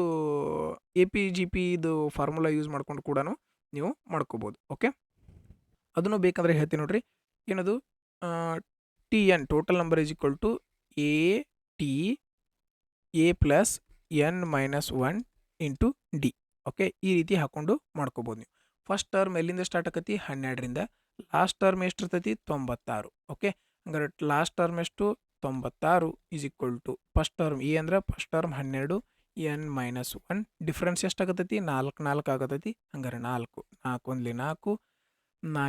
APGP ಇದು ಫಾರ್ಮುಲಾ ಯೂಸ್ ಮಾಡ್ಕೊಂಡು ಕೂಡ ನೀವು ಮಾಡ್ಕೋಬೋದು. ಓಕೆ, ಅದನ್ನು ಬೇಕಂದ್ರೆ ಹೇಳ್ತೀನಿ ನೋಡ್ರಿ. ಏನದು? TN total number is equal to AT A plus N minus 1 into D. Okay, ಈ ರೀತಿ ಹಾಕ್ಕೊಂಡು ಮಾಡ್ಕೋಬೋದು ನೀವು. ಫಸ್ಟ್ ಟರ್ಮ್ ಎಲ್ಲಿಂದ ಸ್ಟಾರ್ಟ್ ಆಕತಿ? 12ರಿಂದ. ಲಾಸ್ಟ್ ಟರ್ಮ್ ಎಷ್ಟಿರ್ತೈತಿ? 96. ಓಕೆ, ಹಂಗಾರೆ ಲಾಸ್ಟ್ ಟರ್ಮ್ ಎಷ್ಟು? 96 is equal to first term a ಅಂದ್ರೆ first term 12, N minus 1. Difference ಎಷ್ಟಾಗತ್ತೈತಿ? 4 4 ಆಗತೈತಿ. ಹಂಗಾರೆ 4 4 1 4,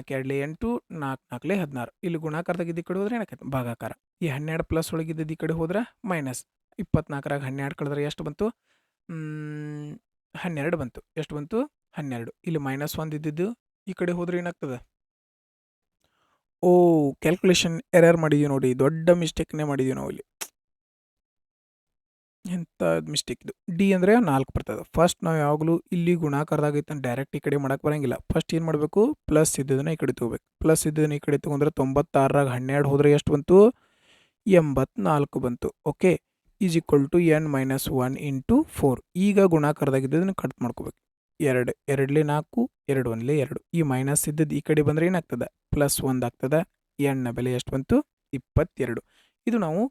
4 2 8, 4 4 16. ಇಲ್ಲಿ ಗುಣಾಕಾರದಾಗ ಈ ಕಡೆ ಹೋದ್ರೆ ಏನಾಕೈತಿ? ಭಾಗಾಕಾರ. ಈ 12 ಪ್ಲಸ್ ಒಳಗಿದ್ದದ್ದು ಈ ಕಡೆ ಹೋದ್ರೆ ಮೈನಸ್. 24ರಾಗ 12 ಕಳೆದ್ರೆ ಎಷ್ಟು ಬಂತು? 12 ಬಂತು. ಎಷ್ಟು ಬಂತು? 12. ಇಲ್ಲಿ ಮೈನಸ್ 1 ಇದ್ದಿದ್ದು ಈ ಕಡೆ ಹೋದ್ರೆ ಏನಾಗ್ತದೆ? ಓ, ಕ್ಯಾಲ್ಕುಲೇಷನ್ ಎರರ್ ಮಾಡಿದೀವಿ ನೋಡಿ. ದೊಡ್ಡ ಮಿಸ್ಟೇಕ್ನೇ ಮಾಡಿದೀವಿ ನಾವು ಇಲ್ಲಿ. ಎಂಥ ಮಿಸ್ಟೇಕ್ ಇದು? ಡಿ ಅಂದರೆ 4 ಬರ್ತದೆ. ಫಸ್ಟ್ ನಾವು ಯಾವಾಗಲೂ ಇಲ್ಲಿ ಗುಣಾಕಾರದಾಗೈತೆ ಡೈರೆಕ್ಟ್ ಈ ಕಡೆ ಮಾಡೋಕೆ ಬರೋಂಗಿಲ್ಲ. ಫಸ್ಟ್ ಏನು ಮಾಡಬೇಕು? ಪ್ಲಸ್ ಇದ್ದದನ್ನು ಈ ಕಡೆ ತೊಗೋಬೇಕು. ಪ್ಲಸ್ ಇದ್ದದನ್ನು ಈ ಕಡೆ ತೊಗೊಂಡ್ರೆ 96ರಾಗ 12 ಹೋದರೆ ಎಷ್ಟು ಬಂತು? 84 ಬಂತು. Okay, is equal to N minus 1 into 4. ಈಗ ಗುಣಾಕಾರದಾಗಿದ್ದದನ್ನು ಕಟ್ ಮಾಡ್ಕೋಬೇಕು. 2 2 4, 2 1 2. ಈ ಮೈನಸ್ ಇದ್ದದ್ದು ಈ ಕಡೆ ಬಂದರೆ ಏನಾಗ್ತದೆ? ಪ್ಲಸ್ 1 ಆಗ್ತದೆ. ಎಣ್ಣ ಬೆಲೆ ಎಷ್ಟು ಬಂತು? 22. ಇದು ನಾವು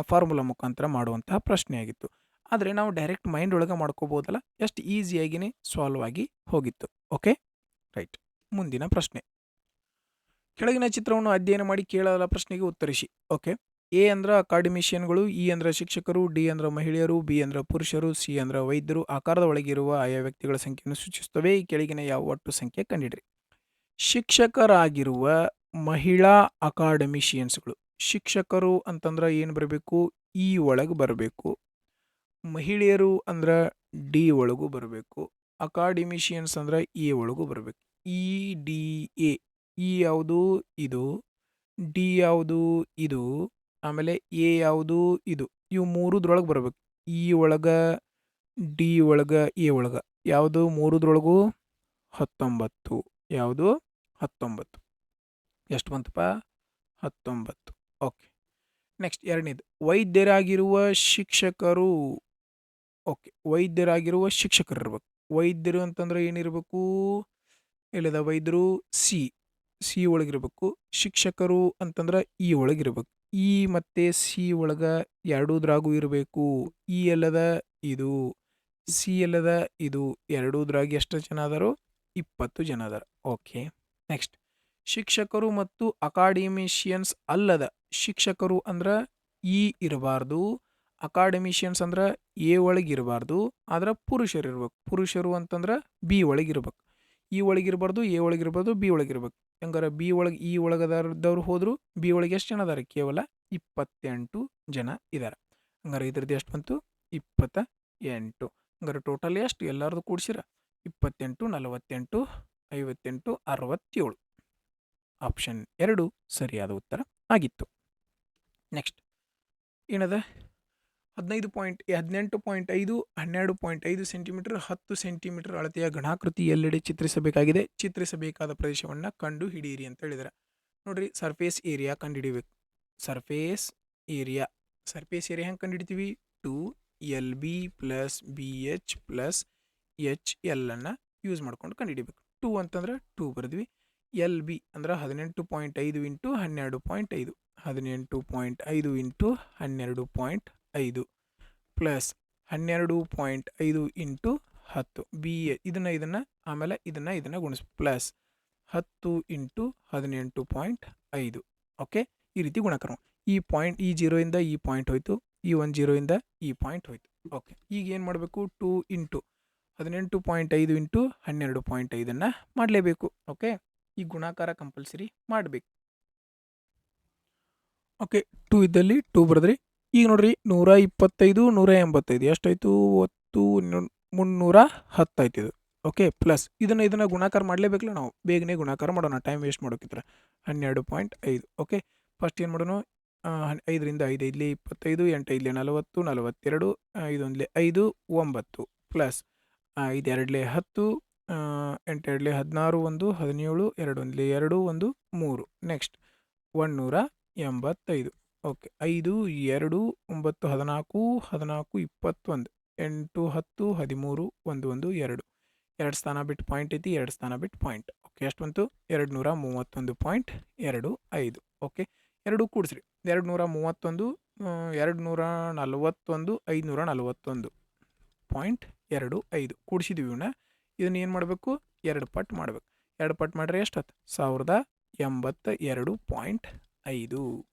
ಫಾರ್ಮುಲಾ ಮುಖಾಂತರ ಮಾಡುವಂತಹ ಪ್ರಶ್ನೆ ಆಗಿತ್ತು. ಆದರೆ ನಾವು ಡೈರೆಕ್ಟ್ ಮೈಂಡ್ ಒಳಗೆ ಮಾಡ್ಕೋಬೋದಲ್ಲ, ಎಷ್ಟು ಈಸಿಯಾಗಿಯೇ ಸಾಲ್ವ್ ಆಗಿ ಹೋಗಿತ್ತು. Okay, right. ಮುಂದಿನ ಪ್ರಶ್ನೆ. ಕೆಳಗಿನ ಚಿತ್ರವನ್ನು ಅಧ್ಯಯನ ಮಾಡಿ ಕೇಳಲ ಪ್ರಶ್ನೆಗೆ ಉತ್ತರಿಸಿ. ಓಕೆ, ಎ ಅಂದ್ರೆ ಅಕಾಡೆಮಿಷಿಯನ್ಗಳು, ಇ ಅಂದ್ರೆ ಶಿಕ್ಷಕರು, ಡಿ ಅಂದ್ರೆ ಮಹಿಳೆಯರು, ಬಿ ಅಂದ್ರೆ ಪುರುಷರು, ಸಿ ಅಂದ್ರೆ ವೈದ್ಯರು. ಆಕಾರದ ಒಳಗಿರುವ ಆಯಾ ವ್ಯಕ್ತಿಗಳ ಸಂಖ್ಯೆಯನ್ನು ಸೂಚಿಸುತ್ತವೆ. ಈ ಕೆಳಗಿನ ಯಾವ ಒಟ್ಟು ಸಂಖ್ಯೆ ಕಂಡಿಡ್ರಿ. ಶಿಕ್ಷಕರಾಗಿರುವ ಮಹಿಳಾ ಅಕಾಡೆಮಿಷಿಯನ್ಸ್ಗಳು. ಶಿಕ್ಷಕರು ಅಂತಂದ್ರೆ ಏನು ಬರಬೇಕು? ಇ ಒಳಗೆ ಬರಬೇಕು. ಮಹಿಳೆಯರು ಅಂದ್ರೆ ಡಿ ಒಳಗೂ ಬರಬೇಕು. ಅಕಾಡೆಮಿಷಿಯನ್ಸ್ ಅಂದ್ರೆ ಎ ಒಳಗೂ ಬರಬೇಕು. EDA. ಇ ಯಾವುದು? ಇದು. ಡಿ ಯಾವುದು? ಇದು. ಆಮೇಲೆ ಎ ಯಾವುದು? ಇದು. ಇವು ಮೂರುದ್ರೊಳಗೆ ಬರಬೇಕು. ಇ ಒಳಗೆ, ಡಿ ಒಳಗೆ, ಎ ಒಳಗೆ. ಯಾವುದು? ಮೂರುದ್ರೊಳಗೂ 19. ಯಾವುದು? 19. ಎಷ್ಟು ಬಂತಪ್ಪ? 19. ಓಕೆ, ನೆಕ್ಸ್ಟ್ ಎರಡನೇದು. ವೈದ್ಯರಾಗಿರುವ ಶಿಕ್ಷಕರು. ಓಕೆ, ವೈದ್ಯರಾಗಿರುವ ಶಿಕ್ಷಕರು ಇರ್ಬೇಕು. ವೈದ್ಯರು ಅಂತಂದ್ರೆ ಏನಿರಬೇಕು? ಹೇಳಿದ ವೈದ್ಯರು ಸಿ ಒಳಗಿರ್ಬೇಕು. ಶಿಕ್ಷಕರು ಅಂತಂದ್ರೆ ಇ ಒಳಗಿರ್ಬೇಕು. ಇ ಮತ್ತು ಸಿ ಒಳಗೆ ಎರಡೂದ್ರಾಗೂ ಇರಬೇಕು. ಇ ಎಲ್ಲದ ಇದು, ಸಿ ಎಲ್ಲದ ಇದು. ಎರಡೂದ್ರಾಗ ಎಷ್ಟು ಜನ ಅದಾರು? 20 ಜನ ಅದಾರ. ಓಕೆ. ನೆಕ್ಸ್ಟ್, ಶಿಕ್ಷಕರು ಮತ್ತು ಅಕಾಡೆಮಿಷಿಯನ್ಸ್ ಅಲ್ಲದ ಶಿಕ್ಷಕರು ಅಂದ್ರೆ ಇ ಇರಬಾರ್ದು, ಅಕಾಡೆಮಿಷಿಯನ್ಸ್ ಅಂದ್ರೆ ಎ ಒಳಗೆ ಇರಬಾರ್ದು, ಆದ್ರೆ ಪುರುಷರು ಇರ್ಬೇಕು. ಪುರುಷರು ಅಂತಂದ್ರೆ ಬಿ ಒಳಗಿರ್ಬೇಕು. ಇ ಒಳಗಿರ್ಬಾರ್ದು, ಎ ಒಳಗಿರ್ಬಾರ್ದು, ಬಿ ಒಳಗಿರ್ಬೇಕು. ಹಂಗಾರೆ ಬಿ ಒಳಗೆ ಇ ಒಳಗದವ್ರು ಹೋದ್ರು, ಬಿ ಒಳಗೆ ಎಷ್ಟು ಜನ ಅದಾರೆ? ಕೇವಲ 28 ಜನ ಇದ್ದಾರೆ. ಹಂಗಾರೆ ಇದ್ರದ್ದು ಎಷ್ಟು ಬಂತು? 28. ಹಂಗಾರೆ ಟೋಟಲ್ ಎಷ್ಟು ಎಲ್ಲರದು ಕೂಡಿಸಿರ? 28, 48, 58, 67. ಆಪ್ಷನ್ 2 ಸರಿಯಾದ ಉತ್ತರ ಆಗಿತ್ತು. ನೆಕ್ಸ್ಟ್ ಏನದ? 18.5 12.5 ಸೆಂಟಿಮೀಟರ್ 10 ಸೆಂಟಿಮೀಟರ್ ಅಳತೆಯ ಘನಾಕೃತಿ ಎಲ್ಲೆಡೆ ಚಿತ್ರಿಸಬೇಕಾಗಿದೆ. ಚಿತ್ರಿಸಬೇಕಾದ ಪ್ರದೇಶವನ್ನು ಕಂಡು ಹಿಡಿಯಿರಿ ಅಂತ ಹೇಳಿದರೆ, ನೋಡ್ರಿ, ಸರ್ಫೇಸ್ ಏರಿಯಾ ಕಂಡು ಹಿಡಿಬೇಕು. ಸರ್ಫೇಸ್ ಏರಿಯಾ ಹೆಂಗೆ ಕಂಡು ಹಿಡಿತೀವಿ? 2LB + BH + HL ಅನ್ನು ಯೂಸ್ ಮಾಡ್ಕೊಂಡು ಕಂಡು ಹಿಡಿಬೇಕು. 2 ಅಂತಂದ್ರೆ 2 ಬರೆದ್ವಿ. LB ಅಂದ್ರೆ 18.5 × 12.5 18.5 × 12.5 ಪ್ಲಸ್ 12.5 × 10 ಬಿ ಇದನ್ನ ಆಮೇಲೆ ಇದನ್ನ ಗುಣಿಸ್ ಪ್ಲಸ್ 10 × 18.5. ಓಕೆ, ಈ ರೀತಿ ಗುಣಕರ್ಮ. ಈ ಪಾಯಿಂಟ್, ಈ 0 ಇಂದ ಈ ಪಾಯಿಂಟ್ ಹೋಯ್ತು, ಈ 10 ಇಂದ ಈ ಪಾಯಿಂಟ್ ಹೋಯ್ತು. ಓಕೆ, ಈಗ ಏನು ಮಾಡಬೇಕು? 2 × 18.5 × 12.5 ಮಾಡಲೇಬೇಕು. ಓಕೆ, ಈ ಗುಣಾಕಾರ ಕಂಪಲ್ಸರಿ ಮಾಡಬೇಕು. ಓಕೆ, 2 ಇದ್ದಲ್ಲಿ 2 ಬರೆದ್ರಿ. ಈಗ ನೋಡ್ರಿ, 125 185 ಎಷ್ಟಾಯ್ತು? 310 ಆಯ್ತು ಇದು. ಓಕೆ, ಪ್ಲಸ್ ಇದನ್ನ ಗುಣಾಕಾರ ಮಾಡಲೇಬೇಕಲ್ಲ ನಾವು. ಬೇಗನೆ ಗುಣಾಕಾರ ಮಾಡೋಣ, ಟೈಮ್ ವೇಸ್ಟ್ ಮಾಡೋಕ್ಕಿದ್ರೆ. 12.5. ಓಕೆ, ಫಸ್ಟ್ ಏನು ಮಾಡೋಣ? 5 ರಿಂದ 5 5 25 8 5 40 42 5 1 5 9 ಪ್ಲಸ್ 5 2 10 8 2 16 1 17 2 1 2 1 3. ನೆಕ್ಸ್ಟ್ 185. ಓಕೆ, 5 2 9 14 14 21 8 10 13 1 1 2 2 ಸ್ಥಾನ ಬಿಟ್ಟು ಪಾಯಿಂಟ್ ಐತಿ, 2 ಸ್ಥಾನ ಬಿಟ್ಟು ಪಾಯಿಂಟ್. ಓಕೆ, ಎಷ್ಟು ಬಂತು? 231.25. ಓಕೆ, 2 ಕೂಡಿಸ್ರಿ. 231 241 541.25 ಕೂಡಿಸಿದ್ವಿ. ಇದನ್ನ ಏನು ಮಾಡಬೇಕು? 2 ಪಟ್ಟು ಮಾಡಬೇಕು. 2 ಪಟ್ಟು ಮಾಡಿದ್ರೆ ಎಷ್ಟು ಆಯ್ತು? 1082.5.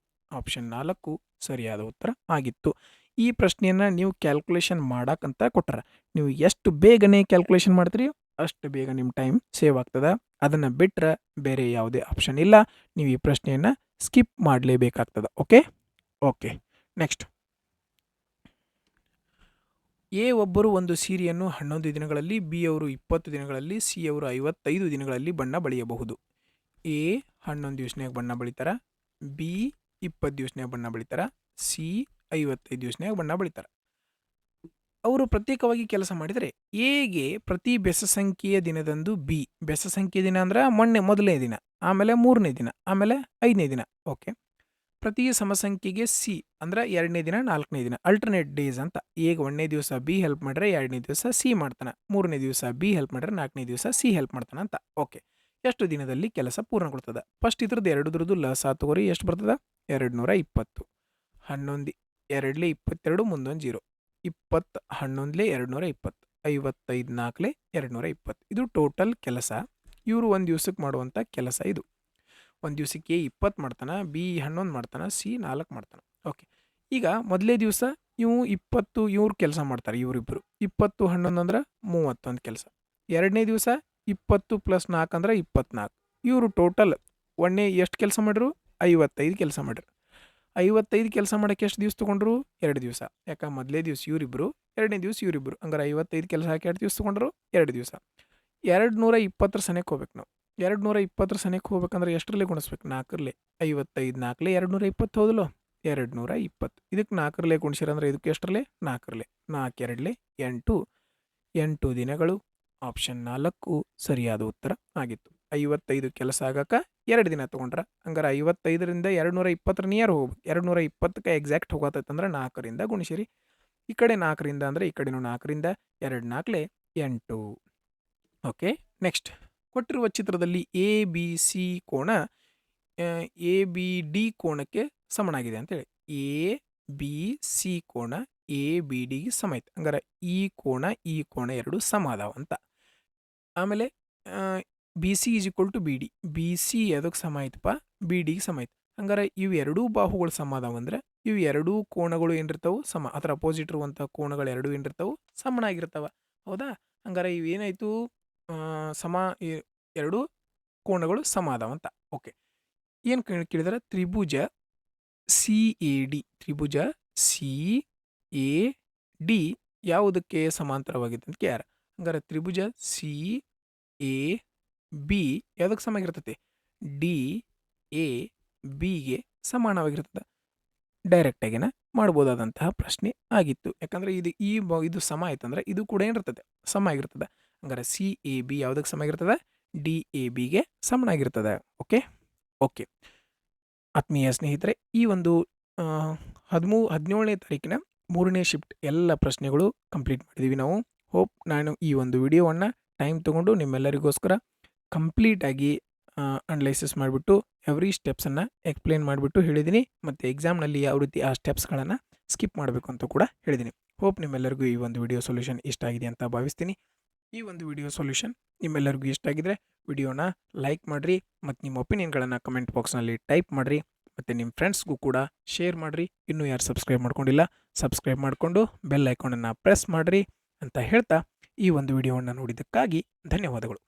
ಆಪ್ಷನ್ 4 ಸರಿಯಾದ ಉತ್ತರ ಆಗಿತ್ತು. ಈ ಪ್ರಶ್ನೆಯನ್ನು ನೀವು ಕ್ಯಾಲ್ಕುಲೇಷನ್ ಮಾಡಕ್ಕಂತ ಕೊಟ್ಟಾರ. ನೀವು ಎಷ್ಟು ಬೇಗನೆ ಕ್ಯಾಲ್ಕುಲೇಷನ್ ಮಾಡ್ತೀರಿ ಅಷ್ಟು ಬೇಗ ನಿಮ್ಮ ಟೈಮ್ ಸೇವ್ ಆಗ್ತದೆ. ಅದನ್ನು ಬಿಟ್ಟರೆ ಬೇರೆ ಯಾವುದೇ ಆಪ್ಷನ್ ಇಲ್ಲ. ನೀವು ಈ ಪ್ರಶ್ನೆಯನ್ನು ಸ್ಕಿಪ್ ಮಾಡಲೇಬೇಕಾಗ್ತದೆ. ಓಕೆ, ನೆಕ್ಸ್ಟ್, ಎ ಒಬ್ಬರು ಒಂದು ಸೀರೆಯನ್ನು 11 ದಿನಗಳಲ್ಲಿ, ಬಿ ಅವರು 20 ದಿನಗಳಲ್ಲಿ, ಸಿ ಅವರು 55 ದಿನಗಳಲ್ಲಿ ಬಣ್ಣ ಬಳಿಯಬಹುದು. ಎ 11 ದಿವಸನಾಗ ಬಣ್ಣ ಬಳಿತಾರ, ಬಿ 20 ದಿವಸನಾಗ ಬಣ್ಣ ಬಳಿತಾರ, ಸಿ 55 ದಿವಸನಾಗ ಬಣ್ಣ ಬಳಿತಾರ. ಅವರು ಪ್ರತ್ಯೇಕವಾಗಿ ಕೆಲಸ ಮಾಡಿದರೆ ಎಗೆ ಪ್ರತಿ ಬೆಸಸಂಖ್ಯೆಯ ದಿನದಂದು ಬಿ, ಬೆಸಸಂಖ್ಯೆಯ ದಿನ ಅಂದ್ರೆ ಮೊದಲನೇ ದಿನ, ಆಮೇಲೆ 3ನೇ ದಿನ, ಆಮೇಲೆ 5ನೇ ದಿನ. ಓಕೆ, ಪ್ರತಿ ಸಮಸಂಖ್ಯೆಗೆ ಸಿ ಅಂದ್ರೆ 2ನೇ ದಿನ 4ನೇ ದಿನ, ಅಲ್ಟರ್ನೇಟ್ ಡೇಸ್ ಅಂತ. ಈಗ 1ನೇ ದಿವಸ ಬಿ ಹೆಲ್ಪ್ ಮಾಡ್ರೆ 2ನೇ ದಿವಸ ಸಿ ಮಾಡ್ತಾನೆ, 3ನೇ ದಿವಸ ಬಿ ಹೆಲ್ಪ್ ಮಾಡ್ರೆ 4ನೇ ದಿವಸ ಸಿ ಹೆಲ್ಪ್ ಮಾಡ್ತಾನೆ ಅಂತ. ಓಕೆ, ಎಷ್ಟು ದಿನದಲ್ಲಿ ಕೆಲಸ ಪೂರ್ಣಗೊಳ್ತದೆ? ಫಸ್ಟ್ ಇದ್ರದ್ದು 2 ಲಸ ತಗೋರಿ. ಎಷ್ಟು ಬರ್ತದೆ? 220. 11 2 22 ಮುಂದೊಂದು 0, 20 11 220, 55 4 220. ಇದು ಟೋಟಲ್ ಕೆಲಸ. ಇವರು ಒಂದು ದಿವ್ಸಕ್ಕೆ ಮಾಡುವಂಥ ಕೆಲಸ ಇದು. ಒಂದು ದಿವಸಕ್ಕೆ 20 ಮಾಡ್ತಾನೆ, ಬಿ 11 ಮಾಡ್ತಾನೆ, ಸಿ 4 ಮಾಡ್ತಾನೆ. ಓಕೆ, ಈಗ ಮೊದಲೇ ದಿವಸ ಇವು 20 ಇವ್ರು ಕೆಲಸ ಮಾಡ್ತಾರೆ, ಇವರಿಬ್ಬರು 20 11 ಅಂದ್ರೆ 31 ಕೆಲಸ. 2ನೇ ದಿವಸ 20 + 4 ಅಂದ್ರೆ 24. ಇವರು ಟೋಟಲ್ ಒಣ್ಣೆ ಎಷ್ಟು ಕೆಲಸ ಮಾಡಿರು? 55 ಕೆಲಸ ಮಾಡಿರು. 55 ಕೆಲಸ ಮಾಡೋಕ್ಕೆ ಎಷ್ಟು ದಿವಸ ತೊಗೊಂಡ್ರು? 2 ದಿವಸ. ಯಾಕೆ ಮೊದಲೇ ದಿವಸ ಇವರಿಬ್ಬರು, 2ನೇ ದಿವಸ ಇವರಿಬ್ಬರು, ಹಂಗಾರೆ 55 ಕೆಲಸ ಹಾಕಿ 2 ದಿವಸ ತೊಗೊಂಡ್ರು, 2 ದಿವಸ. 220 ಸನೇಕ್ಕೆ ಹೋಗ್ಬೇಕು ನಾವು. 220 ಸನೇಕ್ಕೆ ಹೋಗ್ಬೇಕಂದ್ರೆ ಎಷ್ಟರಲ್ಲಿ ಗುಣಿಸ್ಬೇಕು? 4ರಲ್ಲಿ. 55 4 220 ಹೌದಲ್ಲ? 220. ಇದಕ್ಕೆ 4ರಲ್ಲಿ ಗುಣಿಸಿರಂದ್ರೆ ಇದಕ್ಕೆ ಎಷ್ಟರಲ್ಲಿ? 4ರಲ್ಲಿ. 4 2 8 8 ದಿನಗಳು. ಆಪ್ಷನ್ 4 ಸರಿಯಾದ ಉತ್ತರ ಆಗಿತ್ತು. 55 ಕೆಲಸ ಆಗಕ್ಕೆ 2 ದಿನ ತೊಗೊಂಡ್ರೆ, ಹಂಗಾರೆ 55ರಿಂದ 220 ನಿಯರ್ ಹೋಗ್ಬೇಕು. 220ಕ್ಕೆ ಎಕ್ಸಾಕ್ಟ್ ಹೋಗತ್ತಂದ್ರೆ 4ರಿಂದ ಗುಣಿಸಿರಿ. ಈ ಕಡೆ 4ರಿಂದ ಅಂದರೆ ಈ ಕಡೆನೂ 4ರಿಂದ 2 4 8. ಓಕೆ, ನೆಕ್ಸ್ಟ್, ಕೊಟ್ಟಿರುವ ಚಿತ್ರದಲ್ಲಿ ಎ ಬಿ ಸಿ ಕೋನ ಎ ಬಿ ಡಿ ಕೋನಕ್ಕೆ ಸಮನಾಗಿದೆ ಅಂತೇಳಿ. ಎ ಬಿ ಸಿ ಕೋನ ಎ ಬಿ ಡಿಗೆ ಸಮ ಐತೆ. ಹಂಗಾರೆ ಈ ಕೋನ ಎರಡು ಸಮ ಅದಾವ ಅಂತ. ಆಮೇಲೆ B C is equal to B D. B C ಎದಕ್ಕೆ ಸಮ ಆಯ್ತಪ್ಪ, ಬಿ ಡಿಗೆ ಸಮ ಆಯ್ತು. ಹಂಗಾರೆ ಇವು ಎರಡೂ ಬಾಹುಗಳು ಸಮ ಅದಾವಂದ್ರೆ ಇವು ಎರಡೂ ಕೋಣಗಳು ಏನಿರ್ತಾವೆ ಸಮ, ಅದರ ಅಪೋಸಿಟ್ ಇರುವಂಥ ಕೋಣಗಳು ಎರಡೂ ಏನಿರ್ತಾವೆ ಸಮನಾಗಿರ್ತಾವೆ. ಹೌದಾ? ಹಂಗಾರೆ ಇವೇನಾಯಿತು, ಸಮ ಎರಡೂ ಕೋಣಗಳು ಸಮ ಅದಾವಂತ. ಓಕೆ, ಏನು ಕೇಳಿದ್ರೆ ತ್ರಿಭುಜ ಸಿ ಎ ಡಿ, ತ್ರಿಭುಜ ಸಿ ಎ ಡಿ ಯಾವುದಕ್ಕೆ ಸಮಾಂತರವಾಗಿದೆ ಅಂತ ಕೇಳ್ಯಾರ. ಹಂಗಾರೆ ತ್ರಿಭುಜ ಸಿ ಎ ಬಿ ಯಾವುದಕ್ಕೆ ಸಮಾಗಿರ್ತೈತಿ, ಡಿ ಎ ಬಿಗೆ ಸಮಾನವಾಗಿರ್ತದೆ. ಡೈರೆಕ್ಟಾಗಿನ ಮಾಡ್ಬೋದಾದಂತಹ ಪ್ರಶ್ನೆ ಆಗಿತ್ತು. ಯಾಕಂದರೆ ಇದು ಸಮ ಆಯ್ತಂದ್ರೆ ಇದು ಕೂಡ ಏನಿರ್ತದೆ, ಸಮ ಆಗಿರ್ತದೆ. ಹಂಗಾರೆ ಸಿ ಎ ಬಿ ಯಾವುದಕ್ಕೆ ಸಮ ಆಗಿರ್ತದೆ, ಡಿ ಎ ಬಿಗೆ ಸಮನಾಗಿರ್ತದೆ. ಓಕೆ ಓಕೆ ಆತ್ಮೀಯ ಸ್ನೇಹಿತರೆ, ಈ ಒಂದು 17ನೇ ತಾರೀಕಿನ 3ನೇ ಶಿಫ್ಟ್ ಎಲ್ಲ ಪ್ರಶ್ನೆಗಳು ಕಂಪ್ಲೀಟ್ ಮಾಡಿದ್ದೀವಿ ನಾವು. ಹೋಪ್ ನಾನು ಈ ಒಂದು ವಿಡಿಯೋವನ್ನು ಟೈಮ್ ತೊಗೊಂಡು ನಿಮ್ಮೆಲ್ಲರಿಗೋಸ್ಕರ ಕಂಪ್ಲೀಟಾಗಿ ಅನಲೈಸಿಸ್ ಮಾಡಿಬಿಟ್ಟು ಎವ್ರಿ ಸ್ಟೆಪ್ಸನ್ನು ಎಕ್ಸ್ಪ್ಲೇನ್ ಮಾಡಿಬಿಟ್ಟು ಹೇಳಿದ್ದೀನಿ. ಮತ್ತು ಎಕ್ಸಾಮ್ನಲ್ಲಿ ಯಾವ ರೀತಿ ಆ ಸ್ಟೆಪ್ಸ್ಗಳನ್ನು ಸ್ಕಿಪ್ ಮಾಡಬೇಕು ಅಂತ ಕೂಡ ಹೇಳಿದ್ದೀನಿ. ಹೋಪ್ ನಿಮ್ಮೆಲ್ಲರಿಗೂ ಈ ಒಂದು ವಿಡಿಯೋ ಸೊಲ್ಯೂಷನ್ ಇಷ್ಟ ಆಗಿದೆ ಅಂತ ಭಾವಿಸ್ತೀನಿ. ಈ ಒಂದು ವಿಡಿಯೋ ಸೊಲ್ಯೂಷನ್ ನಿಮ್ಮೆಲ್ಲರಿಗೂ ಇಷ್ಟ ಆಗಿದ್ರೆ ವಿಡಿಯೋನ ಲೈಕ್ ಮಾಡಿರಿ ಮತ್ತು ನಿಮ್ಮ ಒಪಿನಿಯನ್ಗಳನ್ನು ಕಮೆಂಟ್ ಬಾಕ್ಸ್ನಲ್ಲಿ ಟೈಪ್ ಮಾಡಿರಿ ಮತ್ತು ನಿಮ್ಮ ಫ್ರೆಂಡ್ಸ್ಗೂ ಕೂಡ ಶೇರ್ ಮಾಡಿರಿ. ಇನ್ನೂ ಯಾರು ಸಬ್ಸ್ಕ್ರೈಬ್ ಮಾಡ್ಕೊಂಡಿಲ್ಲ ಸಬ್ಸ್ಕ್ರೈಬ್ ಮಾಡಿಕೊಂಡು ಬೆಲ್ ಐಕಾನನ್ನು ಪ್ರೆಸ್ ಮಾಡಿರಿ ಅಂತ ಹೇಳ್ತಾ ಈ ಒಂದು ವಿಡಿಯೋವನ್ನು ನೋಡಿದ್ದಕ್ಕಾಗಿ ಧನ್ಯವಾದಗಳು.